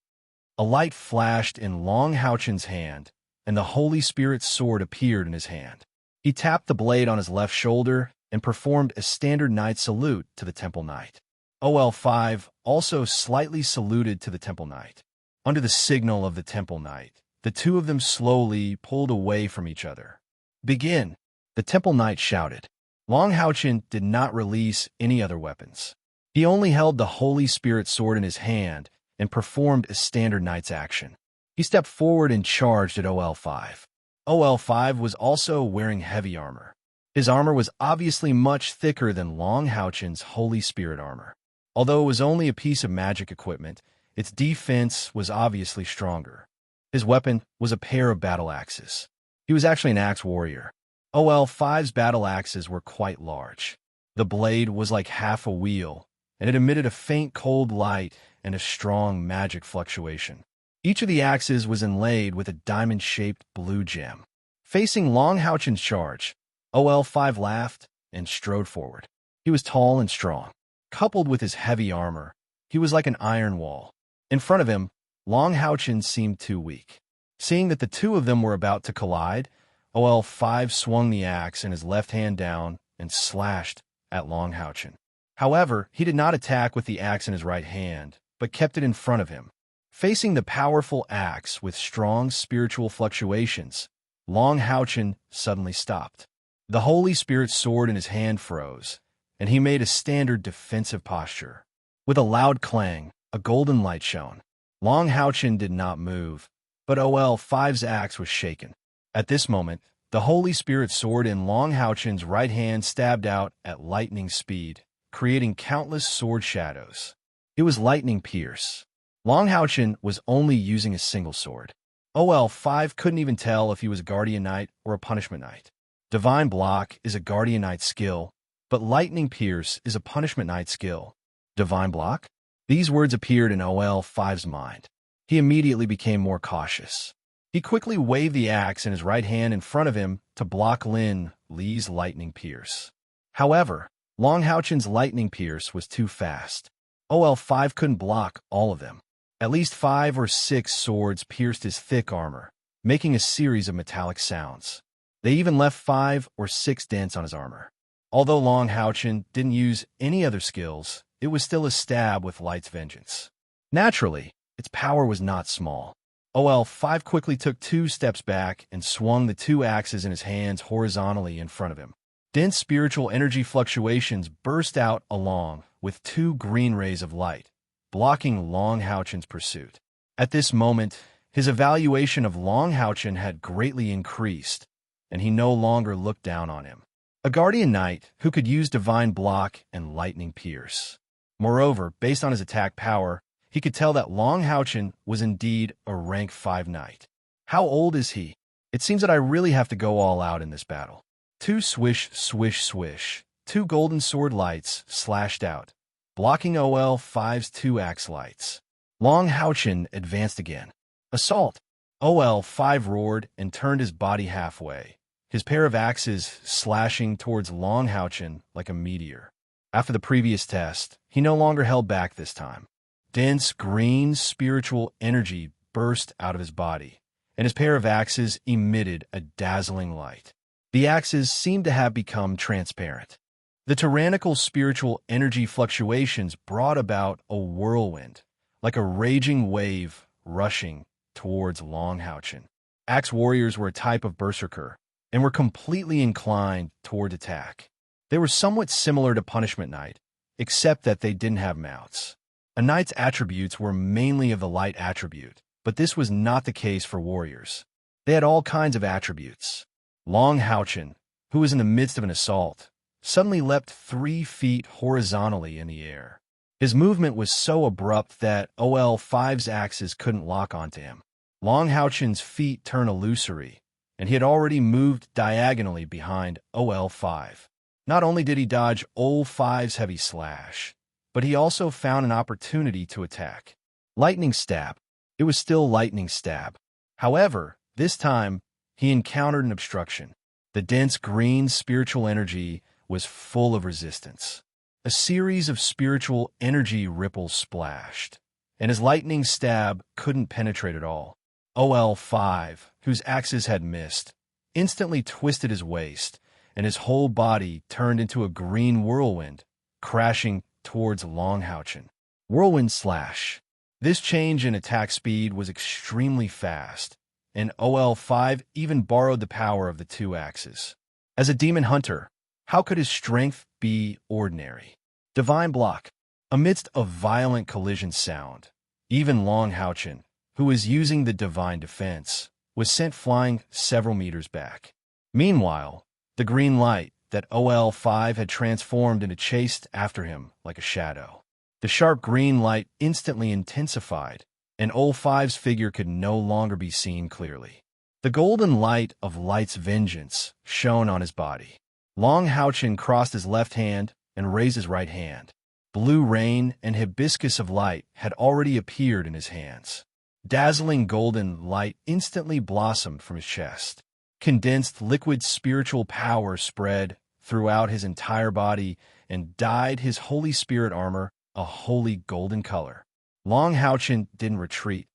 A light flashed in Long Haochen's hand, and the Holy Spirit's sword appeared in his hand. He tapped the blade on his left shoulder and performed a standard knight salute to the Temple Knight. OL5 also slightly saluted to the Temple Knight. Under the signal of the Temple Knight, the two of them slowly pulled away from each other. "Begin," the Temple Knight shouted. Long Haochen did not release any other weapons. He only held the Holy Spirit sword in his hand and performed a standard knight's action. He stepped forward and charged at OL5. OL5 was also wearing heavy armor. His armor was obviously much thicker than Long Haochen's Holy Spirit armor. Although it was only a piece of magic equipment, its defense was obviously stronger. His weapon was a pair of battle axes. He was actually an axe warrior. OL5's battle axes were quite large. The blade was like half a wheel, and it emitted a faint cold light and a strong magic fluctuation. Each of the axes was inlaid with a diamond-shaped blue gem. Facing Long Haochen's charge, OL5 laughed and strode forward. He was tall and strong. Coupled with his heavy armor, he was like an iron wall. In front of him, Long Haochen seemed too weak. Seeing that the two of them were about to collide, OL5 swung the axe in his left hand down and slashed at Long Haochen. However, he did not attack with the axe in his right hand, but kept it in front of him. Facing the powerful axe with strong spiritual fluctuations, Long Haochen suddenly stopped. The Holy Spirit sword in his hand froze, and he made a standard defensive posture. With a loud clang, a golden light shone. Long Haochen did not move, but OL5's axe was shaken. At this moment, the Holy Spirit sword in Long Haochen's right hand stabbed out at lightning speed, creating countless sword shadows. It was lightning pierce. Long Haochen was only using a single sword. OL5 couldn't even tell if he was a Guardian Knight or a Punishment Knight. Divine Block is a Guardian Knight skill, but Lightning Pierce is a Punishment Knight skill. Divine Block? These words appeared in OL5's mind. He immediately became more cautious. He quickly waved the axe in his right hand in front of him to block Lin Li's Lightning Pierce. However, Long Haochen's Lightning Pierce was too fast. OL5 couldn't block all of them. At least 5 or 6 swords pierced his thick armor, making a series of metallic sounds. They even left 5 or 6 dents on his armor. Although Long Houchin didn't use any other skills, it was still a stab with Light's vengeance. Naturally, its power was not small. OL5 quickly took 2 steps back and swung the 2 axes in his hands horizontally in front of him. Dense spiritual energy fluctuations burst out along with 2 green rays of light, blocking Long Houchin's pursuit. At this moment, his evaluation of Long Houchin had greatly increased, and he no longer looked down on him. A guardian knight who could use divine block and lightning pierce. Moreover, based on his attack power, he could tell that Long Houchin was indeed a rank 5 knight. How old is he? It seems that I really have to go all out in this battle. 2 swish, swish, swish. 2 golden sword lights slashed out, blocking OL5's 2 axe lights. Long Houchin advanced again. Assault! OL5 roared and turned his body halfway, his pair of axes slashing towards Long Houchin like a meteor. After the previous test, he no longer held back this time. Dense green spiritual energy burst out of his body, and his pair of axes emitted a dazzling light. The axes seemed to have become transparent. The tyrannical spiritual energy fluctuations brought about a whirlwind, like a raging wave rushing towards Long Houchin. Axe warriors were a type of berserker, and were completely inclined toward attack. They were somewhat similar to Punishment Knight, except that they didn't have mounts. A knight's attributes were mainly of the light attribute, but this was not the case for warriors. They had all kinds of attributes. Long Houchin, who was in the midst of an assault, suddenly leapt 3 feet horizontally in the air. His movement was so abrupt that OL5's axes couldn't lock onto him. Long Houchin's feet turned illusory, and he had already moved diagonally behind OL5. Not only did he dodge OL5's heavy slash, but he also found an opportunity to attack. Lightning Stab. It was still Lightning Stab. However, this time, he encountered an obstruction. The dense green spiritual energy was full of resistance. A series of spiritual energy ripples splashed, and his Lightning Stab couldn't penetrate at all. OL5, whose axes had missed, instantly twisted his waist, and his whole body turned into a green whirlwind, crashing towards Long Houchin. Whirlwind Slash. This change in attack speed was extremely fast, and OL5 even borrowed the power of the 2 axes. As a demon hunter, how could his strength be ordinary? Divine Block. Amidst a violent collision sound, even Long Houchin, who was using the divine defense, was sent flying several meters back. Meanwhile, the green light that OL5 had transformed into chased after him like a shadow. The sharp green light instantly intensified, and OL5's figure could no longer be seen clearly. The golden light of Light's vengeance shone on his body. Long Houchin crossed his left hand and raised his right hand. Blue rain and hibiscus of light had already appeared in his hands. Dazzling golden light instantly blossomed from his chest. Condensed liquid spiritual power spread throughout his entire body and dyed his Holy Spirit armor a holy golden color. Long Houchin didn't retreat,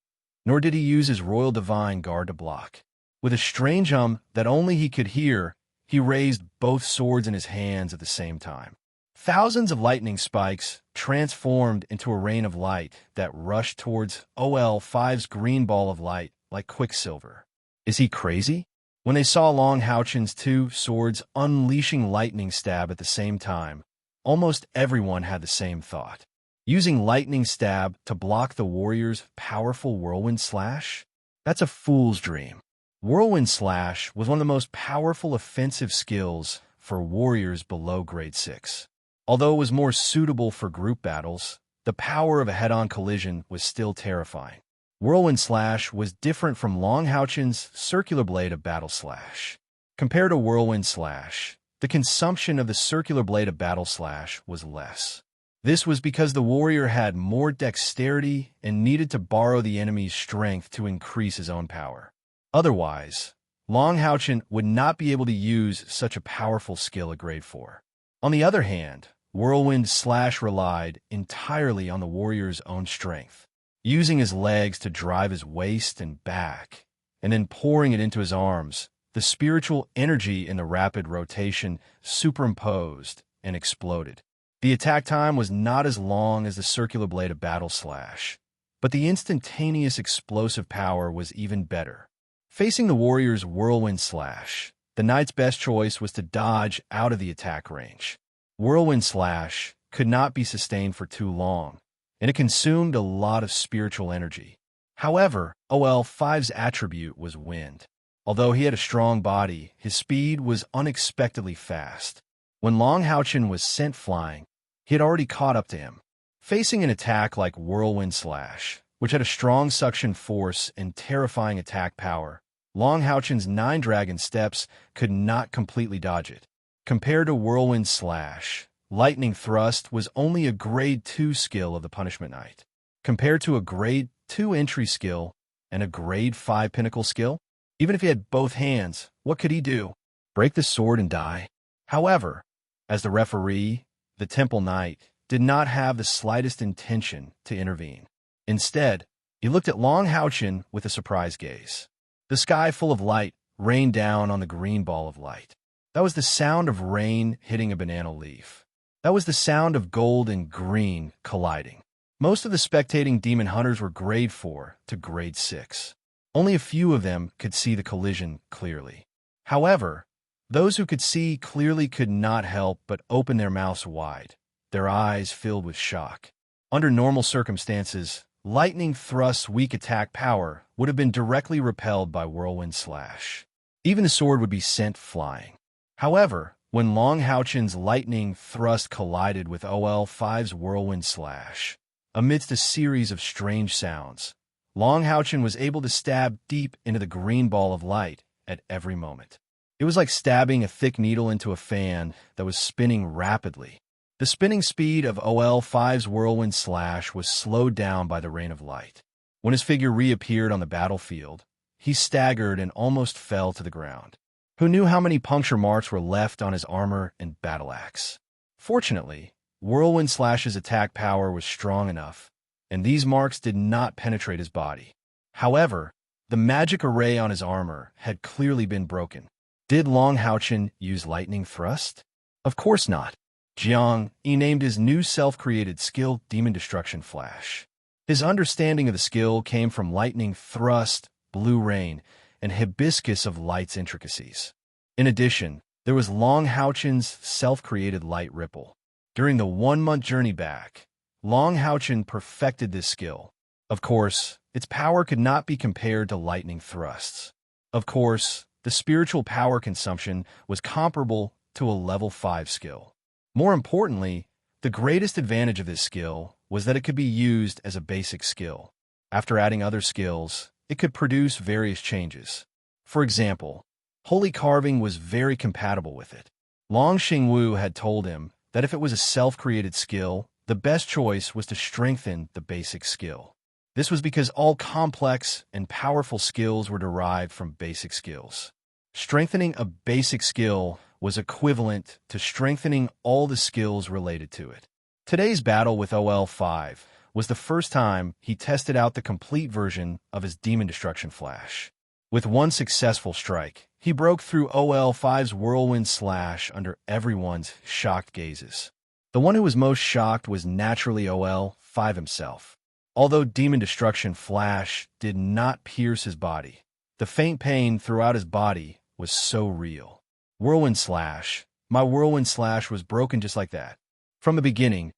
nor did he use his Royal Divine Guard to block. With a strange that only he could hear, he raised both swords in his hands at the same time. Thousands of lightning spikes transformed into a rain of light that rushed towards OL5's green ball of light like quicksilver. Is he crazy? When they saw Long Houchin's 2 swords unleashing Lightning Stab at the same time, almost everyone had the same thought. Using Lightning Stab to block the warrior's powerful Whirlwind Slash? That's a fool's dream. Whirlwind Slash was one of the most powerful offensive skills for warriors below grade 6. Although it was more suitable for group battles, the power of a head-on collision was still terrifying. Whirlwind Slash was different from Long Houchin's circular blade of Battle Slash. Compared to Whirlwind Slash, the consumption of the circular blade of Battle Slash was less. This was because the warrior had more dexterity and needed to borrow the enemy's strength to increase his own power. Otherwise, Long Houchin would not be able to use such a powerful skill at grade 4. On the other hand, Whirlwind Slash relied entirely on the warrior's own strength, using his legs to drive his waist and back, and then pouring it into his arms, the spiritual energy in the rapid rotation superimposed and exploded. The attack time was not as long as the circular blade of battle slash, but the instantaneous explosive power was even better. Facing the warrior's whirlwind slash, the knight's best choice was to dodge out of the attack range. Whirlwind slash could not be sustained for too long, and it consumed a lot of spiritual energy. However, OL5's attribute was wind. Although he had a strong body, his speed was unexpectedly fast. When Long Houchin was sent flying, he had already caught up to him. Facing an attack like Whirlwind Slash, which had a strong suction force and terrifying attack power, Long Houchin's 9 dragon steps could not completely dodge it. Compared to Whirlwind Slash, Lightning Thrust was only a Grade 2 skill of the Punishment Knight. Compared to a Grade 2 entry skill and a Grade 5 pinnacle skill, even if he had both hands, what could he do? Break the sword and die? However, as the referee, the Temple Knight did not have the slightest intention to intervene. Instead, he looked at Long Houchin with a surprised gaze. The sky full of light rained down on the green ball of light. That was the sound of rain hitting a banana leaf. That was the sound of gold and green colliding. Most of the spectating demon hunters were Grade 4 to Grade 6. Only a few of them could see the collision clearly. However, those who could see clearly could not help but open their mouths wide, their eyes filled with shock. Under normal circumstances, Lightning Thrust's weak attack power would have been directly repelled by Whirlwind Slash. Even the sword would be sent flying. However, when Long Houchin's Lightning Thrust collided with OL5's Whirlwind Slash, amidst a series of strange sounds, Long Houchin was able to stab deep into the green ball of light at every moment. It was like stabbing a thick needle into a fan that was spinning rapidly. The spinning speed of OL5's Whirlwind Slash was slowed down by the rain of light. When his figure reappeared on the battlefield, he staggered and almost fell to the ground. Who knew how many puncture marks were left on his armor and battle axe? Fortunately, Whirlwind Slash's attack power was strong enough, and these marks did not penetrate his body. However, the magic array on his armor had clearly been broken. Did Long Houchin use Lightning Thrust? Of course not. Jiang named his new self-created skill Demon Destruction Flash. His understanding of the skill came from Lightning Thrust, Blue Rain, and Hibiscus of Light's intricacies. In addition, there was Long Houchin's self-created Light Ripple. During the 1-month journey back, Long Houchin perfected this skill. Of course, its power could not be compared to Lightning Thrusts. Of course, the spiritual power consumption was comparable to a level 5 skill. More importantly, the greatest advantage of this skill was that it could be used as a basic skill. After adding other skills, it could produce various changes. For example, Holy Carving was very compatible with it. Long Xingwu had told him that if it was a self-created skill, the best choice was to strengthen the basic skill. This was because all complex and powerful skills were derived from basic skills. Strengthening a basic skill was equivalent to strengthening all the skills related to it. Today's battle with OL5 was the first time he tested out the complete version of his Demon Destruction Flash. With one successful strike, he broke through OL5's Whirlwind Slash under everyone's shocked gazes. The one who was most shocked was naturally OL5 himself. Although Demon Destruction Flash did not pierce his body, the faint pain throughout his body was so real. Whirlwind Slash. My Whirlwind Slash was broken just like that. From the beginning,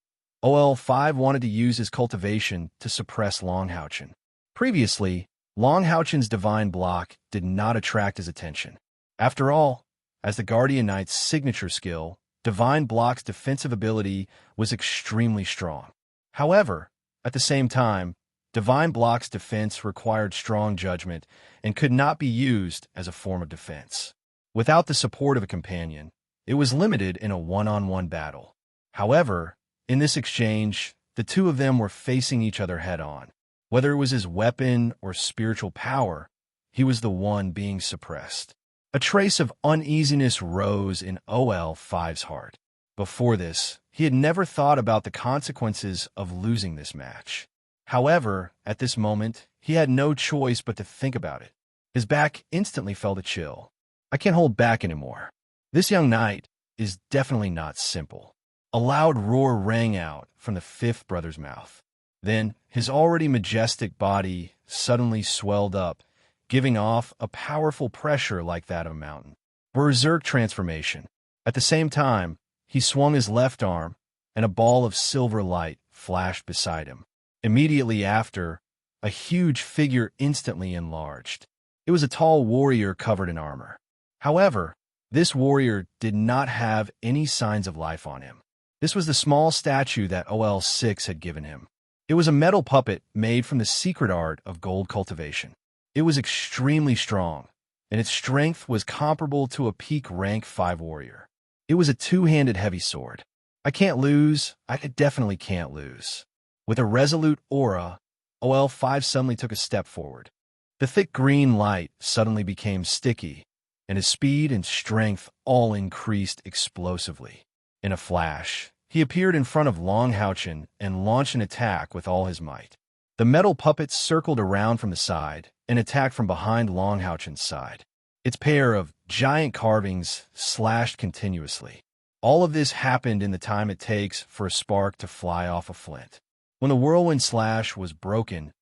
OL5 wanted to use his cultivation to suppress Long Houchin. Previously, Long Houchin's Divine Block did not attract his attention. After all, as the Guardian Knight's signature skill, Divine Block's defensive ability was extremely strong. However, at the same time, Divine Block's defense required strong judgment and could not be used as a form of defense. Without the support of a companion, it was limited in a one-on-one battle. However, in this exchange, the two of them were facing each other head-on. Whether it was his weapon or spiritual power, he was the one being suppressed. A trace of uneasiness rose in OL5's heart. Before this, he had never thought about the consequences of losing this match. However, at this moment, he had no choice but to think about it. His back instantly felt a chill. I can't hold back anymore. This young knight is definitely not simple. A loud roar rang out from the fifth brother's mouth. Then his already majestic body suddenly swelled up, giving off a powerful pressure like that of a mountain. Berserk transformation. At the same time, he swung his left arm, and a ball of silver light flashed beside him. Immediately after, a huge figure instantly enlarged. It was a tall warrior covered in armor. However, this warrior did not have any signs of life on him. This was the small statue that OL6 had given him. It was a metal puppet made from the secret art of gold cultivation. It was extremely strong, and its strength was comparable to a peak rank 5 warrior. It was a two-handed heavy sword. I can't lose. I definitely can't lose. With a resolute aura, OL5 suddenly took a step forward. The thick green light suddenly became sticky, and his speed and strength all increased explosively. In a flash, he appeared in front of Long Houchen and launched an attack with all his might. The metal puppet circled around from the side and attacked from behind Long Houchen's side. Its pair of giant carvings slashed continuously. All of this happened in the time it takes for a spark to fly off a flint. When the whirlwind slash was broken,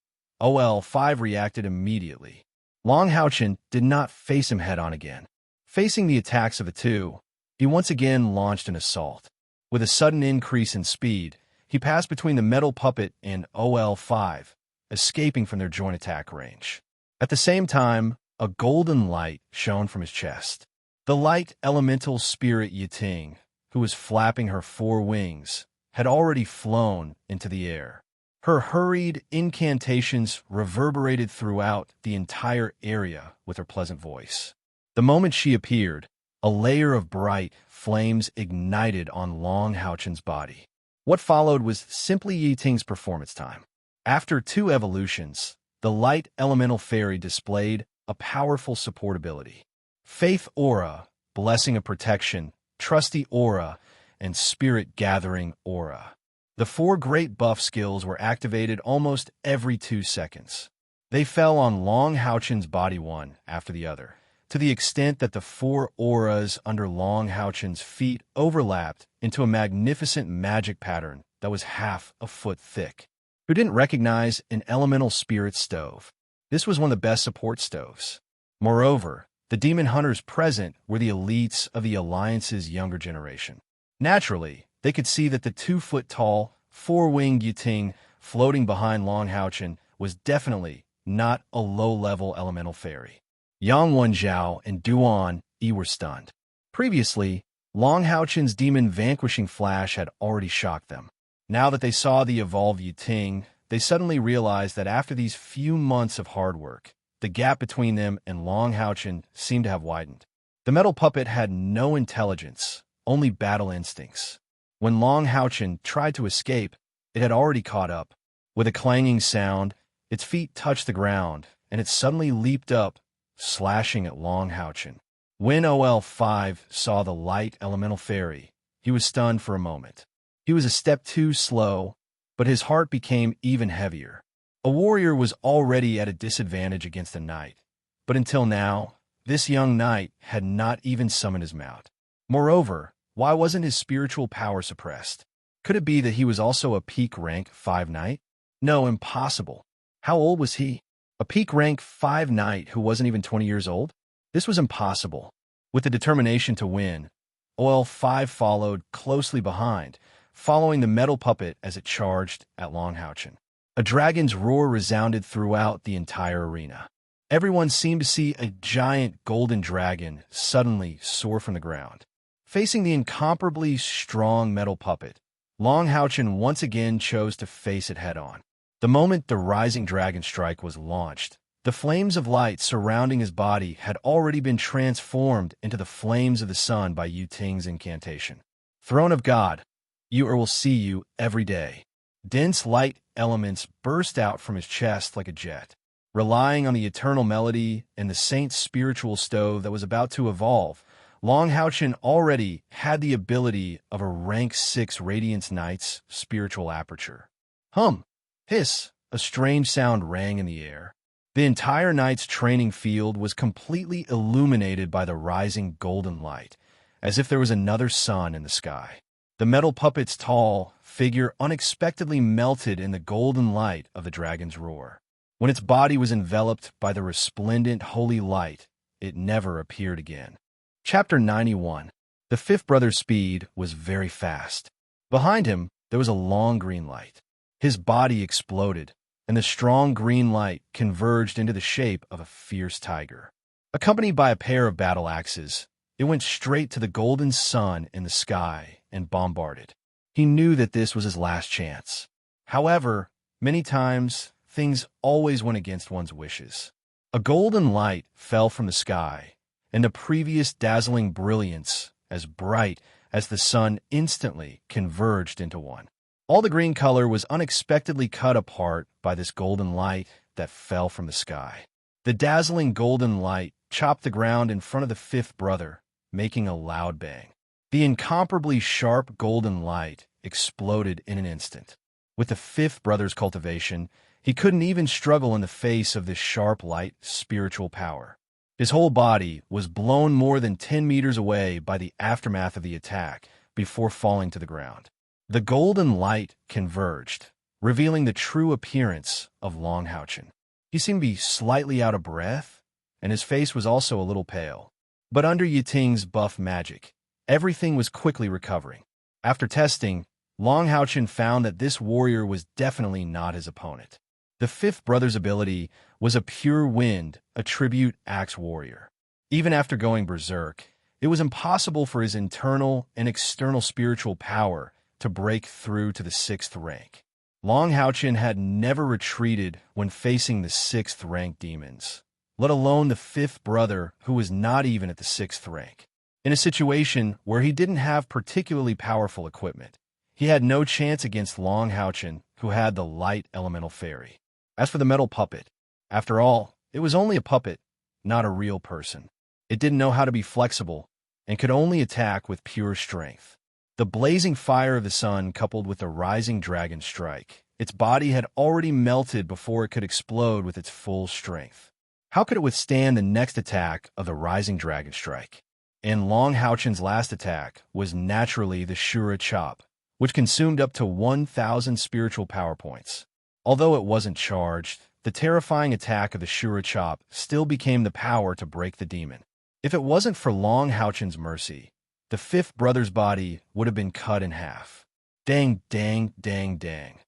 OL5 reacted immediately. Long Houchen did not face him head-on again. Facing the attacks of the two, he once again launched an assault. With a sudden increase in speed, he passed between the metal puppet and OL5, escaping from their joint attack range. At the same time, a golden light shone from his chest. The light elemental spirit Yiting, who was flapping her 4 wings, had already flown into the air. Her hurried incantations reverberated throughout the entire area with her pleasant voice. The moment she appeared, a layer of bright flames ignited on Long Houchen's body. What followed was simply Yiting's performance time. After 2 evolutions, the light elemental fairy displayed a powerful support ability. Faith Aura, Blessing of Protection, Trusty Aura, and Spirit Gathering Aura. The 4 great buff skills were activated almost every 2 seconds. They fell on Long Houchen's body one after the other, to the extent that the 4 auras under Long Houchen's feet overlapped into a magnificent magic pattern that was half a foot thick. Who didn't recognize an elemental spirit stove? This was one of the best support stoves. Moreover, the demon hunters present were the elites of the Alliance's younger generation. Naturally, they could see that the 2-foot-tall, 4-winged Yiting floating behind Long Houchen was definitely not a low-level elemental fairy. Yang Wenjiao and Duan Yi were stunned. Previously, Long Houchen's demon vanquishing flash had already shocked them. Now that they saw the evolved Yiting, they suddenly realized that after these few months of hard work, the gap between them and Long Houchen seemed to have widened. The metal puppet had no intelligence, only battle instincts. When Long Houchen tried to escape, it had already caught up. With a clanging sound, its feet touched the ground, and it suddenly leaped up, slashing at Long Houchen. When OL5 saw the light elemental fairy, he was stunned for a moment. He was a step too slow, but his heart became even heavier. A warrior was already at a disadvantage against a knight, but until now, this young knight had not even summoned his mount. Moreover, why wasn't his spiritual power suppressed? Could it be that he was also a peak rank 5 knight? No, impossible. How old was he? A peak rank 5 knight who wasn't even 20 years old? This was impossible. With the determination to win, OL5 followed closely behind, following the metal puppet as it charged at Long Houchen. A dragon's roar resounded throughout the entire arena. Everyone seemed to see a giant golden dragon suddenly soar from the ground. Facing the incomparably strong metal puppet, Long Houchen once again chose to face it head-on. The moment the rising dragon strike was launched, the flames of light surrounding his body had already been transformed into the flames of the sun by Yiting's incantation. Throne of God, you will see you every day. Dense light elements burst out from his chest like a jet. Relying on the eternal melody and the saint's spiritual stove that was about to evolve, Long Houchen already had the ability of a rank 6 Radiance Knight's spiritual aperture. Hum! Hiss! A strange sound rang in the air. The entire night's training field was completely illuminated by the rising golden light, as if there was another sun in the sky. The metal puppet's tall figure unexpectedly melted in the golden light of the dragon's roar. When its body was enveloped by the resplendent holy light, it never appeared again. Chapter 91. The fifth brother's speed was very fast. Behind him, there was a long green light. His body exploded, and the strong green light converged into the shape of a fierce tiger. Accompanied by a pair of battle axes, it went straight to the golden sun in the sky and bombarded. He knew that this was his last chance. However, many times, things always went against one's wishes. A golden light fell from the sky, and the previous dazzling brilliance, as bright as the sun, instantly converged into one. All the green color was unexpectedly cut apart by this golden light that fell from the sky. The dazzling golden light chopped the ground in front of the fifth brother, making a loud bang. The incomparably sharp golden light exploded in an instant. With the fifth brother's cultivation, he couldn't even struggle in the face of this sharp light spiritual power. His whole body was blown more than 10 meters away by the aftermath of the attack before falling to the ground. The golden light converged, revealing the true appearance of Long Houchen. He seemed to be slightly out of breath, and his face was also a little pale. But under Yiting's buff magic, everything was quickly recovering. After testing, Long Houchen found that this warrior was definitely not his opponent. The fifth brother's ability was a pure wind, a tribute axe warrior. Even after going berserk, it was impossible for his internal and external spiritual power to break through to the 6th rank. Long Houchen had never retreated when facing the 6th rank demons, let alone the fifth brother who was not even at the 6th rank. In a situation where he didn't have particularly powerful equipment, he had no chance against Long Houchen, who had the light elemental fairy. As for the metal puppet, after all, it was only a puppet, not a real person. It didn't know how to be flexible and could only attack with pure strength. The blazing fire of the sun coupled with the rising dragon strike, its body had already melted before it could explode with its full strength. How could it withstand the next attack of the rising dragon strike? And Long Houchen's last attack was naturally the Shura Chop, which consumed up to 1,000 spiritual power points. Although it wasn't charged, the terrifying attack of the Shura Chop still became the power to break the demon. If it wasn't for Long Houchen's mercy, the fifth brother's body would have been cut in half. Dang, dang, dang, dang.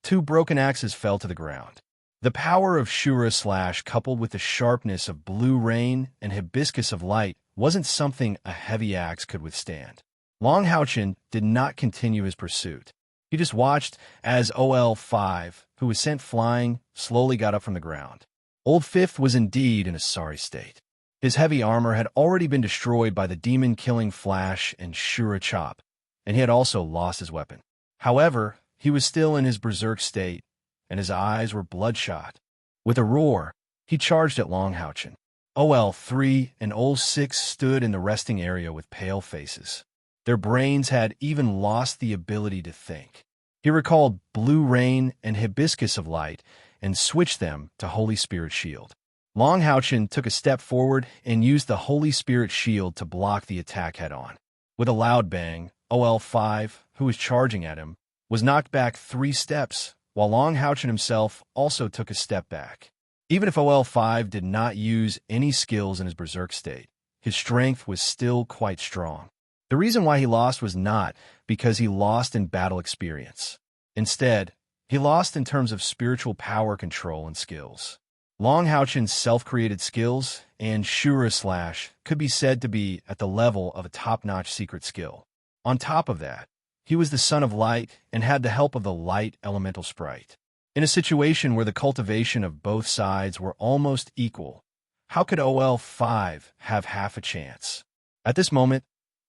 2 broken axes fell to the ground. The power of Shura Slash coupled with the sharpness of Blue Rain and Hibiscus of Light wasn't something a heavy axe could withstand. Long Houchen did not continue his pursuit. He just watched as OL5, who was sent flying, slowly got up from the ground. Old Fifth was indeed in a sorry state. His heavy armor had already been destroyed by the demon-killing Flash and Shura Chop, and he had also lost his weapon. However, he was still in his berserk state, and his eyes were bloodshot. With a roar, he charged at Long Houchen. OL3 and OL6 stood in the resting area with pale faces. Their brains had even lost the ability to think. He recalled Blue Rain and Hibiscus of Light and switched them to Holy Spirit Shield. Long Houchen took a step forward and used the Holy Spirit Shield to block the attack head-on. With a loud bang, OL5, who was charging at him, was knocked back 3 steps, while Long Houchen himself also took a step back. Even if OL5 did not use any skills in his berserk state, his strength was still quite strong. The reason why he lost was not because he lost in battle experience. Instead, he lost in terms of spiritual power control and skills. Long Houchen's self-created skills and Shura Slash could be said to be at the level of a top-notch secret skill. On top of that, he was the son of light and had the help of the light elemental sprite. In a situation where the cultivation of both sides were almost equal, how could OL5 have half a chance? At this moment,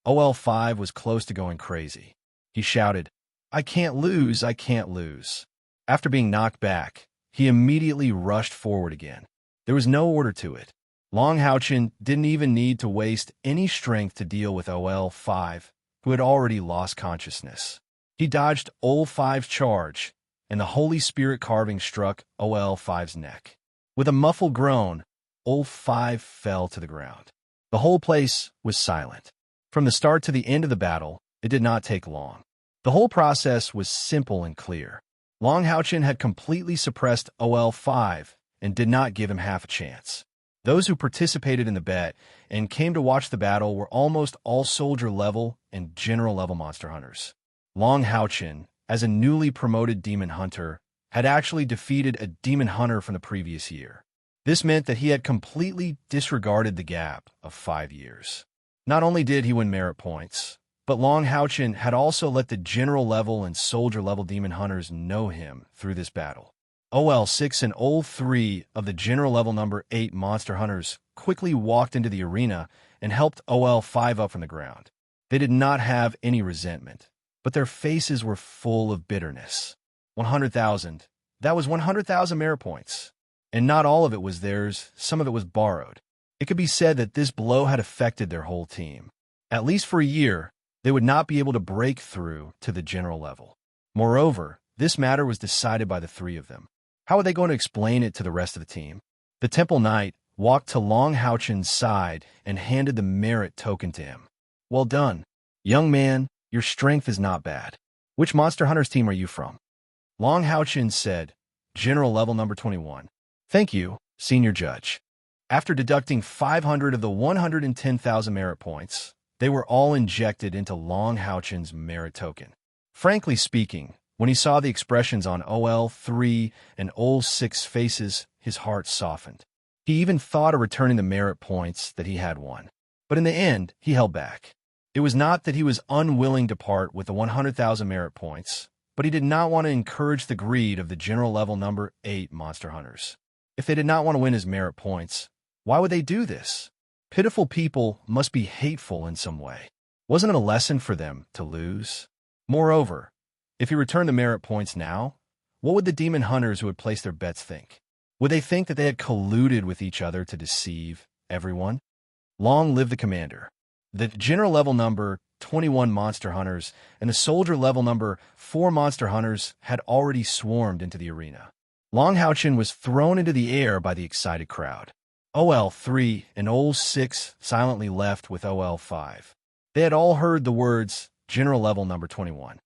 OL5 was close to going crazy. He shouted, "I can't lose, I can't lose." After being knocked back, he immediately rushed forward again. There was no order to it. Long Houchen didn't even need to waste any strength to deal with OL5, who had already lost consciousness. He dodged OL5's charge, and the Holy Spirit carving struck OL5's neck. With a muffled groan, old 5 fell to the ground. The whole place was silent. From the start to the end of the battle, it did not take long. The whole process was simple and clear. Long Houchin had completely suppressed OL5 and did not give him half a chance. Those who participated in the bet and came to watch the battle were almost all soldier level and general level monster hunters. Long Houchin, as a newly promoted demon hunter, had actually defeated a demon hunter from the previous year. This meant that he had completely disregarded the gap of 5 years. Not only did he win merit points, but Long Houchin had also let the general level and soldier level demon hunters know him through this battle. OL6 and OL3 of the general level number 8 monster hunters quickly walked into the arena and helped OL5 up from the ground. They did not have any resentment, but their faces were full of bitterness. 100,000. That was 100,000 merit points. And not all of it was theirs, some of it was borrowed. It could be said that this blow had affected their whole team. At least for a year, they would not be able to break through to the general level. Moreover, this matter was decided by the 3 of them. How are they going to explain it to the rest of the team? The Temple Knight walked to Long Houchin's side and handed the merit token to him. Well done. Young man, your strength is not bad. Which Monster Hunters team are you from? Long Houchin said, General level number 21. Thank you, Senior Judge. After deducting 500 of the 110,000 merit points, they were all injected into Long Houchin's merit token. Frankly speaking, when he saw the expressions on OL3 and OL6 faces, his heart softened. He even thought of returning the merit points that he had won. But in the end, he held back. It was not that he was unwilling to part with the 100,000 merit points, but he did not want to encourage the greed of the general level number 8 monster hunters. If they did not want to win his merit points, why would they do this? Pitiful people must be hateful in some way. Wasn't it a lesson for them to lose? Moreover, if he returned the merit points now, what would the demon hunters who had placed their bets think? Would they think that they had colluded with each other to deceive everyone? Long live the commander. The general level number 21 monster hunters and the soldier level number 4 monster hunters had already swarmed into the arena. Long Houchin was thrown into the air by the excited crowd. OL3 and OL6 silently left with OL5. They had all heard the words general level number 21.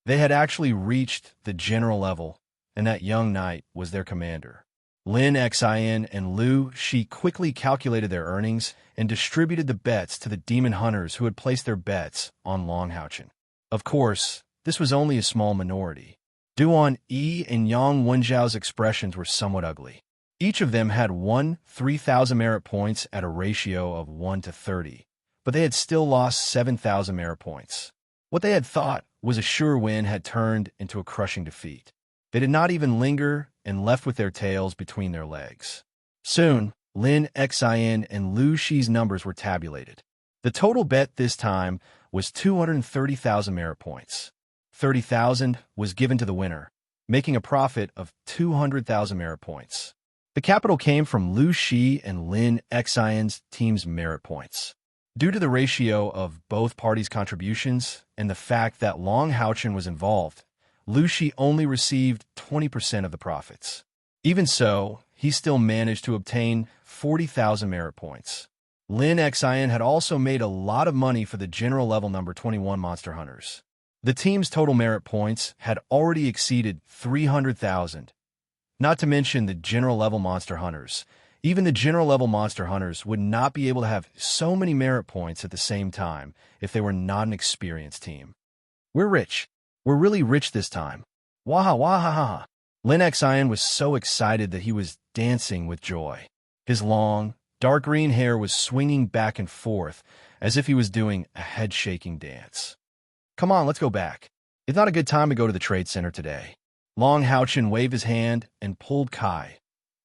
They had actually reached the general level, and that young knight was their commander. Lin Xin and Lu Shi quickly calculated their earnings and distributed the bets to the demon hunters who had placed their bets on Long Houchin. Of course, this was only a small minority. Duan Yi and Yang Wenjiao's expressions were somewhat ugly. Each of them had won 3,000 merit points at a ratio of 1 to 30, but they had still lost 7,000 merit points. What they had thought was a sure win had turned into a crushing defeat. They did not even linger and left with their tails between their legs. Soon, Lin Xin and Lu Shi's numbers were tabulated. The total bet this time was 230,000 merit points. 30,000 was given to the winner, making a profit of 200,000 merit points. The capital came from Lu Shi and Lin Xin's team's merit points. Due to the ratio of both parties' contributions and the fact that Long Houchin was involved, Lu Shi only received 20% of the profits. Even so, he still managed to obtain 40,000 merit points. Lin Xin had also made a lot of money for the general level number 21 monster hunters. The team's total merit points had already exceeded 300,000. Not to mention the general level monster hunters. Even the general level monster hunters would not be able to have so many merit points at the same time if they were not an experienced team. We're rich. We're really rich this time. Waha waha ha ha. Lin Xin was so excited that he was dancing with joy. His long, dark green hair was swinging back and forth as if he was doing a head-shaking dance. Come on, let's go back. It's not a good time to go to the trade center today. Long Houchin waved his hand and pulled Kai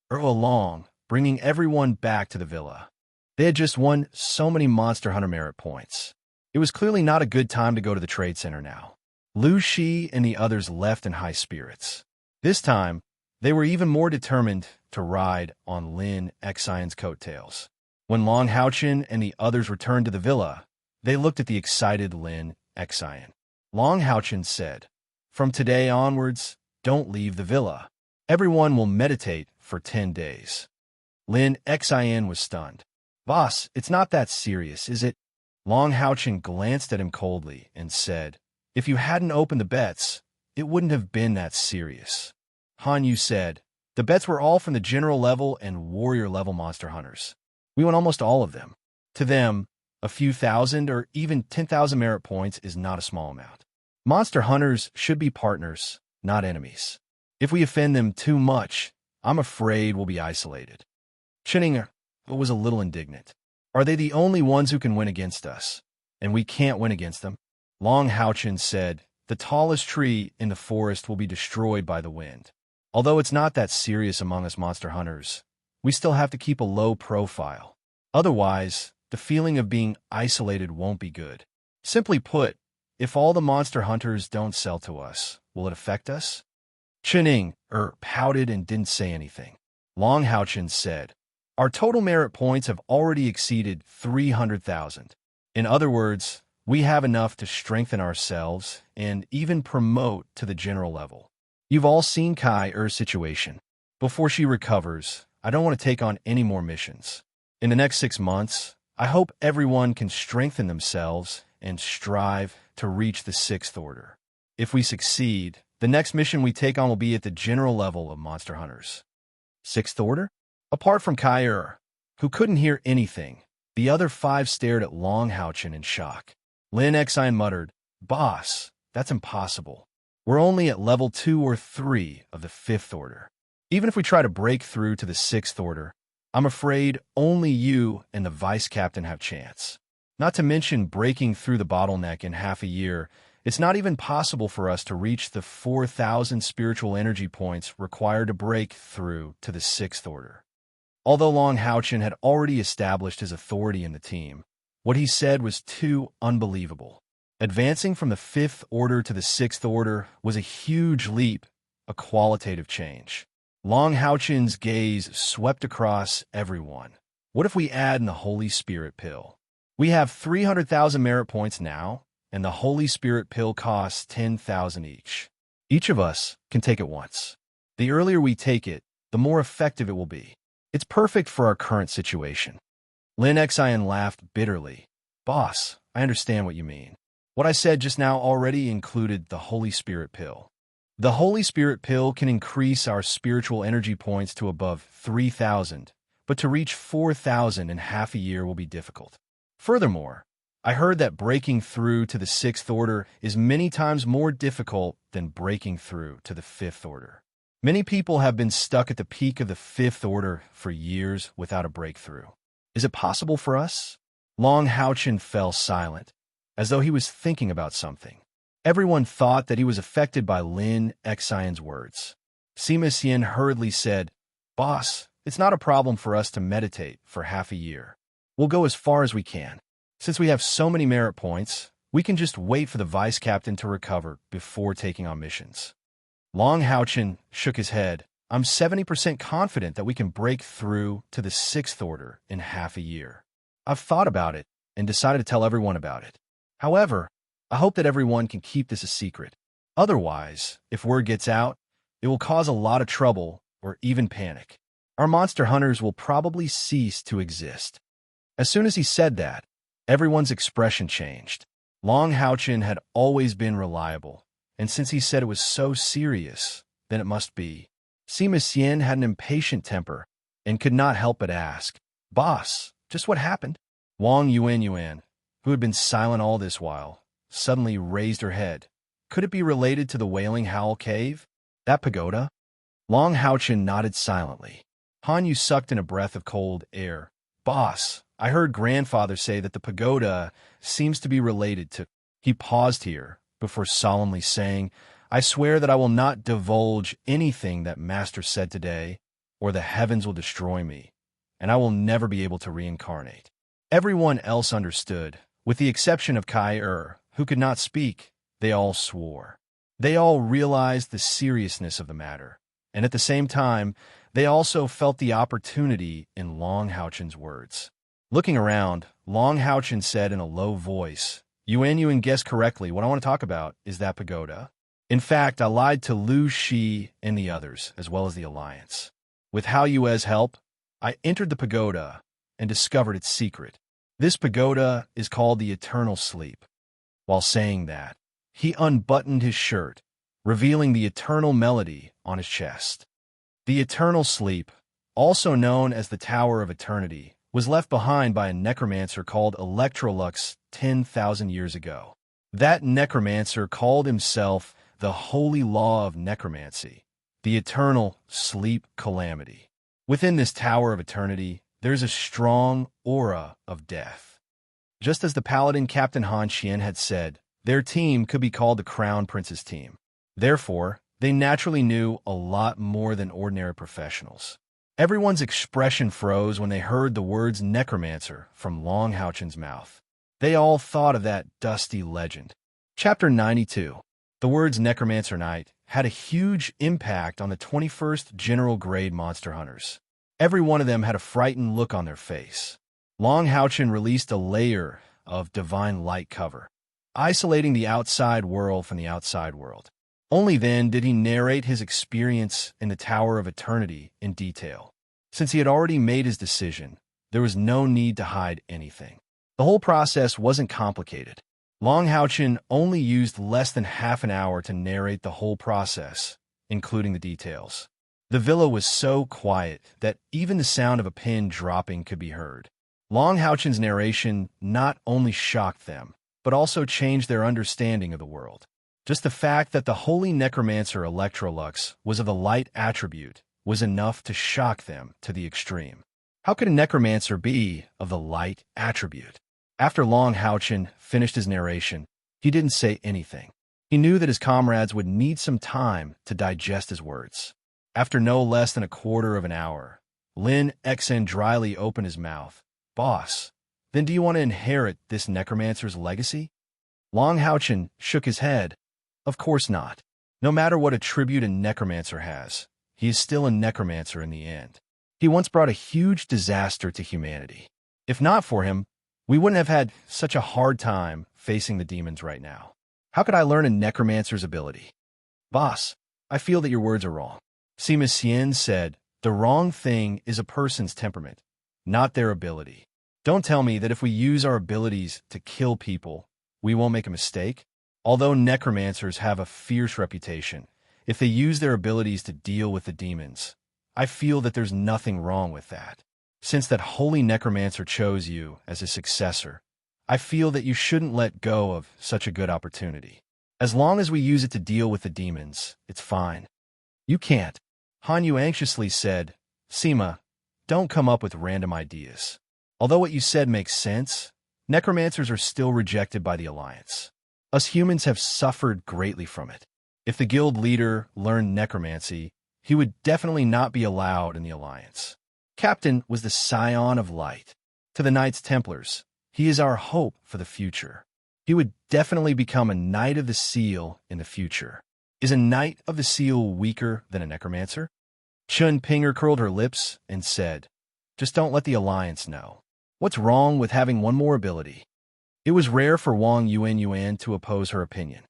along, bringing everyone back to the villa. They had just won so many monster hunter merit points. It was clearly not a good time to go to the trade center now. Lu Shi and the others left in high spirits. This time, they were even more determined to ride on Lin Xin's coattails. When Long Houchin and the others returned to the villa, they looked at the excited Lin Xin. Long Houchin said, "From today onwards, don't leave the villa. Everyone will meditate for 10 days. Lin Xin was stunned. Boss, it's not that serious, is it? Long Haochen glanced at him coldly and said, if you hadn't opened the bets, it wouldn't have been that serious. Han Yu said, the bets were all from the general level and warrior level monster hunters. We won almost all of them. To them, a few thousand or even 10,000 merit points is not a small amount. Monster hunters should be partners, not enemies. If we offend them too much, I'm afraid we'll be isolated. Chening was a little indignant. Are they the only ones who can win against us? And we can't win against them? Long Haochen said, the tallest tree in the forest will be destroyed by the wind. Although it's not that serious among us monster hunters, we still have to keep a low profile. Otherwise, the feeling of being isolated won't be good. Simply put, if all the monster hunters don't sell to us, will it affect us? Chening pouted and didn't say anything. Long Haochen said, our total merit points have already exceeded 300,000. In other words, we have enough to strengthen ourselves and even promote to the general level. You've all seen Kai situation. Before she recovers, I don't want to take on any more missions. In the next 6 months, I hope everyone can strengthen themselves and strive to reach the 6th order. If we succeed, the next mission we take on will be at the general level of monster hunters. 6th order? Apart from Kai, who couldn't hear anything, the other 5 stared at Long Haochen in shock. Lin Xin muttered, boss, that's impossible. We're only at level 2 or 3 of the 5th order. Even if we try to break through to the 6th order, I'm afraid only you and the vice captain have chance. Not to mention breaking through the bottleneck in half a year, it's not even possible for us to reach the 4,000 spiritual energy points required to break through to the 6th order. Although Long Haochen had already established his authority in the team, what he said was too unbelievable. Advancing from the 5th order to the 6th order was a huge leap, a qualitative change. Long Haochen's gaze swept across everyone. What if we add in the Holy Spirit pill? We have 300,000 merit points now, and the Holy Spirit pill costs 10,000 each. Each of us can take it once. The earlier we take it, the more effective it will be. It's perfect for our current situation. Lin Xin laughed bitterly. Boss, I understand what you mean. What I said just now already included the Holy Spirit pill. The Holy Spirit pill can increase our spiritual energy points to above 3,000, but to reach 4,000 in half a year will be difficult. Furthermore, I heard that breaking through to the 6th order is many times more difficult than breaking through to the 5th order. Many people have been stuck at the peak of the 5th order for years without a breakthrough. Is it possible for us? Long Haochen fell silent, as though he was thinking about something. Everyone thought that he was affected by Lin Xion's words. Sima Xian hurriedly said, Boss, it's not a problem for us to meditate for half a year. We'll go as far as we can. Since we have so many merit points, we can just wait for the vice captain to recover before taking on missions. Long Haochen shook his head. I'm 70% confident that we can break through to the 6th order in half a year. I've thought about it and decided to tell everyone about it. However, I hope that everyone can keep this a secret. Otherwise, if word gets out, it will cause a lot of trouble or even panic. Our monster hunters will probably cease to exist. As soon as he said that, everyone's expression changed. Long Haochen had always been reliable, and since he said it was so serious, then it must be. Sima Xian had an impatient temper and could not help but ask, Boss, just what happened? Wang Yuan, who had been silent all this while, suddenly raised her head. Could it be related to the Wailing Howl Cave? That pagoda? Long Haochen nodded silently. Han Yu sucked in a breath of cold air. Boss, I heard grandfather say that the pagoda seems to be related to... He paused here before solemnly saying, I swear that I will not divulge anything that Master said today, or the heavens will destroy me, and I will never be able to reincarnate. Everyone else understood, with the exception of Kai, who could not speak. They all swore. They all realized the seriousness of the matter, and at the same time, they also felt the opportunity in Long Haochen's words. Looking around, Long Haochen said in a low voice, Yuan guessed correctly. What I want to talk about is that pagoda. In fact, I lied to Lu Shi and the others, as well as the Alliance. With Hao Yue's help, I entered the pagoda and discovered its secret. This pagoda is called the eternal sleep. While saying that, he unbuttoned his shirt, revealing the eternal melody on his chest. The eternal sleep, also known as the Tower of Eternity, was left behind by a necromancer called Electrolux 10,000 years ago. That necromancer called himself the Holy Law of Necromancy, the eternal sleep calamity. Within this Tower of Eternity, there's a strong aura of death. Just as the paladin Captain Han Xian had said, their team could be called the Crown Prince's team. Therefore, they naturally knew a lot more than ordinary professionals. Everyone's expression froze when they heard the words necromancer from Long Houchen's mouth. They all thought of that dusty legend. Chapter 92. The words Necromancer Knight had a huge impact on the 21st General Grade Monster Hunters. Every one of them had a frightened look on their face. Long Houchen released a layer of divine light cover, isolating the outside world from the outside world. Only then did he narrate his experience in the Tower of Eternity in detail. Since he had already made his decision, there was no need to hide anything. The whole process wasn't complicated. Long Houchen only used less than half an hour to narrate the whole process, including the details. The villa was so quiet that even the sound of a pin dropping could be heard. Long Houchen's narration not only shocked them, but also changed their understanding of the world. Just the fact that the holy necromancer Electrolux was of the light attribute was enough to shock them to the extreme. How could a necromancer be of the light attribute? After Long Houchen finished his narration, he didn't say anything. He knew that his comrades would need some time to digest his words. After no less than a quarter of an hour, Lin Xen dryly opened his mouth. "Boss, then do you want to inherit this necromancer's legacy?" Long Houchen shook his head. Of course not. No matter what attribute a necromancer has, he is still a necromancer in the end. He once brought a huge disaster to humanity. If not for him, we wouldn't have had such a hard time facing the demons right now. How could I learn a necromancer's ability? Boss, I feel that your words are wrong. Sima Xian said, the wrong thing is a person's temperament, not their ability. Don't tell me that if we use our abilities to kill people, we won't make a mistake. Although necromancers have a fierce reputation, if they use their abilities to deal with the demons, I feel that there's nothing wrong with that. Since that holy necromancer chose you as his successor, I feel that you shouldn't let go of such a good opportunity. As long as we use it to deal with the demons, it's fine. You can't. Han Yu anxiously said, Sima, don't come up with random ideas. Although what you said makes sense, necromancers are still rejected by the Alliance. Us humans have suffered greatly from it. If the guild leader learned necromancy, he would definitely not be allowed in the Alliance. Captain was the scion of light. To the Knights Templars, he is our hope for the future. He would definitely become a Knight of the Seal in the future. Is a Knight of the Seal weaker than a necromancer? Chun Pinger curled her lips and said, just don't let the Alliance know. What's wrong with having one more ability? It was rare for Wang Yuan to oppose her opinion.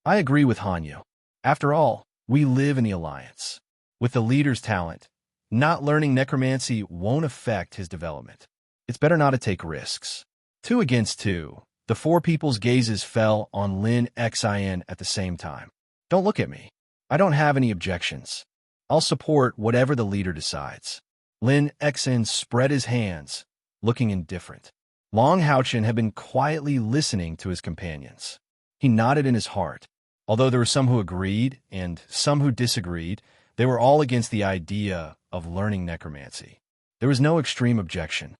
I agree with Hanyu. After all, we live in the Alliance. With the leader's talent, not learning necromancy won't affect his development. It's better not to take risks. 2 against 2, the 4 people's gazes fell on Lin Xin at the same time. Don't look at me. I don't have any objections. I'll support whatever the leader decides. Lin Xin spread his hands, looking indifferent. Long Houchen had been quietly listening to his companions. He nodded in his heart. Although there were some who agreed and some who disagreed, they were all against the idea of learning necromancy. There was no extreme objection.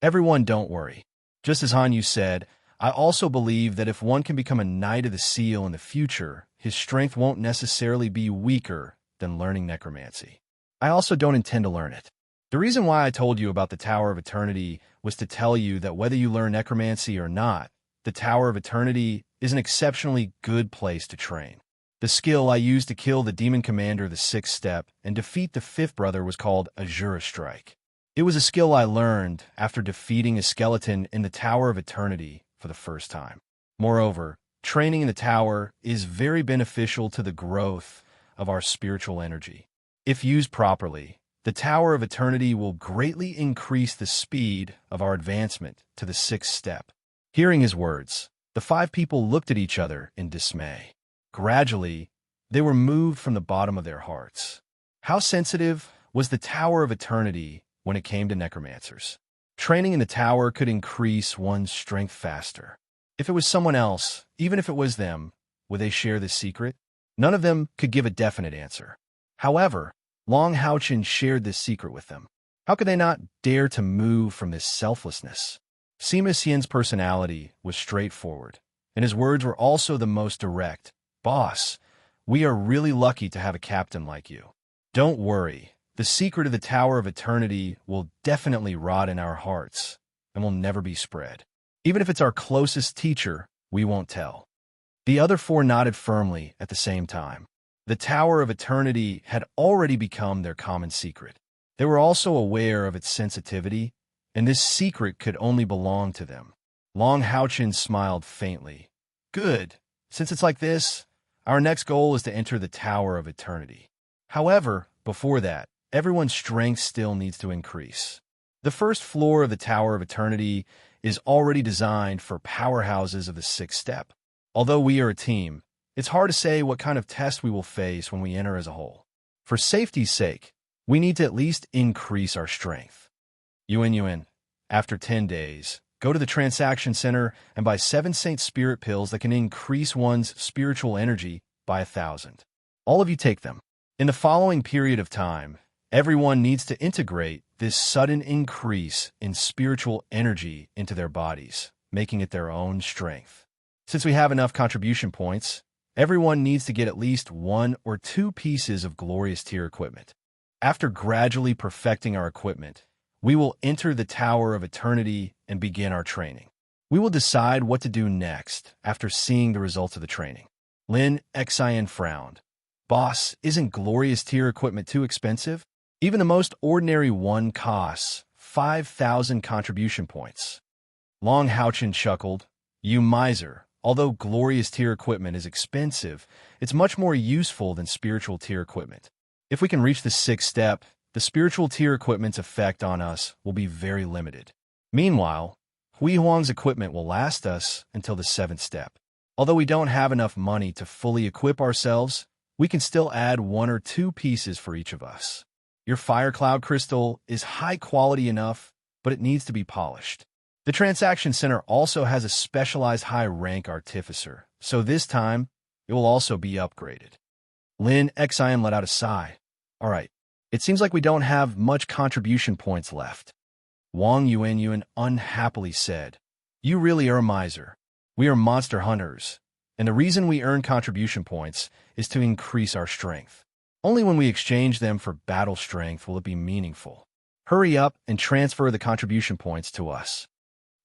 Everyone, don't worry. Just as Hanyu said, I also believe that if one can become a Knight of the Seal in the future, his strength won't necessarily be weaker than learning necromancy. I also don't intend to learn it. The reason why I told you about the Tower of Eternity was to tell you that whether you learn necromancy or not, the Tower of Eternity is an exceptionally good place to train. The skill I used to kill the demon commander of the 6th step and defeat the 5th brother was called Azura Strike. It was a skill I learned after defeating a skeleton in the Tower of Eternity for the first time. Moreover, training in the tower is very beneficial to the growth of our spiritual energy. If used properly, The Tower of Eternity will greatly increase the speed of our advancement to the 6th step. Hearing his words, the 5 people looked at each other in dismay. Gradually, they were moved from the bottom of their hearts. How sensitive was the Tower of Eternity when it came to necromancers? Training in the tower could increase one's strength faster. If it was someone else, even if it was them, would they share this secret? None of them could give a definite answer. However, Long Haochen shared this secret with them. How could they not dare to move from this selflessness? Sima Xian's personality was straightforward, and his words were also the most direct. Boss, we are really lucky to have a captain like you. Don't worry, the secret of the Tower of Eternity will definitely rot in our hearts and will never be spread. Even if it's our closest teacher, we won't tell. The other 4 nodded firmly at the same time. The Tower of Eternity had already become their common secret. They were also aware of its sensitivity, and this secret could only belong to them. Long Haochen smiled faintly. Good. Since it's like this, our next goal is to enter the Tower of Eternity. However, before that, everyone's strength still needs to increase. The first floor of the Tower of Eternity is already designed for powerhouses of the 6th step. Although we are a team, it's hard to say what kind of test we will face when we enter as a whole. For safety's sake, we need to at least increase our strength. Yuan, after 10 days, go to the transaction center and buy 7 Saint Spirit pills that can increase one's spiritual energy by 1,000. All of you take them. In the following period of time, everyone needs to integrate this sudden increase in spiritual energy into their bodies, making it their own strength. Since we have enough contribution points, everyone needs to get at least 1 or 2 pieces of glorious tier equipment. After gradually perfecting our equipment, we will enter the Tower of Eternity and begin our training. We will decide what to do next after seeing the results of the training. Lin Xian frowned. Boss, isn't glorious tier equipment too expensive? Even the most ordinary one costs 5,000 contribution points. Long Haochen chuckled. You miser, although glorious tier equipment is expensive, it's much more useful than spiritual tier equipment. If we can reach the 6th step, the spiritual tier equipment's effect on us will be very limited. Meanwhile, Hui Huang's equipment will last us until the 7th step. Although we don't have enough money to fully equip ourselves, we can still add 1 or 2 pieces for each of us. Your Fire Cloud crystal is high quality enough, but it needs to be polished. The Transaction Center also has a specialized high-rank artificer, so this time, it will also be upgraded. Lin Xian let out a sigh. All right. It seems like we don't have much contribution points left. Wang Yuan unhappily said, You really are a miser. We are monster hunters, and the reason we earn contribution points is to increase our strength. Only when we exchange them for battle strength will it be meaningful. Hurry up and transfer the contribution points to us.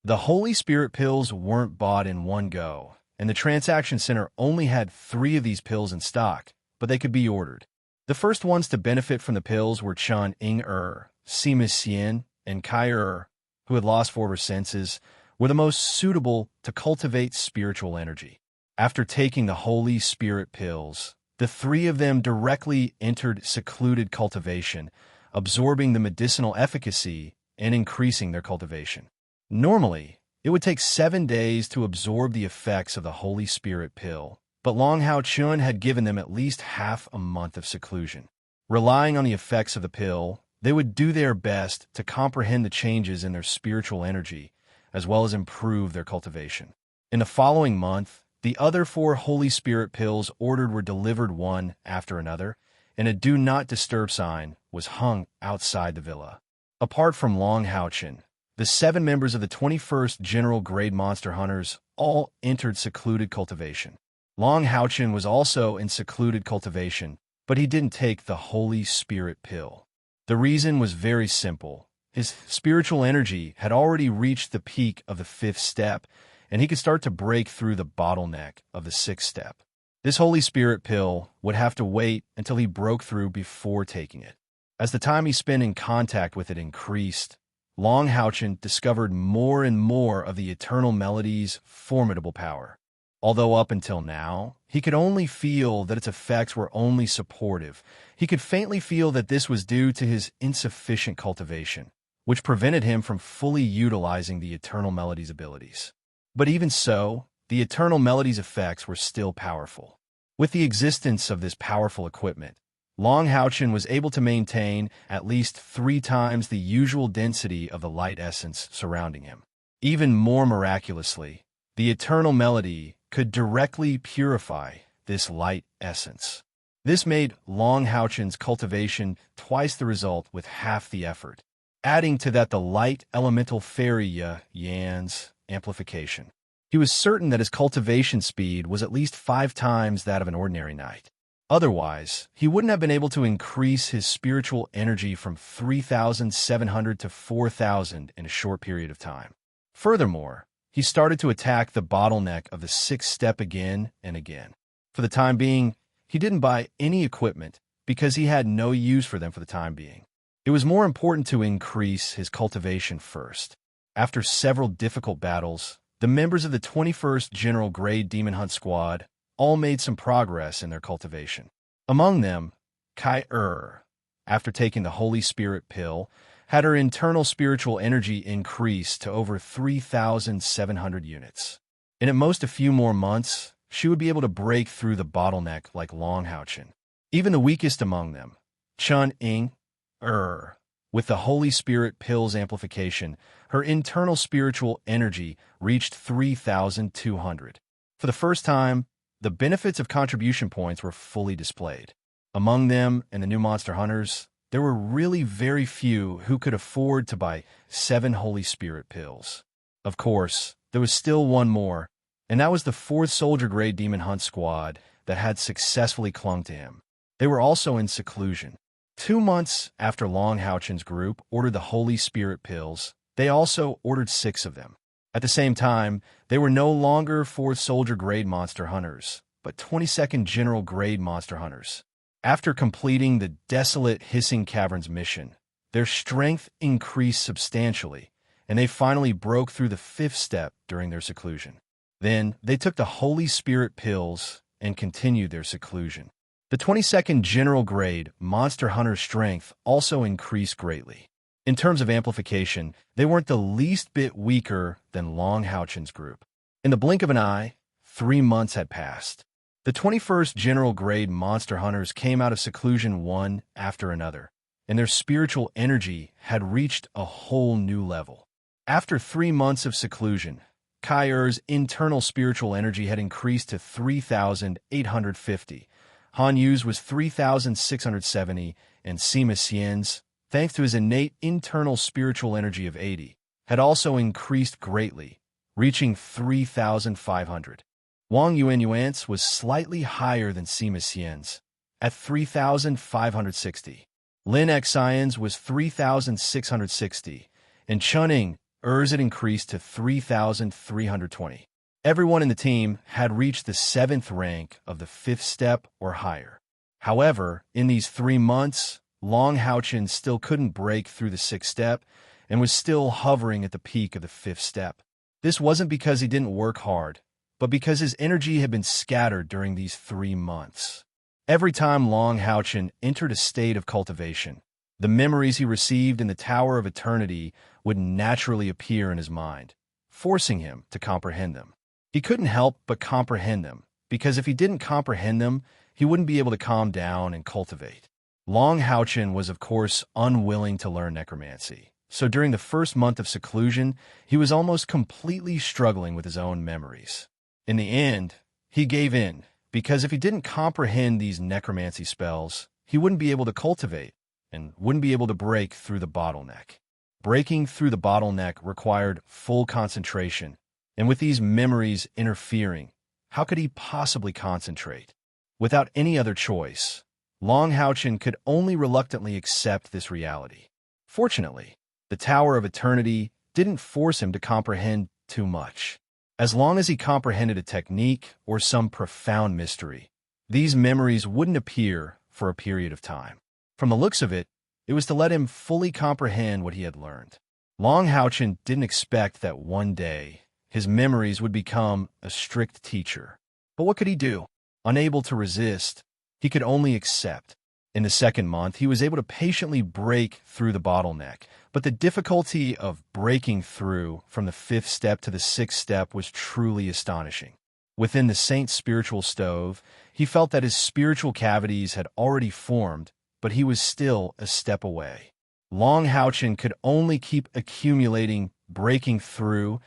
The Holy Spirit pills weren't bought in one go, and the Transaction Center only had 3 of these pills in stock, but they could be ordered. The first ones to benefit from the pills were Chen Ying-er, Sima Xian, and Kai-er, who had lost 4 of her senses, were the most suitable to cultivate spiritual energy. After taking the Holy Spirit pills, the 3 of them directly entered secluded cultivation, absorbing the medicinal efficacy and increasing their cultivation. Normally, it would take 7 days to absorb the effects of the Holy Spirit pill, but Long Haochen had given them at least half a month of seclusion. Relying on the effects of the pill, they would do their best to comprehend the changes in their spiritual energy, as well as improve their cultivation. In the following month, the other 4 Holy Spirit pills ordered were delivered one after another, and a Do Not Disturb sign was hung outside the villa. Apart from Long Haochen, the 7 members of the 21st General Grade Monster Hunters all entered secluded cultivation. Long Haochen was also in secluded cultivation, but he didn't take the Holy Spirit pill. The reason was very simple. His spiritual energy had already reached the peak of the 5th step, and he could start to break through the bottleneck of the 6th step. This Holy Spirit pill would have to wait until he broke through before taking it. As the time he spent in contact with it increased, Long Haochen discovered more and more of the Eternal Melody's formidable power. Although up until now, He could only feel that its effects were only supportive. He could faintly feel that this was due to his insufficient cultivation, which prevented him from fully utilizing the Eternal Melody's abilities. But even so, the Eternal Melody's effects were still powerful. With the existence of this powerful equipment, Long Houchin was able to maintain at least 3 times the usual density of the light essence surrounding him. Even more miraculously, the Eternal Melody could directly purify this light essence. This made Long Houchin's cultivation twice the result with half the effort, adding to that the light elemental fairy Yan's amplification. He was certain that his cultivation speed was at least 5 times that of an ordinary knight. Otherwise, he wouldn't have been able to increase his spiritual energy from 3,700 to 4,000 in a short period of time. Furthermore, he started to attack the bottleneck of the 6th step again and again. For the time being, he didn't buy any equipment because he had no use for them for the time being. It was more important to increase his cultivation first. After several difficult battles, the members of the 21st General Grade Demon Hunt Squad all made some progress in their cultivation. Among them, Kai after taking the Holy Spirit pill, had her internal spiritual energy increased to over 3,700 units. In at most a few more months, she would be able to break through the bottleneck like Long Houchin. Even the weakest among them, Chun Ing, with the Holy Spirit pill's amplification, her internal spiritual energy reached 3,200. For the first time, the benefits of contribution points were fully displayed. Among them and the new monster hunters, there were really very few who could afford to buy 7 Holy Spirit pills. Of course, there was still one more, and that was the 4th Soldier Grade Demon Hunt Squad that had successfully clung to him. They were also in seclusion. 2 months after Long Houchin's group ordered the Holy Spirit pills, they also ordered 6 of them. At the same time, they were no longer 4th Soldier Grade Monster Hunters, but 22nd General Grade Monster Hunters. After completing the Desolate Hissing Caverns mission, their strength increased substantially, and they finally broke through the 5th step during their seclusion. Then, they took the Holy Spirit pills and continued their seclusion. The 22nd General Grade Monster Hunter strength also increased greatly. In terms of amplification, they weren't the least bit weaker than Long Houchin's group. In the blink of an eye, 3 months had passed. The 21st General Grade Monster Hunters came out of seclusion one after another, and their spiritual energy had reached a whole new level. After 3 months of seclusion, Kai Er's internal spiritual energy had increased to 3,850. Han Yu's was 3,670, and Sima Xian's, thanks to his innate internal spiritual energy of 80, had also increased greatly, reaching 3,500. Wang Yuan's was slightly higher than Sima Xian's, at 3,560. Lin Xian's was 3,660, and Chun Er's had increased to 3,320. Everyone in the team had reached the 7th rank of the 5th step or higher. However, in these 3 months, Long Houchin still couldn't break through the 6th step and was still hovering at the peak of the 5th step. This wasn't because he didn't work hard, but because his energy had been scattered during these 3 months. Every time Long Houchin entered a state of cultivation, the memories he received in the Tower of Eternity would naturally appear in his mind, forcing him to comprehend them. He couldn't help but comprehend them, because if he didn't comprehend them, he wouldn't be able to calm down and cultivate. Long Houchin was, of course, unwilling to learn necromancy, so during the first month of seclusion, he was almost completely struggling with his own memories. In the end, he gave in, because if he didn't comprehend these necromancy spells, he wouldn't be able to cultivate, and wouldn't be able to break through the bottleneck. Breaking through the bottleneck required full concentration, and with these memories interfering, how could he possibly concentrate? Without any other choice, Long Houchin could only reluctantly accept this reality. Fortunately, the Tower of Eternity didn't force him to comprehend too much. As long as he comprehended a technique or some profound mystery, these memories wouldn't appear for a period of time. From the looks of it, it was to let him fully comprehend what he had learned. Long Houchin didn't expect that one day his memories would become a strict teacher. But what could he do? Unable to resist, he could only accept. In the second month, he was able to patiently break through the bottleneck, but the difficulty of breaking through from the 5th step to the 6th step was truly astonishing. Within the saint's spiritual stove, he felt that his spiritual cavities had already formed, but he was still a step away. Long Houchin could only keep accumulating, breaking through,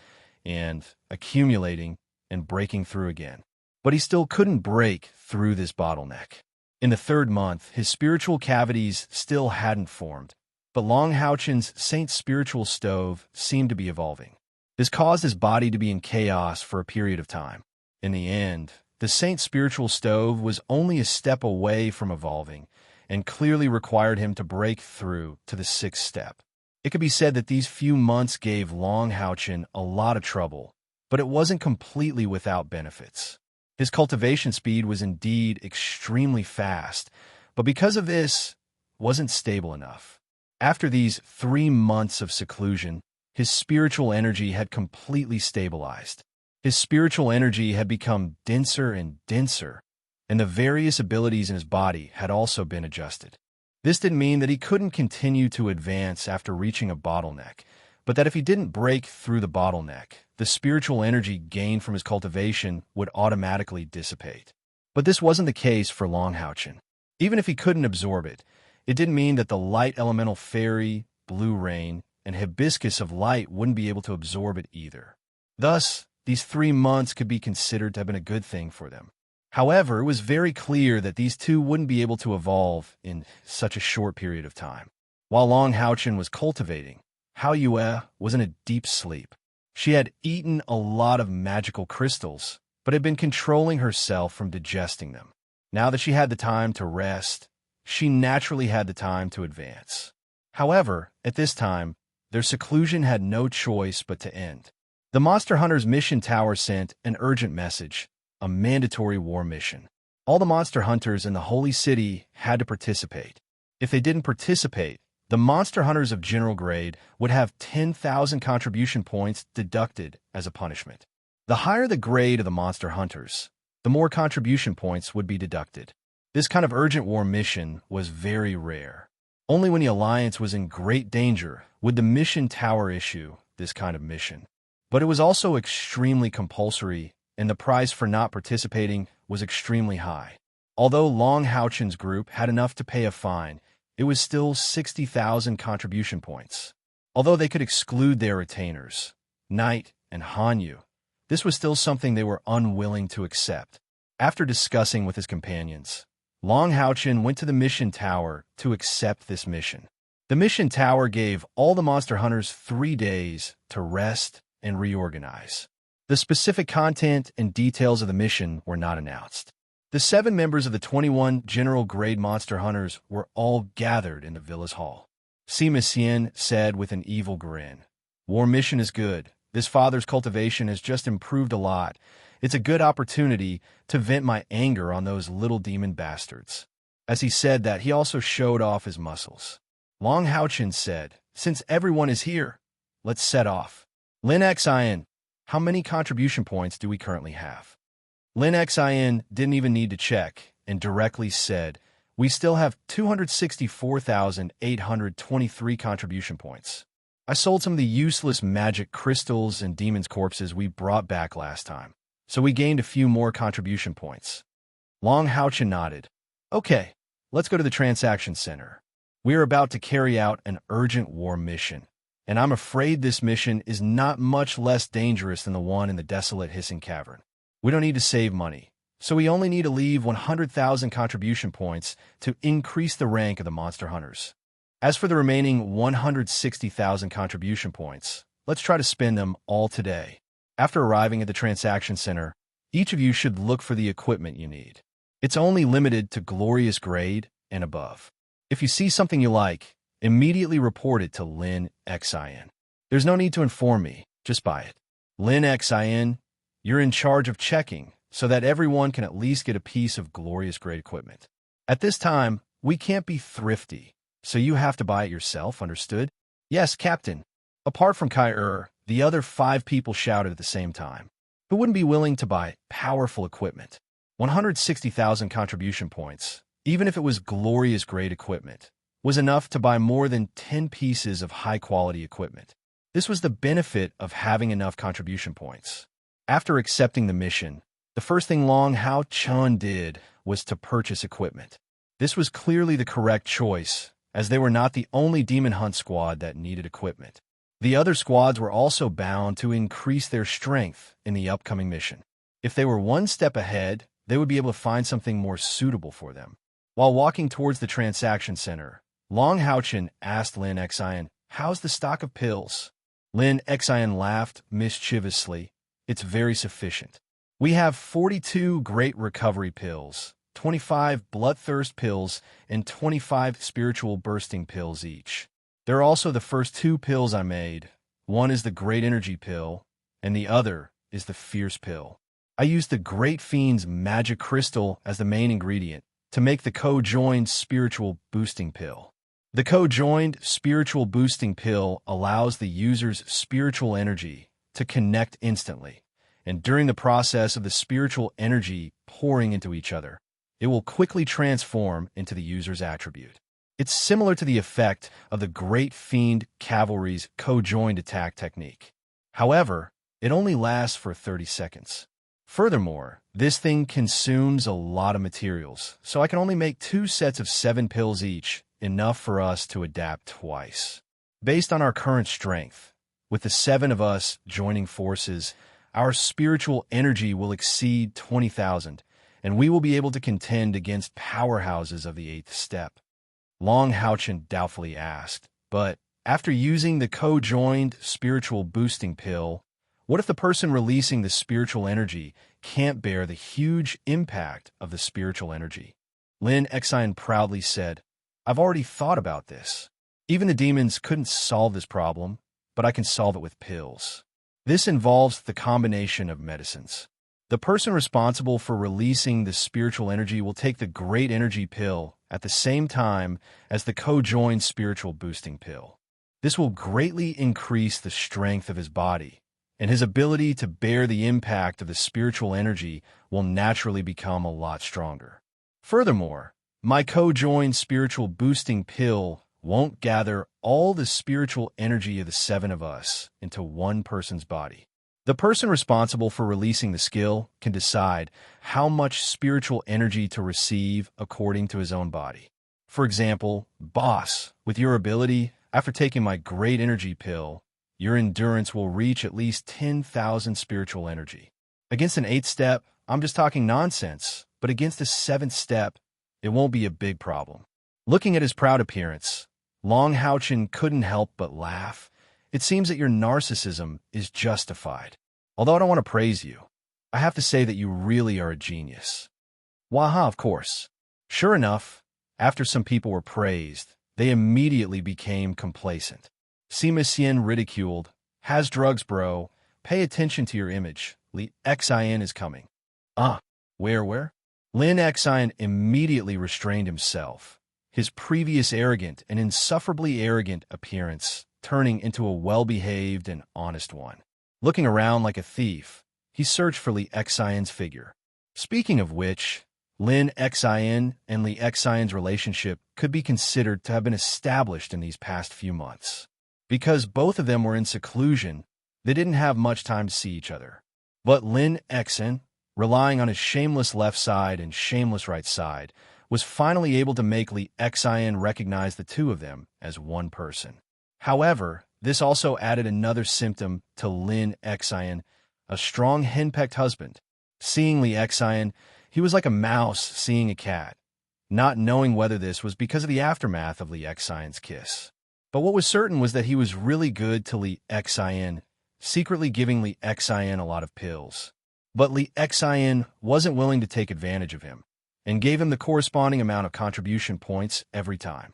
and accumulating and breaking through again. But he still couldn't break through this bottleneck. In the 3rd month, his spiritual cavities still hadn't formed, but Long Houchin's saint's spiritual stove seemed to be evolving. This caused his body to be in chaos for a period of time. In the end, the saint's spiritual stove was only a step away from evolving and clearly required him to break through to the 6th step. It could be said that these few months gave Long Houchin a lot of trouble, but it wasn't completely without benefits. His cultivation speed was indeed extremely fast, but because of this, wasn't stable enough. After these 3 months of seclusion, his spiritual energy had completely stabilized. His spiritual energy had become denser and denser, and the various abilities in his body had also been adjusted. This didn't mean that he couldn't continue to advance after reaching a bottleneck, but that if he didn't break through the bottleneck, the spiritual energy gained from his cultivation would automatically dissipate. But this wasn't the case for Long Houchin. Even if he couldn't absorb it, it didn't mean that the light elemental fairy, blue rain, and hibiscus of light wouldn't be able to absorb it either. Thus, these 3 months could be considered to have been a good thing for them. However, it was very clear that these two wouldn't be able to evolve in such a short period of time. While Long Houchin was cultivating, Hao Yue was in a deep sleep. She had eaten a lot of magical crystals, but had been controlling herself from digesting them. Now that she had the time to rest, she naturally had the time to advance. However, at this time, their seclusion had no choice but to end. The Monster Hunter's mission tower sent an urgent message, a mandatory war mission. All the Monster Hunters in the Holy City had to participate. If they didn't participate, the Monster Hunters of general grade would have 10,000 contribution points deducted as a punishment. The higher the grade of the Monster Hunters, the more contribution points would be deducted. This kind of urgent war mission was very rare. Only when the Alliance was in great danger would the mission tower issue this kind of mission. But it was also extremely compulsory, and the price for not participating was extremely high. Although Long Houchin's group had enough to pay a fine, it was still 60,000 contribution points. Although they could exclude their retainers, Knight and Hanyu, this was still something they were unwilling to accept. After discussing with his companions, Long Houchin went to the mission tower to accept this mission. The mission tower gave all the Monster Hunters 3 days to rest and reorganize. The specific content and details of the mission were not announced. The 7 members of the 21 general grade Monster Hunters were all gathered in the villa's hall. Sima Xian said with an evil grin, "War mission is good. This father's cultivation has just improved a lot. It's a good opportunity to vent my anger on those little demon bastards." As he said that, he also showed off his muscles. Long Houchin said, "Since everyone is here, let's set off. Lin Xian, how many contribution points do we currently have?" Lin Xian didn't even need to check and directly said, "We still have 264,823 contribution points. I sold some of the useless magic crystals and demons' corpses we brought back last time, so we gained a few more contribution points." Long Houchin nodded. "Okay, let's go to the transaction center. We are about to carry out an urgent war mission, and I'm afraid this mission is not much less dangerous than the one in the desolate hissing cavern. We don't need to save money, so we only need to leave 100,000 contribution points to increase the rank of the Monster Hunters. As for the remaining 160,000 contribution points, let's try to spend them all today. After arriving at the transaction center, each of you should look for the equipment you need. It's only limited to glorious grade and above. If you see something you like, immediately report it to Lin Xian. There's no need to inform me, just buy it. Lin Xian, you're in charge of checking so that everyone can at least get a piece of glorious grade equipment. At this time, we can't be thrifty, so you have to buy it yourself, understood?" "Yes, Captain." Apart from Kai the other 5 people shouted at the same time. Who wouldn't be willing to buy powerful equipment? 160,000 contribution points, even if it was glorious grade equipment, was enough to buy more than 10 pieces of high-quality equipment. This was the benefit of having enough contribution points. After accepting the mission, the first thing Long Hao Chun did was to purchase equipment. This was clearly the correct choice, as they were not the only demon hunt squad that needed equipment. The other squads were also bound to increase their strength in the upcoming mission. If they were one step ahead, they would be able to find something more suitable for them. While walking towards the transaction center, Long Haochen asked Lin Xian, "How's the stock of pills?" Lin Xian laughed mischievously. "It's very sufficient. We have 42 great recovery pills, 25 bloodthirst pills, and 25 spiritual bursting pills each. They're also the first 2 pills I made. One is the great energy pill, and the other is the fierce pill. I used the great fiend's magic crystal as the main ingredient to make the co-joined spiritual boosting pill. The co-joined spiritual boosting pill allows the user's spiritual energy to connect instantly, and during the process of the spiritual energy pouring into each other, it will quickly transform into the user's attribute. It's similar to the effect of the Great Fiend Cavalry's co-joined attack technique. However, it only lasts for 30 seconds. Furthermore, this thing consumes a lot of materials, so I can only make 2 sets of 7 pills each, enough for us to adapt twice. Based on our current strength, with the 7 of us joining forces, our spiritual energy will exceed 20,000, and we will be able to contend against powerhouses of the 8th step." Long Haochen doubtfully asked, "But after using the co-joined spiritual boosting pill, what if the person releasing the spiritual energy can't bear the huge impact of the spiritual energy?" Lin Xian proudly said, "I've already thought about this. Even the demons couldn't solve this problem, but I can solve it with pills. This involves the combination of medicines. The person responsible for releasing the spiritual energy will take the great energy pill at the same time as the co-joined spiritual boosting pill. This will greatly increase the strength of his body, and his ability to bear the impact of the spiritual energy will naturally become a lot stronger. Furthermore, my co-joined spiritual boosting pill won't gather all the spiritual energy of the 7 of us into one person's body. The person responsible for releasing the skill can decide how much spiritual energy to receive according to his own body. For example, boss, with your ability, after taking my great energy pill, your endurance will reach at least 10,000 spiritual energy. Against an 8th step, I'm just talking nonsense, but against a 7th step, it won't be a big problem." Looking at his proud appearance, Long Haochen couldn't help but laugh. "It seems that your narcissism is justified. Although I don't want to praise you, I have to say that you really are a genius." Waha, of course. Sure enough, after some people were praised, they immediately became complacent. Sima Xian ridiculed, "Has drugs, bro. Pay attention to your image. Li Xian is coming." Where? Lin Xian immediately restrained himself, his previous arrogant and insufferably arrogant appearance turning into a well-behaved and honest one. Looking around like a thief, he searched for Li Xian's figure. Speaking of which, Lin Xian and Li Xian's relationship could be considered to have been established in these past few months. Because both of them were in seclusion, they didn't have much time to see each other. But Lin Xian, relying on his shameless left side and shameless right side, was finally able to make Li Xian recognize the 2 of them as one person. However, this also added another symptom to Lin Xian, a strong henpecked husband. Seeing Li Xian, he was like a mouse seeing a cat, not knowing whether this was because of the aftermath of Li Xian's kiss. But what was certain was that he was really good to Li Xian, secretly giving Li Xian a lot of pills. But Li Xian wasn't willing to take advantage of him, and gave him the corresponding amount of contribution points every time.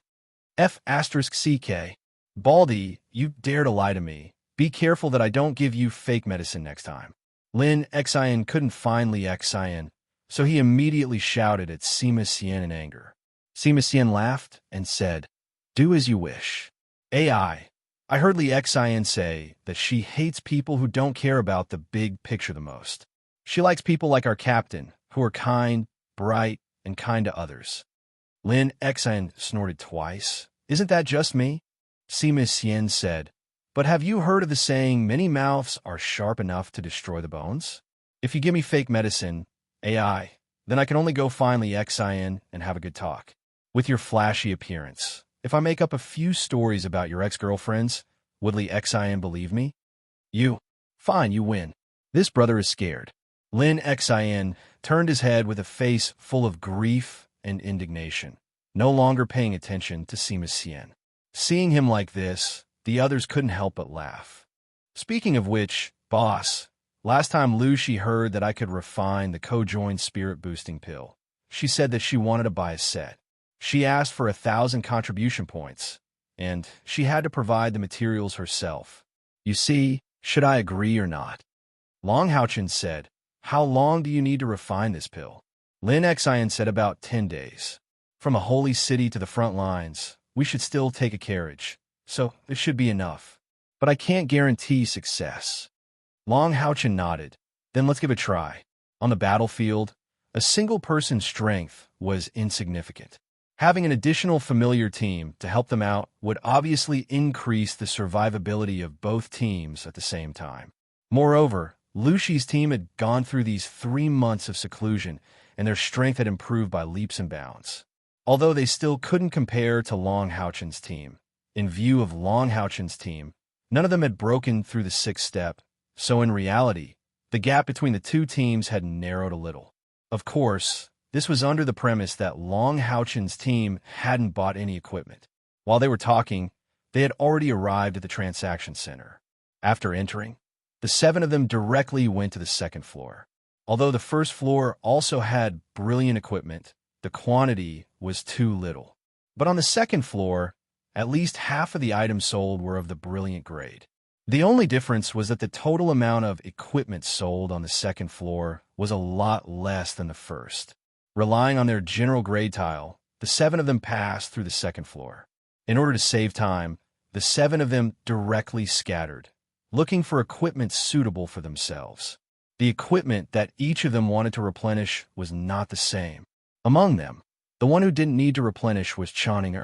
F***CK. Baldy, you dare to lie to me. Be careful that I don't give you fake medicine next time. Lin Xian couldn't find Li Xian, so he immediately shouted at Sima Xian in anger. Sima Xian laughed and said, "Do as you wish. AI, I heard Li Xian say that she hates people who don't care about the big picture the most. She likes people like our captain, who are kind, bright, and kind to others. Lin Xan snorted twice. Isn't that just me? Sima Xian said, but have you heard of the saying, many mouths are sharp enough to destroy the bones? If you give me fake medicine, AI, then I can only go find Li Xian and have a good talk. With your flashy appearance, if I make up a few stories about your ex-girlfriends, would Li Xian believe me? Fine, you win. This brother is scared. Lin Xian turned his head with a face full of grief and indignation, no longer paying attention to Sima Xian. Seeing him like this, the others couldn't help but laugh. Speaking of which, boss, last time Lucy heard that I could refine the co-joined spirit-boosting pill. She said that she wanted to buy a set. She asked for 1,000 contribution points, and she had to provide the materials herself. You see, should I agree or not? Long Haochen said, how long do you need to refine this pill? Lin Xian said about 10 days. From a holy city to the front lines, we should still take a carriage, so it should be enough. But I can't guarantee success. Long Haochen nodded. Then let's give it a try. On the battlefield, a single person's strength was insignificant. Having an additional familiar team to help them out would obviously increase the survivability of both teams at the same time. Moreover, Lucy's team had gone through these 3 months of seclusion, and their strength had improved by leaps and bounds. Although they still couldn't compare to Long Haochen's team. In view of Long Haochen's team, none of them had broken through the 6th step, so in reality, the gap between the two teams had narrowed a little. Of course, this was under the premise that Long Haochen's team hadn't bought any equipment. While they were talking, they had already arrived at the transaction center. After entering, the 7 of them directly went to the 2nd floor. Although the 1st floor also had brilliant equipment, the quantity was too little. But on the 2nd floor, at least half of the items sold were of the brilliant grade. The only difference was that the total amount of equipment sold on the 2nd floor was a lot less than the 1st. Relying on their general grade tile, the 7 of them passed through the 2nd floor. In order to save time, the 7 of them directly scattered, looking for equipment suitable for themselves. The equipment that each of them wanted to replenish was not the same. Among them, the one who didn't need to replenish was Channing.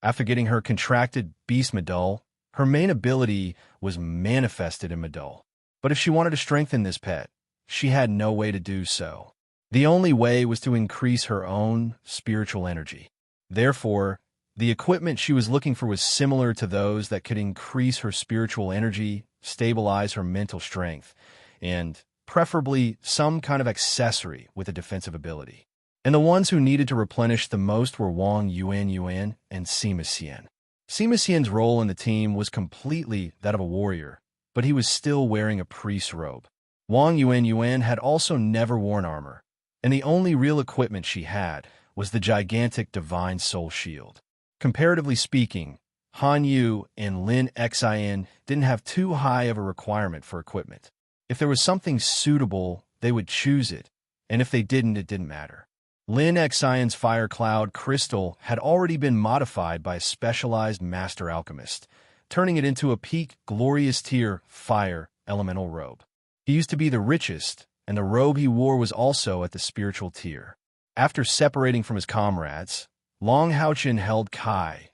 After getting her contracted beast medal, her main ability was manifested in medal. But if she wanted to strengthen this pet, she had no way to do so. The only way was to increase her own spiritual energy. Therefore, the equipment she was looking for was similar to those that could increase her spiritual energy, stabilize her mental strength, and preferably some kind of accessory with a defensive ability. And the ones who needed to replenish the most were Wang Yuan and Sima Xian. Sima Xian's role in the team was completely that of a warrior, but he was still wearing a priest's robe. Wang Yuan had also never worn armor, and the only real equipment she had was the gigantic Divine Soul Shield. Comparatively speaking, Han Yu and Lin Xian didn't have too high of a requirement for equipment. If there was something suitable, they would choose it, and if they didn't, it didn't matter. Lin Xian's Fire Cloud Crystal had already been modified by a specialized master alchemist, turning it into a peak glorious tier fire elemental robe. He used to be the richest, and the robe he wore was also at the spiritual tier. After separating from his comrades, Long Haochen held Kai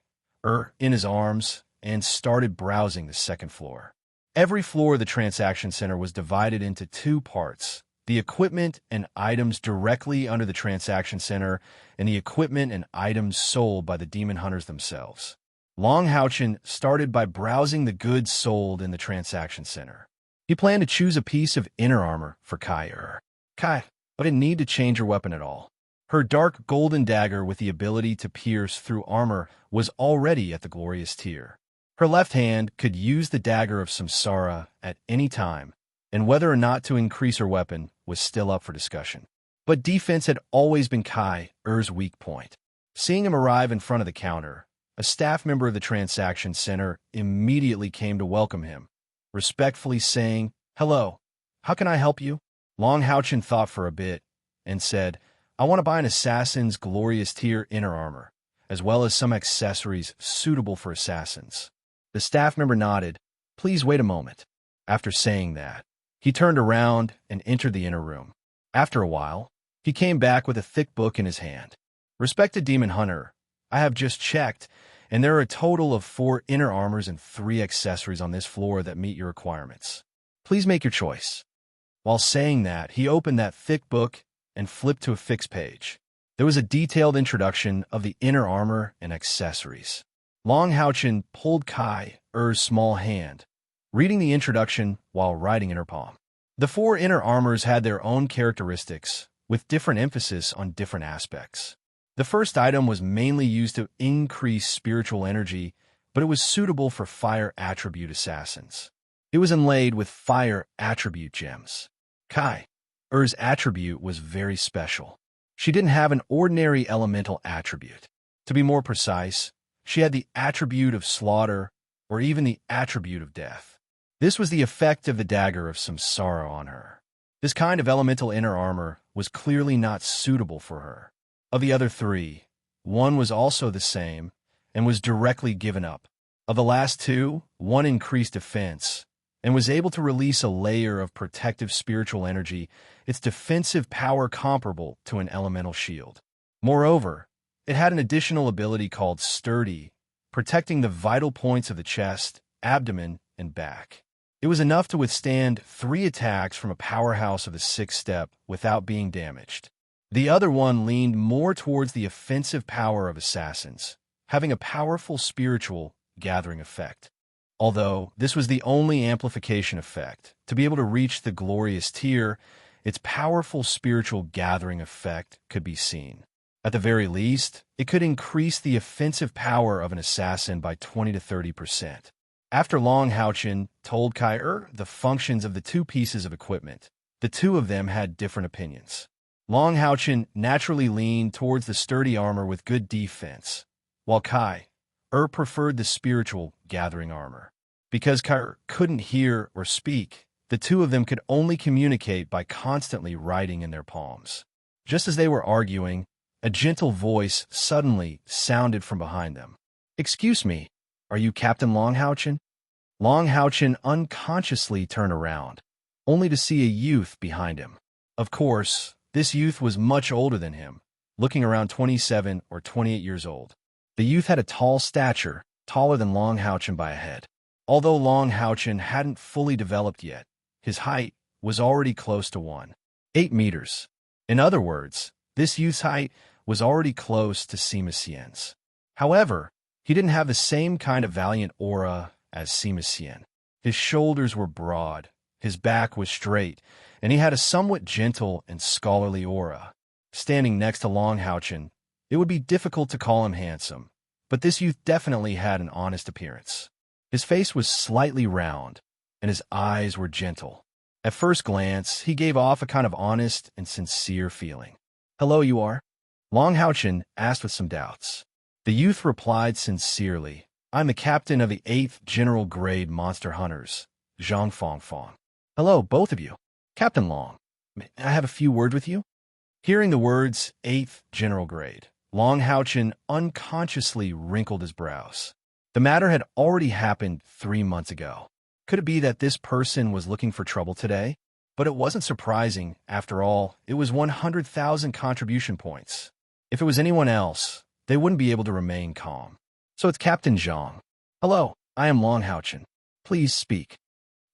in his arms and started browsing the 2nd floor. Every floor of the transaction center was divided into 2 parts: the equipment and items directly under the transaction center, and the equipment and items sold by the demon hunters themselves. Long Haochen started by browsing the goods sold in the transaction center. He planned to choose a piece of inner armor for Kai, but didn't need to change her weapon at all. Her dark golden dagger with the ability to pierce through armor was already at the glorious tier. Her left hand could use the dagger of Samsara at any time, and whether or not to increase her weapon was still up for discussion. But defense had always been Kai's weak point. Seeing him arrive in front of the counter, a staff member of the transaction center immediately came to welcome him, respectfully saying, "Hello, how can I help you?" Long Haochen thought for a bit and said, "I want to buy an assassin's glorious tier inner armor, as well as some accessories suitable for assassins." The staff member nodded. "Please wait a moment." After saying that, he turned around and entered the inner room. After a while, He came back with a thick book in his hand. "Respected Demon Hunter, I have just checked, and there are a total of 4 inner armors and 3 accessories on this floor that meet your requirements. Please make your choice." While saying that, he opened that thick book and flipped to a fixed page. There was a detailed introduction of the inner armor and accessories. Long Haochen pulled Kai Er's small hand, reading the introduction while writing in her palm. The 4 inner armors had their own characteristics, with different emphasis on different aspects. The first item was mainly used to increase spiritual energy, but it was suitable for fire attribute assassins. It was inlaid with fire attribute gems. Kai Er's attribute was very special. She didn't have an ordinary elemental attribute. To be more precise, she had the attribute of slaughter, or even the attribute of death. This was the effect of the dagger of Samsara on her. This kind of elemental inner armor was clearly not suitable for her. Of the other 3, one was also the same, and was directly given up. Of the last 2, one increased defense, and was able to release a layer of protective spiritual energy, its defensive power comparable to an elemental shield. Moreover, it had an additional ability called Sturdy, protecting the vital points of the chest, abdomen, and back. It was enough to withstand 3 attacks from a powerhouse of the 6th step without being damaged. The other one leaned more towards the offensive power of assassins, having a powerful spiritual gathering effect. Although this was the only amplification effect, to be able to reach the glorious tier, its powerful spiritual gathering effect could be seen. At the very least, it could increase the offensive power of an assassin by 20 to 30%. After Long Haochen told Kai the functions of the 2 pieces of equipment, the 2 of them had different opinions. Long Haochen naturally leaned towards the sturdy armor with good defense, while Kai preferred the spiritual gathering armor. Because Kai couldn't hear or speak, the 2 of them could only communicate by constantly writing in their palms. Just as they were arguing, a gentle voice suddenly sounded from behind them. "Excuse me, are you Captain Long Haochen?" Long Haochen unconsciously turned around, only to see a youth behind him. Of course, this youth was much older than him, looking around 27 or 28 years old. The youth had a tall stature, taller than Long Haochen by a head. Although Long Haochen hadn't fully developed yet, his height was already close to 1.8 meters. In other words, this youth's height was already close to Sima Xian's. However, he didn't have the same kind of valiant aura as Sima Xian. His shoulders were broad, his back was straight, and he had a somewhat gentle and scholarly aura. Standing next to Long Haochen, it would be difficult to call him handsome, but this youth definitely had an honest appearance. His face was slightly round, and his eyes were gentle. At first glance, he gave off a kind of honest and sincere feeling. "Hello, you are?" Long Haochen asked with some doubts. The youth replied sincerely, "I'm the captain of the 8th General Grade Monster Hunters, Zhang Fongfong." "Hello, both of you. Captain Long, may I have a few words with you?" Hearing the words 8th General Grade, Long Haochen unconsciously wrinkled his brows. The matter had already happened 3 months ago. Could it be that this person was looking for trouble today? But it wasn't surprising. After all, it was 100,000 contribution points. If it was anyone else, they wouldn't be able to remain calm. "So it's Captain Zhang. Hello, I am Long Haochen. Please speak."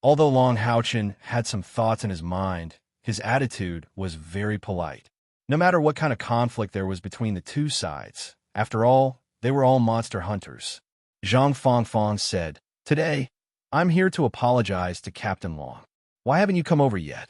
Although Long Haochen had some thoughts in his mind, his attitude was very polite. No matter what kind of conflict there was between the 2 sides, after all, they were all monster hunters. Zhang Fongfong said, "Today, I'm here to apologize to Captain Long. Why haven't you come over yet?"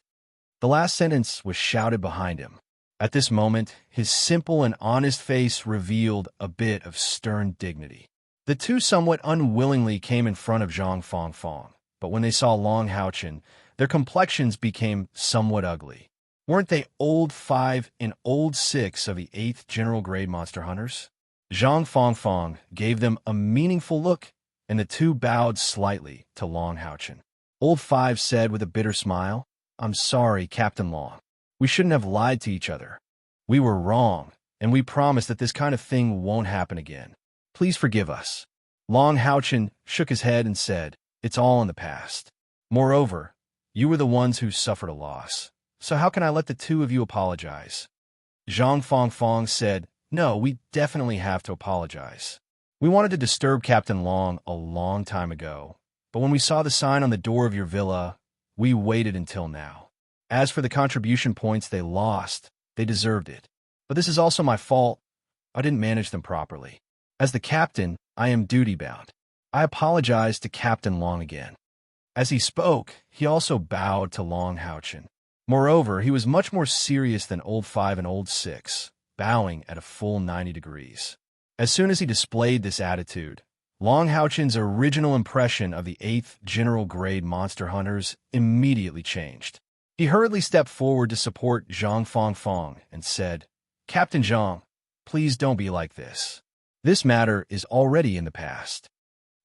The last sentence was shouted behind him. At this moment, his simple and honest face revealed a bit of stern dignity. The 2 somewhat unwillingly came in front of Zhang Fongfong, but when they saw Long Haochen, their complexions became somewhat ugly. Weren't they old 5 and old 6 of the 8th General Grade Monster Hunters? Zhang Fongfong gave them a meaningful look, and the 2 bowed slightly to Long Haochen. Old 5 said with a bitter smile, "I'm sorry, Captain Long. We shouldn't have lied to each other. We were wrong, and we promise that this kind of thing won't happen again. Please forgive us." Long Haochen shook his head and said, "It's all in the past. Moreover, you were the ones who suffered a loss. So how can I let the 2 of you apologize? Zhang Fongfong said, "No, we definitely have to apologize. We wanted to disturb Captain Long a long time ago, but when we saw the sign on the door of your villa, we waited until now. As for the contribution points they lost, they deserved it. But this is also my fault. I didn't manage them properly. As the captain, I am duty-bound. I apologize to Captain Long again." As he spoke, he also bowed to Long Haochen. Moreover, he was much more serious than Old 5 and Old 6, bowing at a full 90 degrees. As soon as he displayed this attitude, Long Haochen's original impression of the 8th General Grade Monster Hunters immediately changed. He hurriedly stepped forward to support Zhang Fongfong and said, "Captain Zhang, please don't be like this. This matter is already in the past."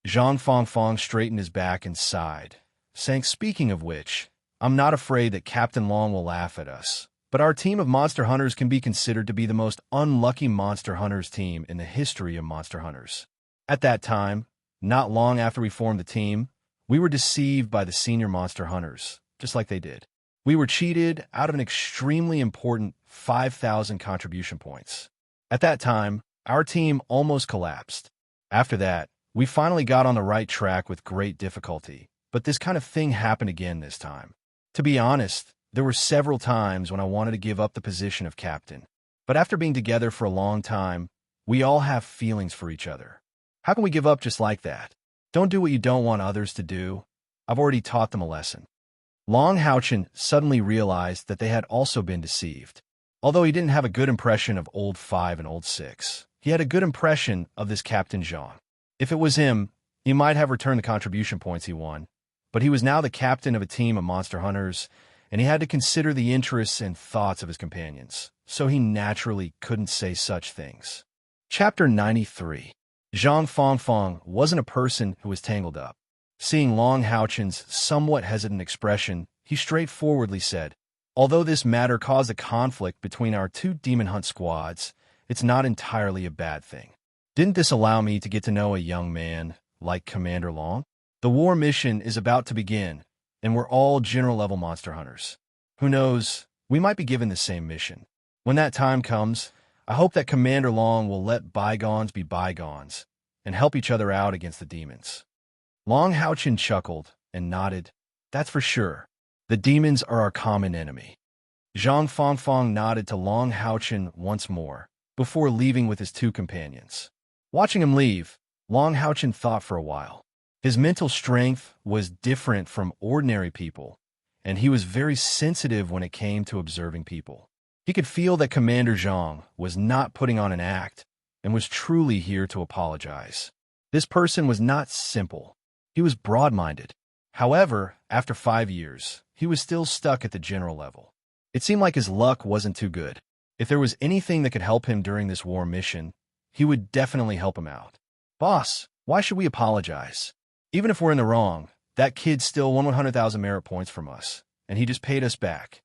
Zhang Fongfong straightened his back and sighed, saying, "Speaking of which, I'm not afraid that Captain Long will laugh at us, but our team of Monster Hunters can be considered to be the most unlucky Monster Hunters team in the history of Monster Hunters. At that time, not long after we formed the team, we were deceived by the senior Monster Hunters, just like they did. We were cheated out of an extremely important 5,000 contribution points. At that time, our team almost collapsed. After that, we finally got on the right track with great difficulty, but this kind of thing happened again this time. To be honest, there were several times when I wanted to give up the position of captain. But after being together for a long time, we all have feelings for each other. How can we give up just like that? Don't do what you don't want others to do. I've already taught them a lesson." Long Haochen suddenly realized that they had also been deceived. Although he didn't have a good impression of Old 5 and Old 6, he had a good impression of this Captain Zhang. If it was him, he might have returned the contribution points he won, but he was now the captain of a team of Monster Hunters, and he had to consider the interests and thoughts of his companions, so he naturally couldn't say such things. Chapter 93. Zhang Fongfong wasn't a person who was tangled up. Seeing Long Haochen's somewhat hesitant expression, he straightforwardly said, "Although this matter caused a conflict between our two demon hunt squads, it's not entirely a bad thing. Didn't this allow me to get to know a young man like Commander Long? The war mission is about to begin, and we're all general-level monster hunters. Who knows, we might be given the same mission. When that time comes, I hope that Commander Long will let bygones be bygones and help each other out against the demons." Long Haochen chuckled and nodded. "That's for sure. The demons are our common enemy." Zhang Fongfong nodded to Long Haochen once more, before leaving with his two companions. Watching him leave, Long Haochen thought for a while. His mental strength was different from ordinary people, and he was very sensitive when it came to observing people. He could feel that Commander Zhang was not putting on an act and was truly here to apologize. This person was not simple. He was broad-minded. However, after 5 years, he was still stuck at the general level. It seemed like his luck wasn't too good. If there was anything that could help him during this war mission, he would definitely help him out. "Boss, why should we apologize? Even if we're in the wrong, that kid still won 100,000 merit points from us, and he just paid us back."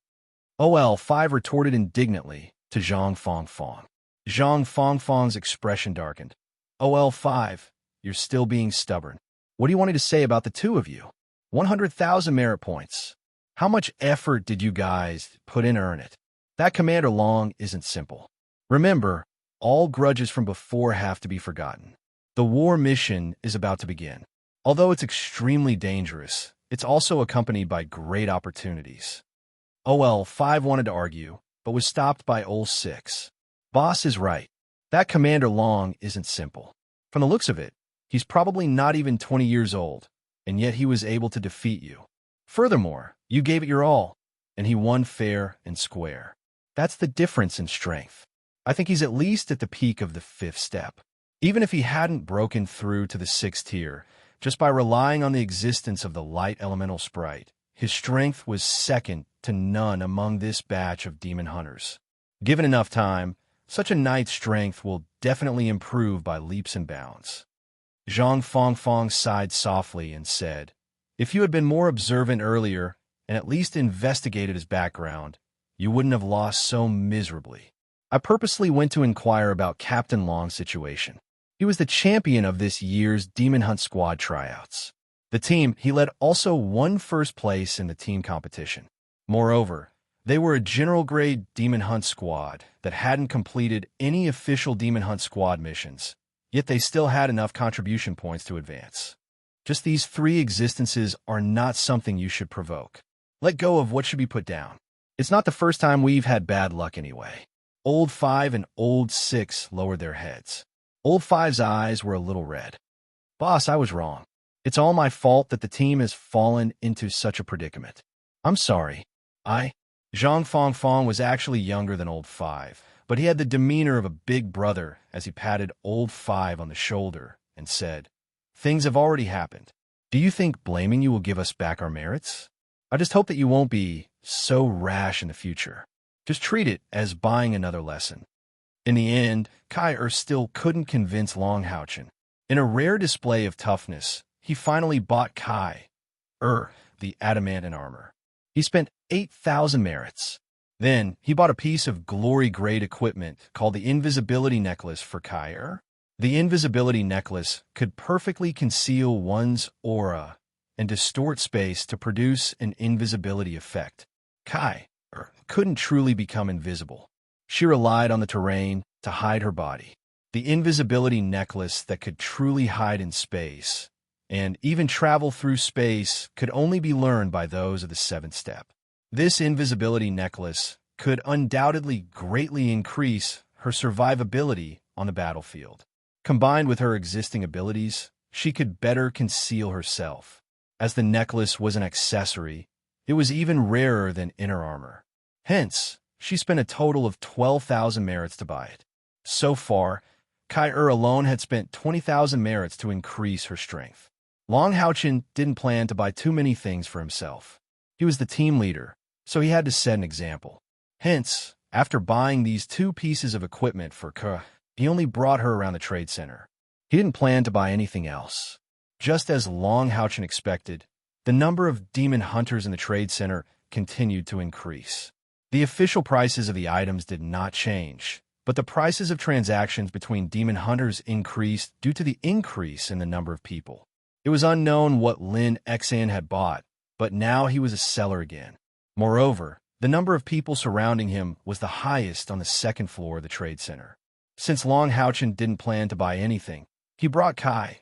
OL5 retorted indignantly to Zhang Fongfong. Zhang Fongfong's expression darkened. "OL5, you're still being stubborn. What do you want me to say about the two of you? 100,000 merit points. How much effort did you guys put in to earn it? That Commander Long isn't simple. Remember, all grudges from before have to be forgotten. The war mission is about to begin. Although it's extremely dangerous, it's also accompanied by great opportunities." OL5 wanted to argue, but was stopped by OL6. "Boss is right. That Commander Long isn't simple. From the looks of it, he's probably not even 20 years old, and yet he was able to defeat you. Furthermore, you gave it your all, and he won fair and square. That's the difference in strength. I think he's at least at the peak of the 5th step. Even if he hadn't broken through to the 6th tier, just by relying on the existence of the light elemental sprite, his strength was second to none among this batch of demon hunters. Given enough time, such a knight's strength will definitely improve by leaps and bounds." Zhang Fongfong sighed softly and said, "If you had been more observant earlier and at least investigated his background, you wouldn't have lost so miserably. I purposely went to inquire about Captain Long's situation. He was the champion of this year's Demon Hunt Squad tryouts. The team he led also won first place in the team competition. Moreover, They were a general-grade Demon Hunt squad that hadn't completed any official Demon Hunt squad missions, yet they still had enough contribution points to advance. Just these 3 existences are not something you should provoke. Let go of what should be put down. It's not the first time we've had bad luck anyway. Old 5 and Old 6 lowered their heads. Old 5's eyes were a little red. Boss, I was wrong. It's all my fault that the team has fallen into such a predicament. I'm sorry. Zhang Fongfong was actually younger than Old 5, but he had the demeanor of a big brother as he patted Old 5 on the shoulder and said, "Things have already happened. Do you think blaming you will give us back our merits? I just hope that you won't be so rash in the future. Just treat it as buying another lesson." In the end, Kai still couldn't convince Long Haochen. In a rare display of toughness, he finally bought Kai the adamant armor. He spent 8,000 merits. Then, he bought a piece of glory-grade equipment called the Invisibility Necklace for Kai. The Invisibility Necklace could perfectly conceal one's aura and distort space to produce an invisibility effect. Kai couldn't truly become invisible. She relied on the terrain to hide her body. The Invisibility Necklace that could truly hide in space and even travel through space could only be learned by those of the 7th step. This Invisibility Necklace could undoubtedly greatly increase her survivability on the battlefield. Combined with her existing abilities, she could better conceal herself. As the necklace was an accessory, it was even rarer than inner armor. Hence, she spent a total of 12,000 merits to buy it. So far, Kai alone had spent 20,000 merits to increase her strength. Long Haochen didn't plan to buy too many things for himself. He was the team leader, so he had to set an example. Hence, after buying these 2 pieces of equipment for Ke, he only brought her around the trade center. He didn't plan to buy anything else. Just as Long Haochen expected, the number of demon hunters in the trade center continued to increase. The official prices of the items did not change, but the prices of transactions between demon hunters increased due to the increase in the number of people. It was unknown what Lin Xan had bought, but now he was a seller again. Moreover, the number of people surrounding him was the highest on the 2nd floor of the trade center. Since Long Haochen didn't plan to buy anything, he brought Kai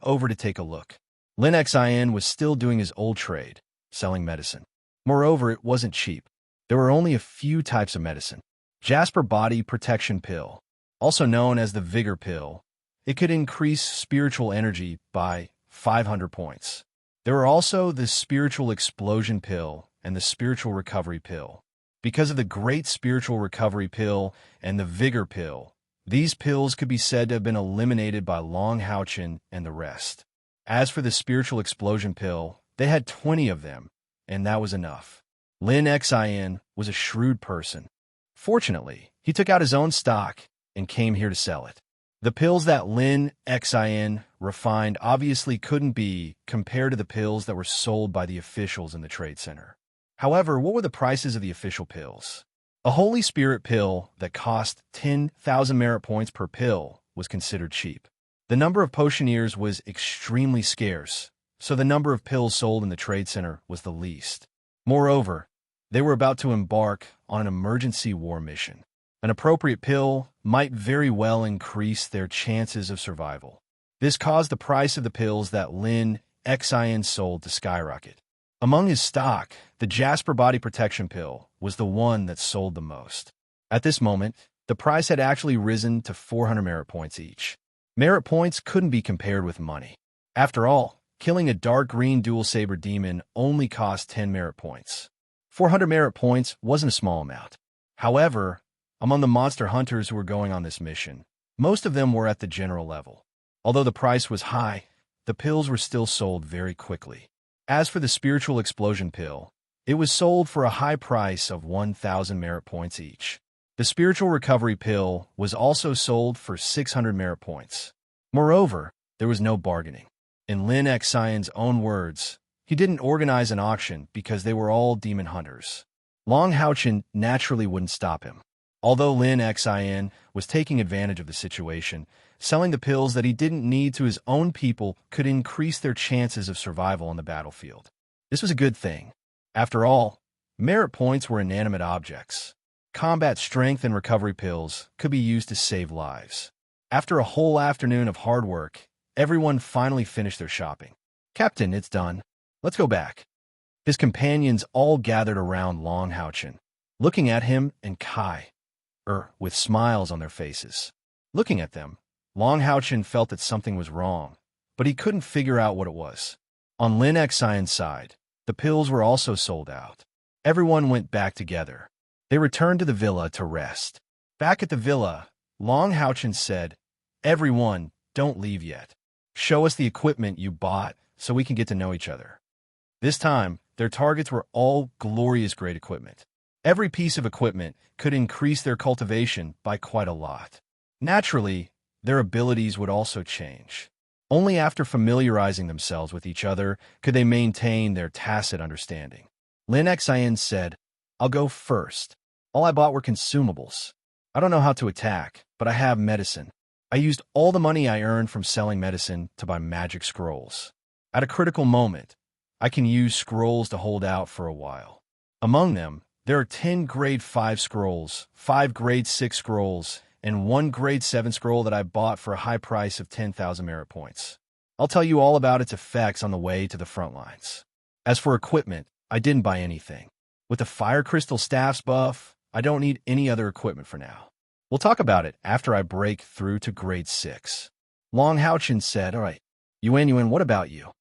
over to take a look. Lin Xian was still doing his old trade, selling medicine. Moreover, it wasn't cheap. There were only a few types of medicine. Jasper Body Protection Pill, also known as the Vigor Pill, it could increase spiritual energy by 500 points. There were also the Spiritual Explosion Pill and the Spiritual Recovery Pill. Because of the Great Spiritual Recovery Pill and the Vigor Pill, these pills could be said to have been eliminated by Long Haochen and the rest. As for the Spiritual Explosion Pill, they had 20 of them, and that was enough. Lin Xian was a shrewd person. Fortunately, he took out his own stock and came here to sell it. The pills that Lin Xian refined obviously couldn't be compared to the pills that were sold by the officials in the trade center. However, what were the prices of the official pills? A Holy Spirit pill that cost 10,000 merit points per pill was considered cheap. The number of potioneers was extremely scarce, so the number of pills sold in the trade center was the least. Moreover, they were about to embark on an emergency war mission. An appropriate pill might very well increase their chances of survival. This caused the price of the pills that Lin Xian sold to skyrocket. Among his stock, the Jasper Body Protection Pill was the one that sold the most. At this moment, the price had actually risen to 400 merit points each. Merit points couldn't be compared with money. After all, killing a dark green dual saber demon only cost 10 merit points. 400 merit points wasn't a small amount. However, among the monster hunters who were going on this mission, most of them were at the general level. Although the price was high, the pills were still sold very quickly. As for the Spiritual Explosion Pill, it was sold for a high price of 1,000 merit points each. The Spiritual Recovery Pill was also sold for 600 merit points. Moreover, there was no bargaining. In Lin Xian's own words, he didn't organize an auction because they were all demon hunters. Long Haochen naturally wouldn't stop him. Although Lin Xian was taking advantage of the situation, selling the pills that he didn't need to his own people could increase their chances of survival on the battlefield. This was a good thing. After all, Merit points were inanimate objects. Combat strength and recovery pills could be used to save lives. After a whole afternoon of hard work, everyone finally finished their shopping. Captain, it's done. Let's go back. His companions all gathered around Long Houchin, looking at him and Kai, with smiles on their faces. Looking at them, Long Houchin felt that something was wrong, but he couldn't figure out what it was. On Lin Xian's side, the pills were also sold out. Everyone went back together. They returned to the villa to rest. Back at the villa, Long Houchin said, "Everyone, don't leave yet. Show us the equipment you bought so we can get to know each other." This time, their targets were all glorious great equipment. Every piece of equipment could increase their cultivation by quite a lot. Naturally, their abilities would also change. Only after familiarizing themselves with each other could they maintain their tacit understanding. Lin Xian said, "I'll go first. All I bought were consumables. I don't know how to attack, but I have medicine. I used all the money I earned from selling medicine to buy magic scrolls. At a critical moment, I can use scrolls to hold out for a while. Among them, there are 10 grade 5 scrolls, 5 grade 6 scrolls, and 1 grade 7 scroll that I bought for a high price of 10,000 merit points. I'll tell you all about its effects on the way to the front lines. As for equipment, I didn't buy anything. With the fire crystal staff's buff, I don't need any other equipment for now. We'll talk about it after I break through to grade 6. Long Houchin said, "All right, Yuan, what about you?"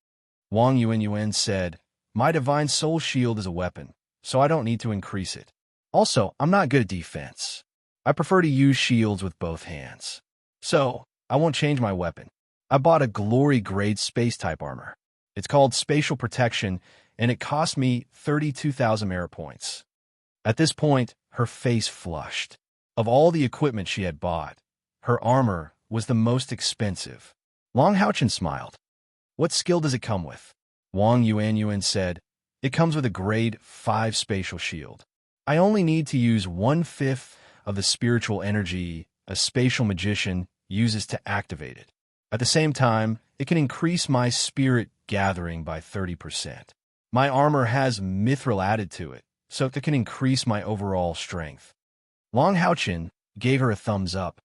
Wang Yuan said, "My divine soul shield is a weapon, so I don't need to increase it. Also, I'm not good at defense. I prefer to use shields with both hands. So, I won't change my weapon. I bought a glory grade space-type armor. It's called Spatial Protection, and it cost me 32,000 merit points." At this point, her face flushed. Of all the equipment she had bought, her armor was the most expensive. Long Houchin smiled. "What skill does it come with?" Wang Yuan said, "It comes with a grade 5 spatial shield. I only need to use 1/5 of the spiritual energy a spatial magician uses to activate it. At the same time, it can increase my spirit gathering by 30%. My armor has mithril added to it, so it can increase my overall strength." Long Houchin gave her a thumbs up.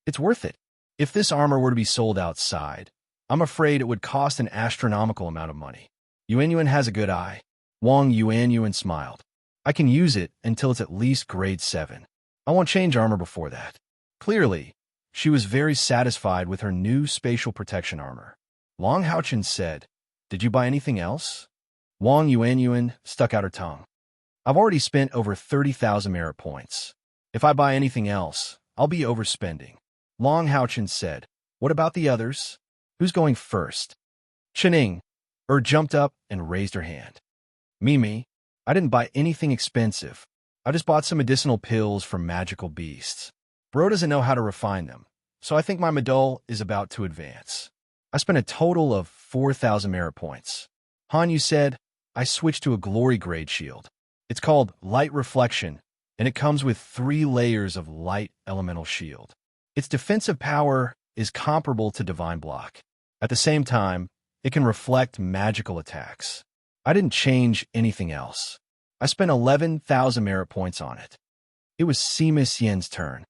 "It's worth it. If this armor were to be sold outside, I'm afraid it would cost an astronomical amount of money." Yuan has a good eye. Wang Yuan smiled. "I can use it until it's at least grade 7. I won't change armor before that." Clearly, she was very satisfied with her new spatial protection armor. Long Houchin said, "Did you buy anything else?" Wang Yuan stuck out her tongue. "I've already spent over 30,000 merit points. If I buy anything else, I'll be overspending." Long Houchin said, "What about the others? Who's going first?" Chening jumped up and raised her hand. "Me. I didn't buy anything expensive. I just bought some medicinal pills from magical beasts. Bro doesn't know how to refine them, so I think my medal is about to advance. I spent a total of 4,000 merit points." Hanyu said, "I switched to a glory grade shield. It's called Light Reflection, and it comes with 3 layers of light elemental shield. Its defensive power is comparable to Divine Block. At the same time, it can reflect magical attacks. I didn't change anything else. I spent 11,000 merit points on it." It was Sima Xian's turn.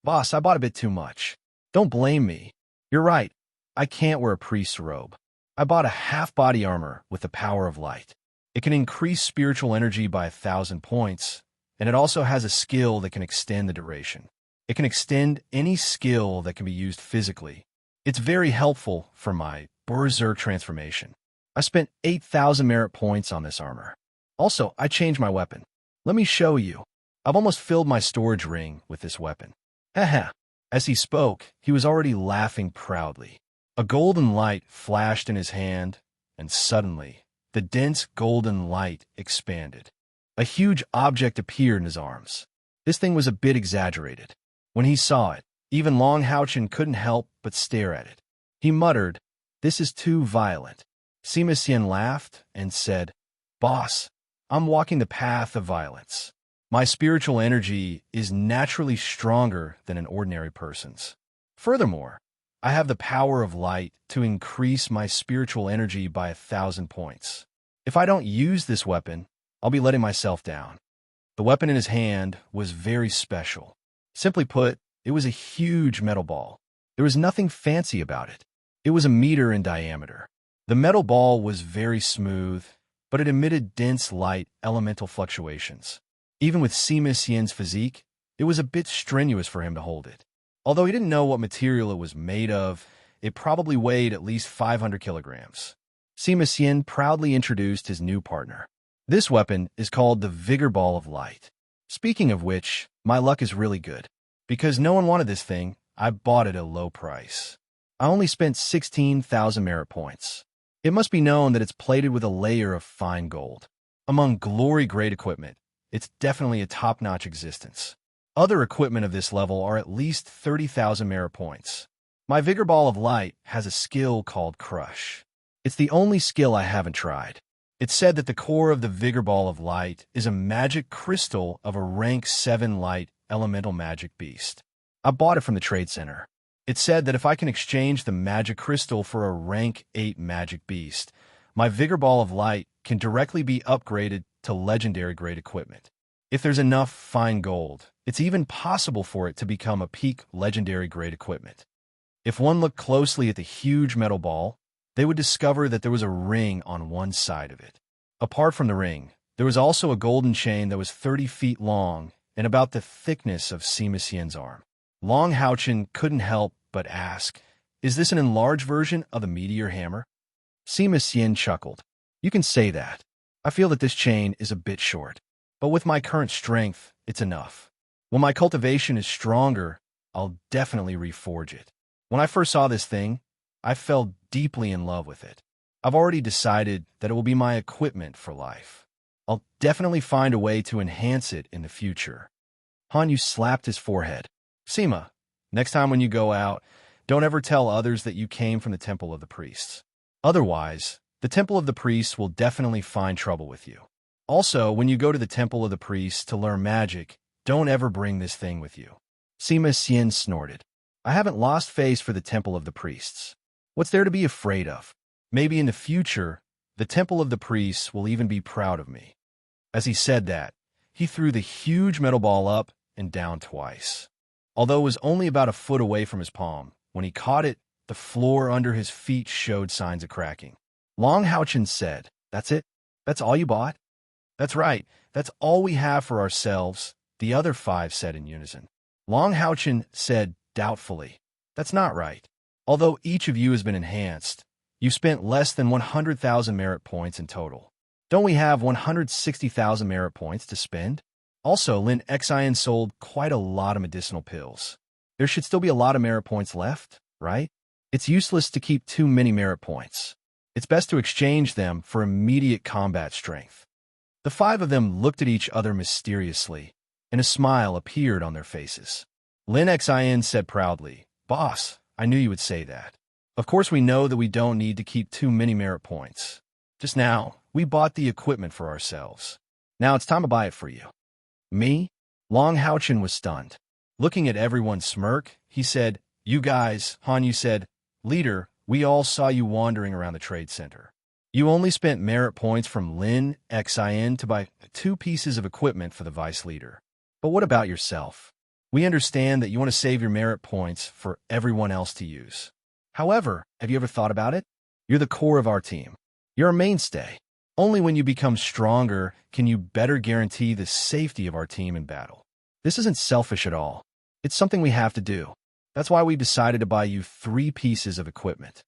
"Boss, I bought a bit too much. Don't blame me. You're right. I can't wear a priest's robe. I bought a half-body armor with the power of light. It can increase spiritual energy by 1,000 points, and it also has a skill that can extend the duration. It can extend any skill that can be used physically. It's very helpful for my berserk transformation. I spent 8,000 merit points on this armor. Also, I changed my weapon. Let me show you. I've almost filled my storage ring with this weapon." Haha. As he spoke, he was already laughing proudly. A golden light flashed in his hand, and suddenly, the dense golden light expanded. A huge object appeared in his arms. This thing was a bit exaggerated. When he saw it, even Long Houchin couldn't help but stare at it. He muttered, "This is too violent." Sima Xian laughed and said, "Boss, I'm walking the path of violence. My spiritual energy is naturally stronger than an ordinary person's. Furthermore, I have the power of light to increase my spiritual energy by 1,000 points. If I don't use this weapon, I'll be letting myself down. The weapon in his hand was very special. Simply put, it was a huge metal ball. There was nothing fancy about it. It was a meter in diameter. The metal ball was very smooth, but it emitted dense light elemental fluctuations. Even with Sima Xian's physique, it was a bit strenuous for him to hold it. Although he didn't know what material it was made of, it probably weighed at least 500 kilograms. Sima Xian proudly introduced his new partner. This weapon is called the Vigor Ball of Light. Speaking of which, my luck is really good. Because no one wanted this thing, I bought it at a low price. I only spent 16,000 merit points. It must be known that it's plated with a layer of fine gold. Among glory-grade equipment, it's definitely a top-notch existence. Other equipment of this level are at least 30,000 merit points. My Vigor Ball of Light has a skill called Crush. It's the only skill I haven't tried. It's said that the core of the Vigor Ball of Light is a magic crystal of a rank 7 light elemental magic beast. I bought it from the trade center. It said that if I can exchange the magic crystal for a rank 8 magic beast, my Vigor Ball of Light can directly be upgraded to legendary grade equipment. If there's enough fine gold, it's even possible for it to become a peak legendary grade equipment. If one looked closely at the huge metal ball, they would discover that there was a ring on one side of it. Apart from the ring, there was also a golden chain that was 30 feet long and about the thickness of Sima Xian's arm. Long Haochen couldn't help but ask, "Is this an enlarged version of the meteor hammer?" Sima Xian chuckled. "You can say that. I feel that this chain is a bit short, but with my current strength, it's enough. When my cultivation is stronger, I'll definitely reforge it. When I first saw this thing, I fell deeply in love with it. I've already decided that it will be my equipment for life. I'll definitely find a way to enhance it in the future." Han Yu slapped his forehead. "Sima, next time when you go out, don't ever tell others that you came from the Temple of the Priests. Otherwise, the Temple of the Priests will definitely find trouble with you. Also, when you go to the Temple of the Priests to learn magic, don't ever bring this thing with you." Sima Xian snorted. "I haven't lost face for the Temple of the Priests. What's there to be afraid of? Maybe in the future, the Temple of the Priests will even be proud of me." As he said that, he threw the huge metal ball up and down twice. Although it was only about a foot away from his palm, when he caught it, the floor under his feet showed signs of cracking. Long Haochen said, "That's it? That's all you bought?" "That's right. That's all we have for ourselves," the other 5 said in unison. Long Haochen said doubtfully, "That's not right. Although each of you has been enhanced, you've spent less than 100,000 merit points in total. Don't we have 160,000 merit points to spend? Also, Lin Xian sold quite a lot of medicinal pills. There should still be a lot of merit points left, right? It's useless to keep too many merit points. It's best to exchange them for immediate combat strength." The 5 of them looked at each other mysteriously, and a smile appeared on their faces. Lin Xian said proudly, "Boss, I knew you would say that. Of course we know that we don't need to keep too many merit points. Just now, we bought the equipment for ourselves. Now it's time to buy it for you." "Me?" Long Haochen was stunned. Looking at everyone smirk, he said, "You guys," Han Yu said, "Leader, we all saw you wandering around the trade center. You only spent merit points from Lin Xian to buy 2 pieces of equipment for the vice leader. But what about yourself? We understand that you want to save your merit points for everyone else to use. However, have you ever thought about it? You're the core of our team. You're a mainstay. Only when you become stronger can you better guarantee the safety of our team in battle. This isn't selfish at all. It's something we have to do. That's why we decided to buy you 3 pieces of equipment."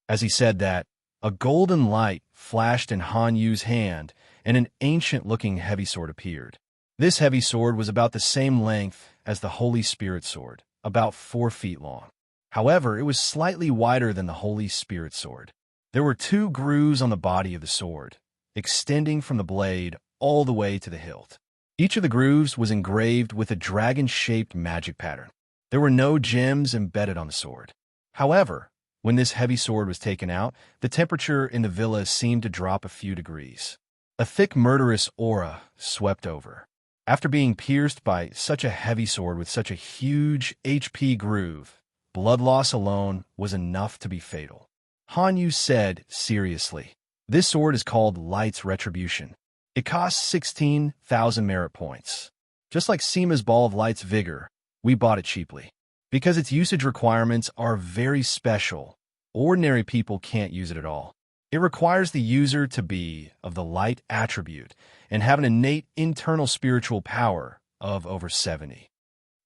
As he said that, a golden light flashed in Han Yu's hand, and an ancient-looking heavy sword appeared. This heavy sword was about the same length as the Holy Spirit sword, about 4 feet long. However, it was slightly wider than the Holy Spirit sword. There were 2 grooves on the body of the sword, extending from the blade all the way to the hilt. Each of the grooves was engraved with a dragon-shaped magic pattern. There were no gems embedded on the sword. However, when this heavy sword was taken out, the temperature in the villa seemed to drop a few degrees. A thick murderous aura swept over. After being pierced by such a heavy sword with such a huge HP groove, blood loss alone was enough to be fatal. Han Yu said seriously, "This sword is called Light's Retribution. It costs 16,000 merit points. Just like Seema's Ball of Light's Vigor, we bought it cheaply. Because its usage requirements are very special, ordinary people can't use it at all. It requires the user to be of the light attribute and have an innate internal spiritual power of over 70.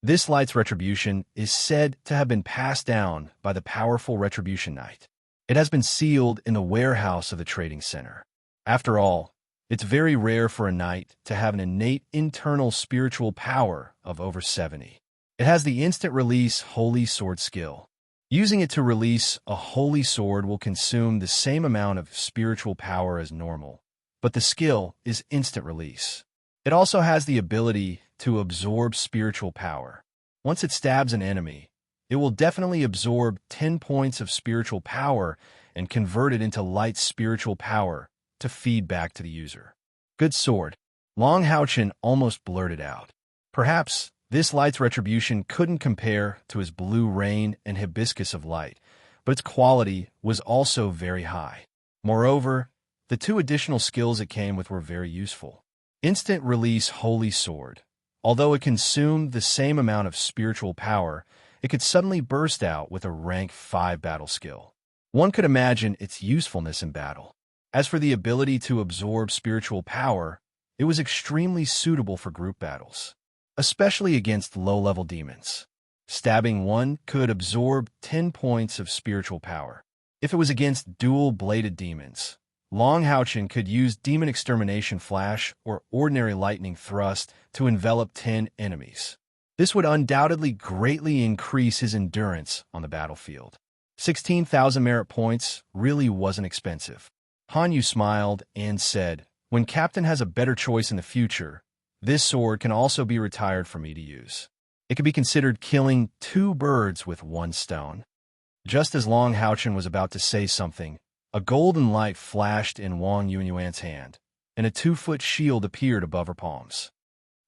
This light's retribution is said to have been passed down by the powerful Retribution Knight. It has been sealed in the warehouse of the trading center. After all, it's very rare for a knight to have an innate internal spiritual power of over 70. It has the instant release Holy Sword skill. Using it to release a holy sword will consume the same amount of spiritual power as normal, but the skill is instant release. It also has the ability to absorb spiritual power. Once it stabs an enemy, it will definitely absorb 10 points of spiritual power and convert it into light spiritual power to feed back to the user. Good sword. Long Houchen almost blurted out. Perhaps this light's retribution couldn't compare to his blue rain and hibiscus of light, but its quality was also very high. Moreover, the two additional skills it came with were very useful. Instant release Holy Sword. Although it consumed the same amount of spiritual power, it could suddenly burst out with a rank 5 battle skill. One could imagine its usefulness in battle. As for the ability to absorb spiritual power, it was extremely suitable for group battles, especially against low-level demons. Stabbing one could absorb 10 points of spiritual power. If it was against dual-bladed demons, Long Houchen could use Demon Extermination Flash or Ordinary Lightning Thrust to envelop 10 enemies. This would undoubtedly greatly increase his endurance on the battlefield. 16,000 merit points really wasn't expensive. Hanyu smiled and said, "When Captain has a better choice in the future, this sword can also be retired for me to use. It could be considered killing 2 birds with 1 stone." Just as Long Houchen was about to say something, a golden light flashed in Wang Yuanyuan's hand, and a 2-foot shield appeared above her palms.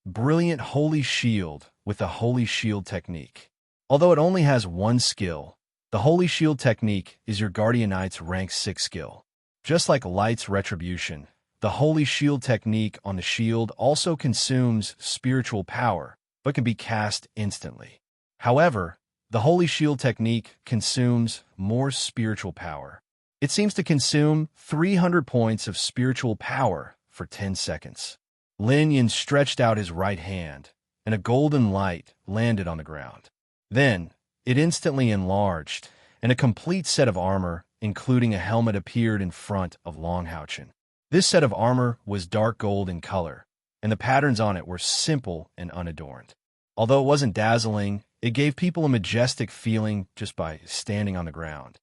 Brilliant Holy Shield with the Holy Shield technique. Although it only has 1 skill, the Holy Shield technique is your Guardian Knight's rank 6 skill. Just like Light's Retribution, the Holy Shield technique on the shield also consumes spiritual power, but can be cast instantly. However, the Holy Shield technique consumes more spiritual power. It seems to consume 300 points of spiritual power for 10 seconds. Lin Yin stretched out his right hand, and a golden light landed on the ground. Then, it instantly enlarged, and a complete set of armor, including a helmet, appeared in front of Long Houchen. This set of armor was dark gold in color, and the patterns on it were simple and unadorned. Although it wasn't dazzling, it gave people a majestic feeling just by standing on the ground.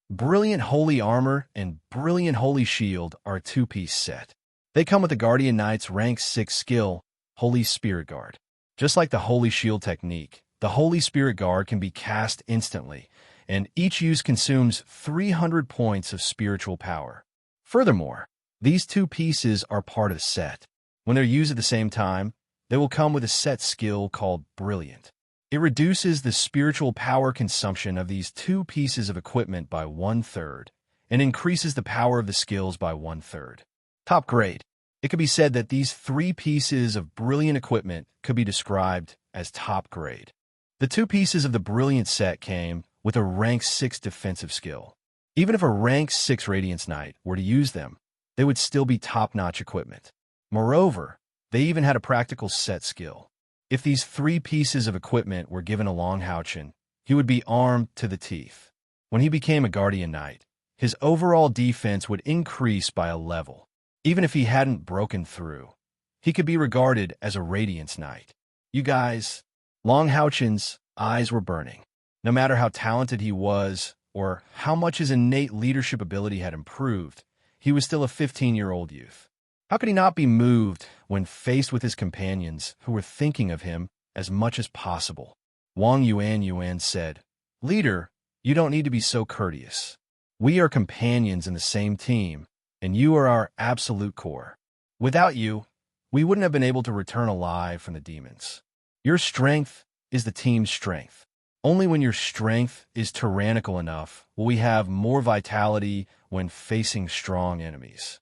Brilliant Holy Armor and Brilliant Holy Shield are a 2-piece set. They come with the Guardian Knight's rank 6 skill, Holy Spirit Guard. Just like the Holy Shield technique, the Holy Spirit Guard can be cast instantly, and each use consumes 300 points of spiritual power. Furthermore, these 2 pieces are part of the set. When they're used at the same time, they will come with a set skill called Brilliant. It reduces the spiritual power consumption of these 2 pieces of equipment by 1/3 and increases the power of the skills by 1/3. Top grade. It could be said that these 3 pieces of brilliant equipment could be described as top grade. The 2 pieces of the Brilliant set came with a rank 6 defensive skill. Even if a rank 6 Radiance Knight were to use them, they would still be top-notch equipment. Moreover, they even had a practical set skill. If these 3 pieces of equipment were given to Long Houchen, he would be armed to the teeth. When he became a Guardian Knight, his overall defense would increase by a level. Even if he hadn't broken through, he could be regarded as a Radiance Knight. You guys, Long Houchen's eyes were burning. No matter how talented he was or how much his innate leadership ability had improved, he was still a 15-year-old youth. How could he not be moved when faced with his companions who were thinking of him as much as possible? Wang Yuan said, "Leader, you don't need to be so courteous. We are companions in the same team, and you are our absolute core. Without you, we wouldn't have been able to return alive from the demons. Your strength is the team's strength. Only when your strength is tyrannical enough will we have more vitality when facing strong enemies."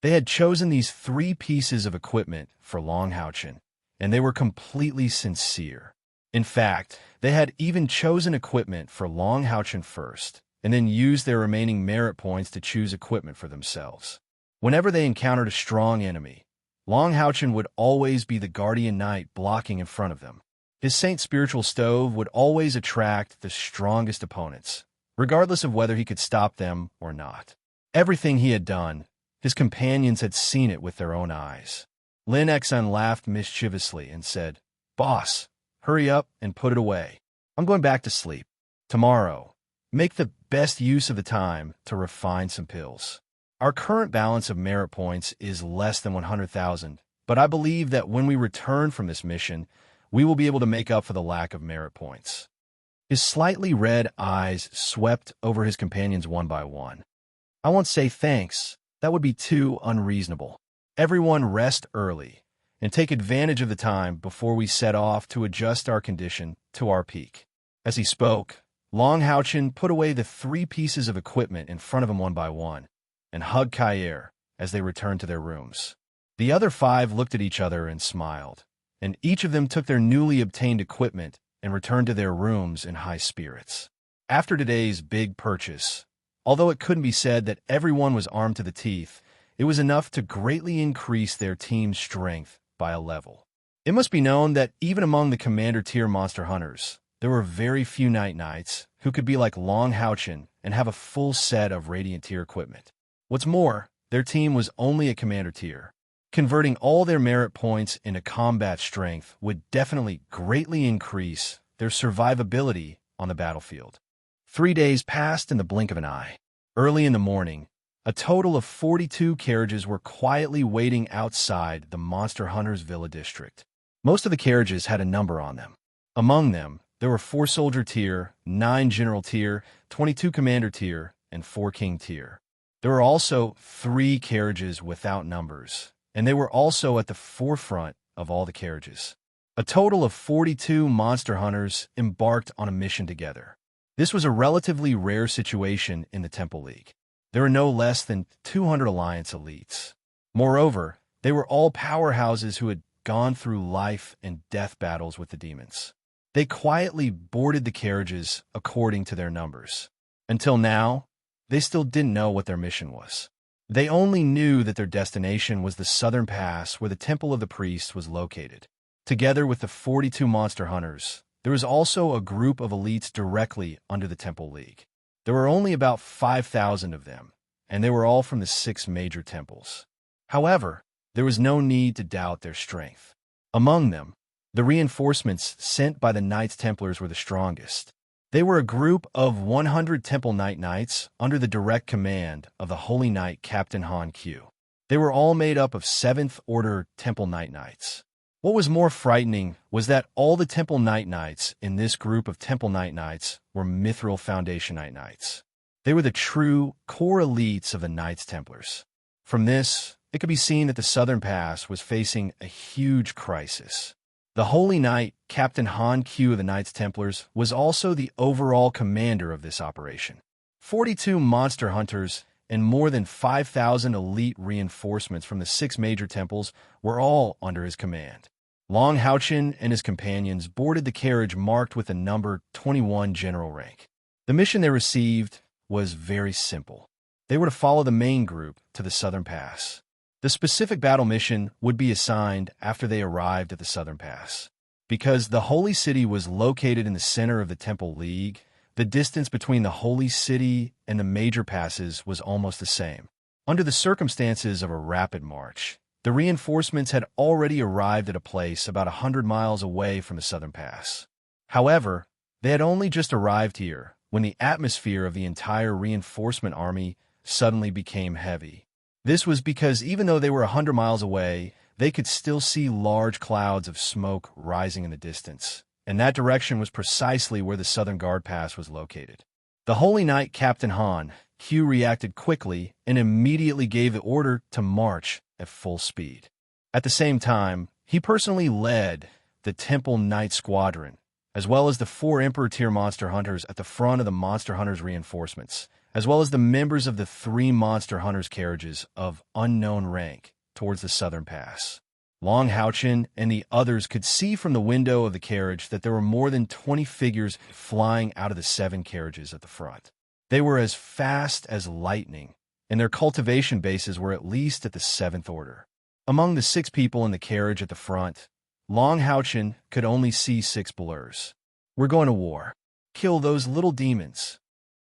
They had chosen these 3 pieces of equipment for Long Houchin, and they were completely sincere. In fact, they had even chosen equipment for Long Houchin first, and then used their remaining merit points to choose equipment for themselves. Whenever they encountered a strong enemy, Long Houchin would always be the guardian knight blocking in front of them. His Saint Spiritual Stove would always attract the strongest opponents, regardless of whether he could stop them or not. Everything he had done, his companions had seen it with their own eyes. Lin Xun laughed mischievously and said, "Boss, hurry up and put it away. I'm going back to sleep. Tomorrow, make the best use of the time to refine some pills. Our current balance of merit points is less than 100,000, but I believe that when we return from this mission, we will be able to make up for the lack of merit points." His slightly red eyes swept over his companions one by one. "I won't say thanks. That would be too unreasonable. Everyone rest early and take advantage of the time before we set off to adjust our condition to our peak." As he spoke, Long Houchin put away the 3 pieces of equipment in front of him one by one and hugged Kair as they returned to their rooms. The other 5 looked at each other and smiled, and each of them took their newly obtained equipment and returned to their rooms in high spirits. After today's big purchase, although it couldn't be said that everyone was armed to the teeth, it was enough to greatly increase their team's strength by a level. It must be known that even among the commander-tier monster hunters, there were very few Night Knights who could be like Long Houchin and have a full set of Radiant tier equipment. What's more, their team was only a commander tier. Converting all their merit points into combat strength would definitely greatly increase their survivability on the battlefield. 3 days passed in the blink of an eye. Early in the morning, a total of 42 carriages were quietly waiting outside the Monster Hunters Villa district. Most of the carriages had a number on them. Among them, there were 4 soldier tier, 9 general tier, 22 commander tier, and 4 king tier. There were also 3 carriages without numbers, and they were also at the forefront of all the carriages. A total of 42 monster hunters embarked on a mission together. This was a relatively rare situation in the Temple League. There were no less than 200 Alliance elites. Moreover, they were all powerhouses who had gone through life and death battles with the demons. They quietly boarded the carriages according to their numbers. Until now, they still didn't know what their mission was. They only knew that their destination was the southern pass where the Temple of the Priest was located. Together with the 42 monster hunters, there was also a group of elites directly under the Temple League. There were only about 5,000 of them, and they were all from the 6 major temples. However, there was no need to doubt their strength. Among them, the reinforcements sent by the Knights Templars were the strongest. They were a group of 100 Temple Night Knights under the direct command of the Holy Knight Captain Han Q. They were all made up of 7th Order Temple Night Knights. What was more frightening was that all the Temple Night Knights in this group of Temple Night Knights were Mithril Foundation Night Knights. They were the true core elites of the Knights Templars. From this, it could be seen that the Southern Pass was facing a huge crisis. The Holy Knight, Captain Han Q of the Knights Templars, was also the overall commander of this operation. 42 monster hunters and more than 5,000 elite reinforcements from the 6 major temples were all under his command. Long Houchin and his companions boarded the carriage marked with the number 21 general rank. The mission they received was very simple. They were to follow the main group to the Southern Pass. The specific battle mission would be assigned after they arrived at the Southern Pass. Because the Holy City was located in the center of the Temple League, the distance between the Holy City and the major passes was almost the same. Under the circumstances of a rapid march, the reinforcements had already arrived at a place about 100 miles away from the Southern Pass. However, they had only just arrived here when the atmosphere of the entire reinforcement army suddenly became heavy. This was because even though they were 100 miles away, they could still see large clouds of smoke rising in the distance, and that direction was precisely where the Southern Guard Pass was located. The Holy Knight Captain Han Q reacted quickly and immediately gave the order to march at full speed. At the same time, he personally led the Temple Knight Squadron, as well as the 4 Emperor tier monster hunters at the front of the monster hunters reinforcements, as well as the members of the 3 monster hunters' carriages of unknown rank towards the southern pass. Long Houchin and the others could see from the window of the carriage that there were more than 20 figures flying out of the 7 carriages at the front. They were as fast as lightning, and their cultivation bases were at least at the 7th order. Among the 6 people in the carriage at the front, Long Houchin could only see 6 blurs. "We're going to war. Kill those little demons."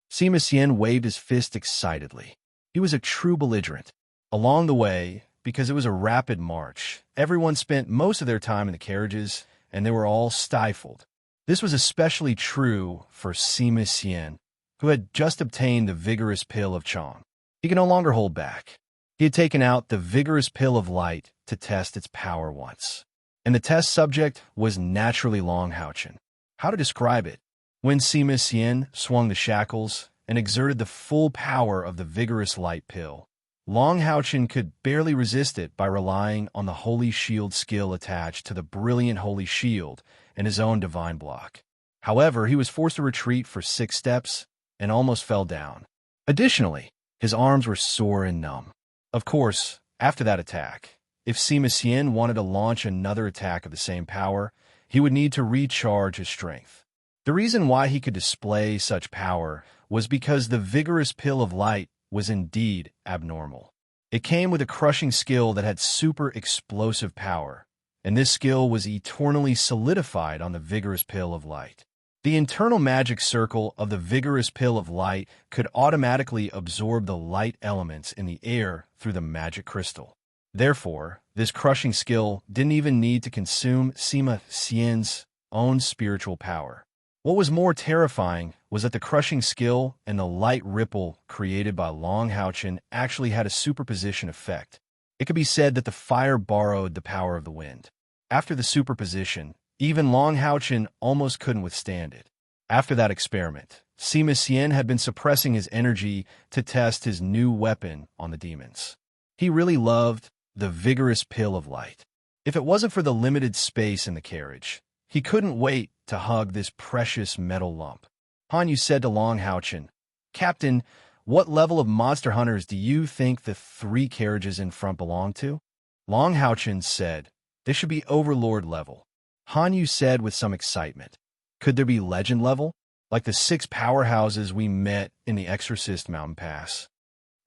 Sima Xian waved his fist excitedly. He was a true belligerent. Along the way, because it was a rapid march, everyone spent most of their time in the carriages, and they were all stifled. This was especially true for Sima Xian, who had just obtained the vigorous pill of Chong. He could no longer hold back. He had taken out the vigorous pill of light to test its power once. And the test subject was naturally Long Houchin. How to describe it? When Sima Xian swung the shackles and exerted the full power of the vigorous light pill, Long Houchin could barely resist it by relying on the Holy Shield skill attached to the brilliant Holy Shield and his own divine block. However, he was forced to retreat for 6 steps and almost fell down. Additionally, his arms were sore and numb. Of course, after that attack, if Sima Xian wanted to launch another attack of the same power, he would need to recharge his strength. The reason why he could display such power was because the vigorous pill of light was indeed abnormal. It came with a crushing skill that had super explosive power, and this skill was eternally solidified on the vigorous pill of light. The internal magic circle of the vigorous pill of light could automatically absorb the light elements in the air through the magic crystal. Therefore, this crushing skill didn't even need to consume Sima Xian's own spiritual power. What was more terrifying was that the crushing skill and the light ripple created by Long Houchin actually had a superposition effect. It could be said that the fire borrowed the power of the wind. After the superposition, even Long Houchin almost couldn't withstand it. After that experiment, Sima Xian had been suppressing his energy to test his new weapon on the demons. He really loved the vigorous pill of light. If it wasn't for the limited space in the carriage, he couldn't wait to hug this precious metal lump. Han Yu said to Long Houchin, "Captain, what level of monster hunters do you think the 3 carriages in front belong to?" Long Houchin said, "They should be overlord level." Han Yu said with some excitement, "Could there be legend level, like the 6 powerhouses we met in the Exorcist Mountain Pass?"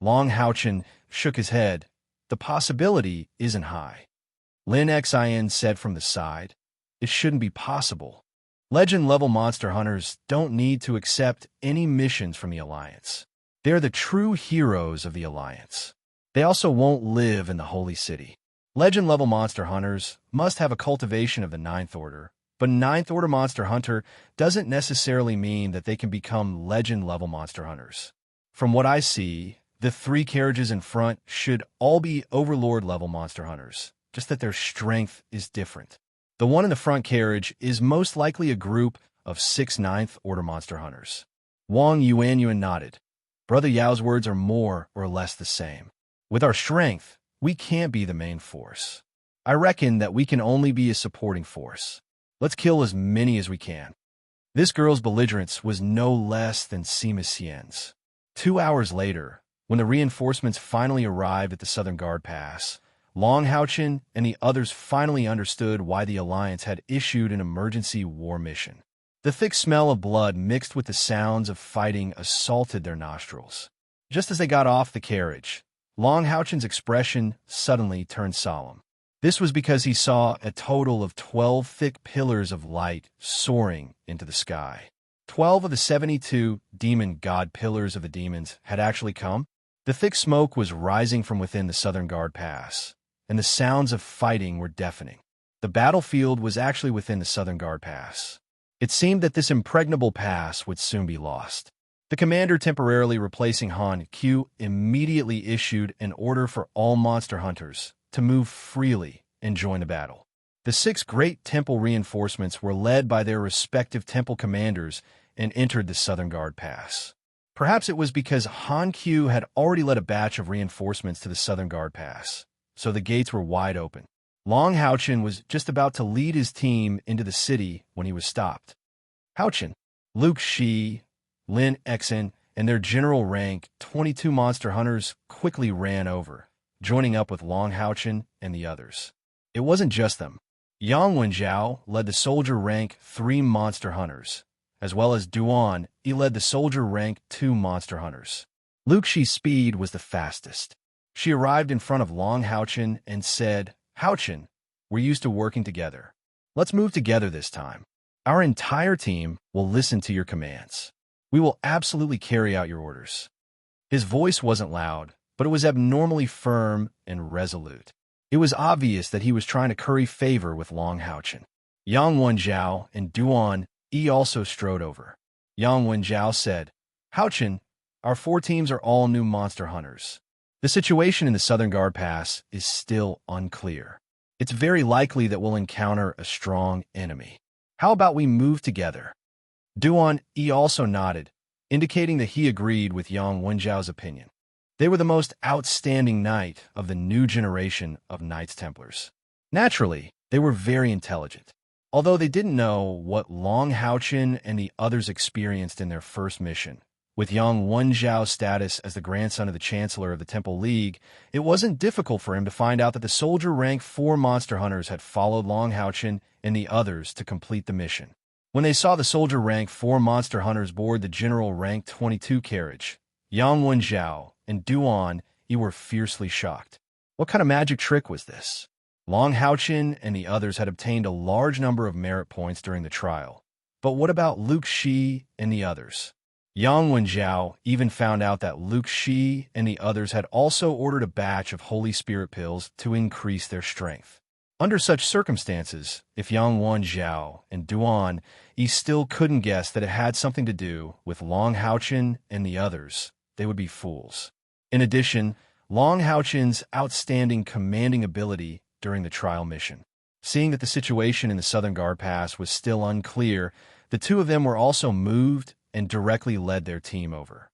Long Houchin shook his head. "The possibility isn't high." Lin Xin said from the side, "It shouldn't be possible. Legend-level monster hunters don't need to accept any missions from the Alliance. They're the true heroes of the Alliance. They also won't live in the Holy City. Legend-level monster hunters must have a cultivation of the 9th order, but a 9th order monster hunter doesn't necessarily mean that they can become legend-level monster hunters. From what I see, the 3 carriages in front should all be overlord-level monster hunters, just that their strength is different. The one in the front carriage is most likely a group of 6 9th order monster hunters." Wang Yuanyuan nodded. "Brother Yao's words are more or less the same. With our strength, we can't be the main force. I reckon that we can only be a supporting force. Let's kill as many as we can." This girl's belligerence was no less than Sima Xian's. 2 hours later, when the reinforcements finally arrived at the Southern Guard Pass, Long Houchin and the others finally understood why the Alliance had issued an emergency war mission. The thick smell of blood mixed with the sounds of fighting assaulted their nostrils. Just as they got off the carriage, Long Houchin's expression suddenly turned solemn. This was because he saw a total of 12 thick pillars of light soaring into the sky. 12 of the 72 demon god pillars of the demons had actually come. The thick smoke was rising from within the Southern Guard Pass, and the sounds of fighting were deafening. The battlefield was actually within the Southern Guard Pass. It seemed that this impregnable pass would soon be lost. The commander temporarily replacing Han Q immediately issued an order for all monster hunters to move freely and join the battle. The 6 great temple reinforcements were led by their respective temple commanders and entered the Southern Guard Pass. Perhaps it was because Han Q had already led a batch of reinforcements to the Southern Guard Pass, so the gates were wide open. Long Houchin was just about to lead his team into the city when he was stopped. Houchin, Luke Shi, Lin Xin, and their general rank 22 monster hunters quickly ran over, joining up with Long Haochen and the others. It wasn't just them. Yang Wenjiao led the soldier rank 3 monster hunters, as well as Duan, he led the soldier rank 2 monster hunters. Luke Shi's speed was the fastest. She arrived in front of Long Haochen and said, "Haochen, we're used to working together. Let's move together this time. Our entire team will listen to your commands. We will absolutely carry out your orders." His voice wasn't loud, but it was abnormally firm and resolute. It was obvious that he was trying to curry favor with Long Haochen. Yang Wenjiao and Duan Yi also strode over. Yang Wenjiao said, "Haochen, our 4 teams are all new monster hunters. The situation in the Southern Guard Pass is still unclear. It's very likely that we'll encounter a strong enemy. How about we move together?" Duan Yi also nodded, indicating that he agreed with Yang Wenjiao's opinion. They were the most outstanding knight of the new generation of Knights Templars. Naturally, they were very intelligent. Although they didn't know what Long Haochen and the others experienced in their first mission, with Yang Wenjiao's status as the grandson of the Chancellor of the Temple League, it wasn't difficult for him to find out that the soldier rank 4 monster hunters had followed Long Haochen and the others to complete the mission. When they saw the soldier rank 4 monster hunters board the general rank 22 carriage, Yang Wenjiao and Duan Yi were fiercely shocked. What kind of magic trick was this? Long Haochen and the others had obtained a large number of merit points during the trial. But what about Luke Shi and the others? Yang Wenjiao even found out that Luke Shi and the others had also ordered a batch of Holy Spirit pills to increase their strength. Under such circumstances, if Yang Wenjiao and Duan Yi still couldn't guess that it had something to do with Long Haochen and the others, they would be fools. In addition, Long Haochen's outstanding commanding ability during the trial mission. Seeing that the situation in the Southern Guard Pass was still unclear, the 2 of them were also moved and directly led their team over.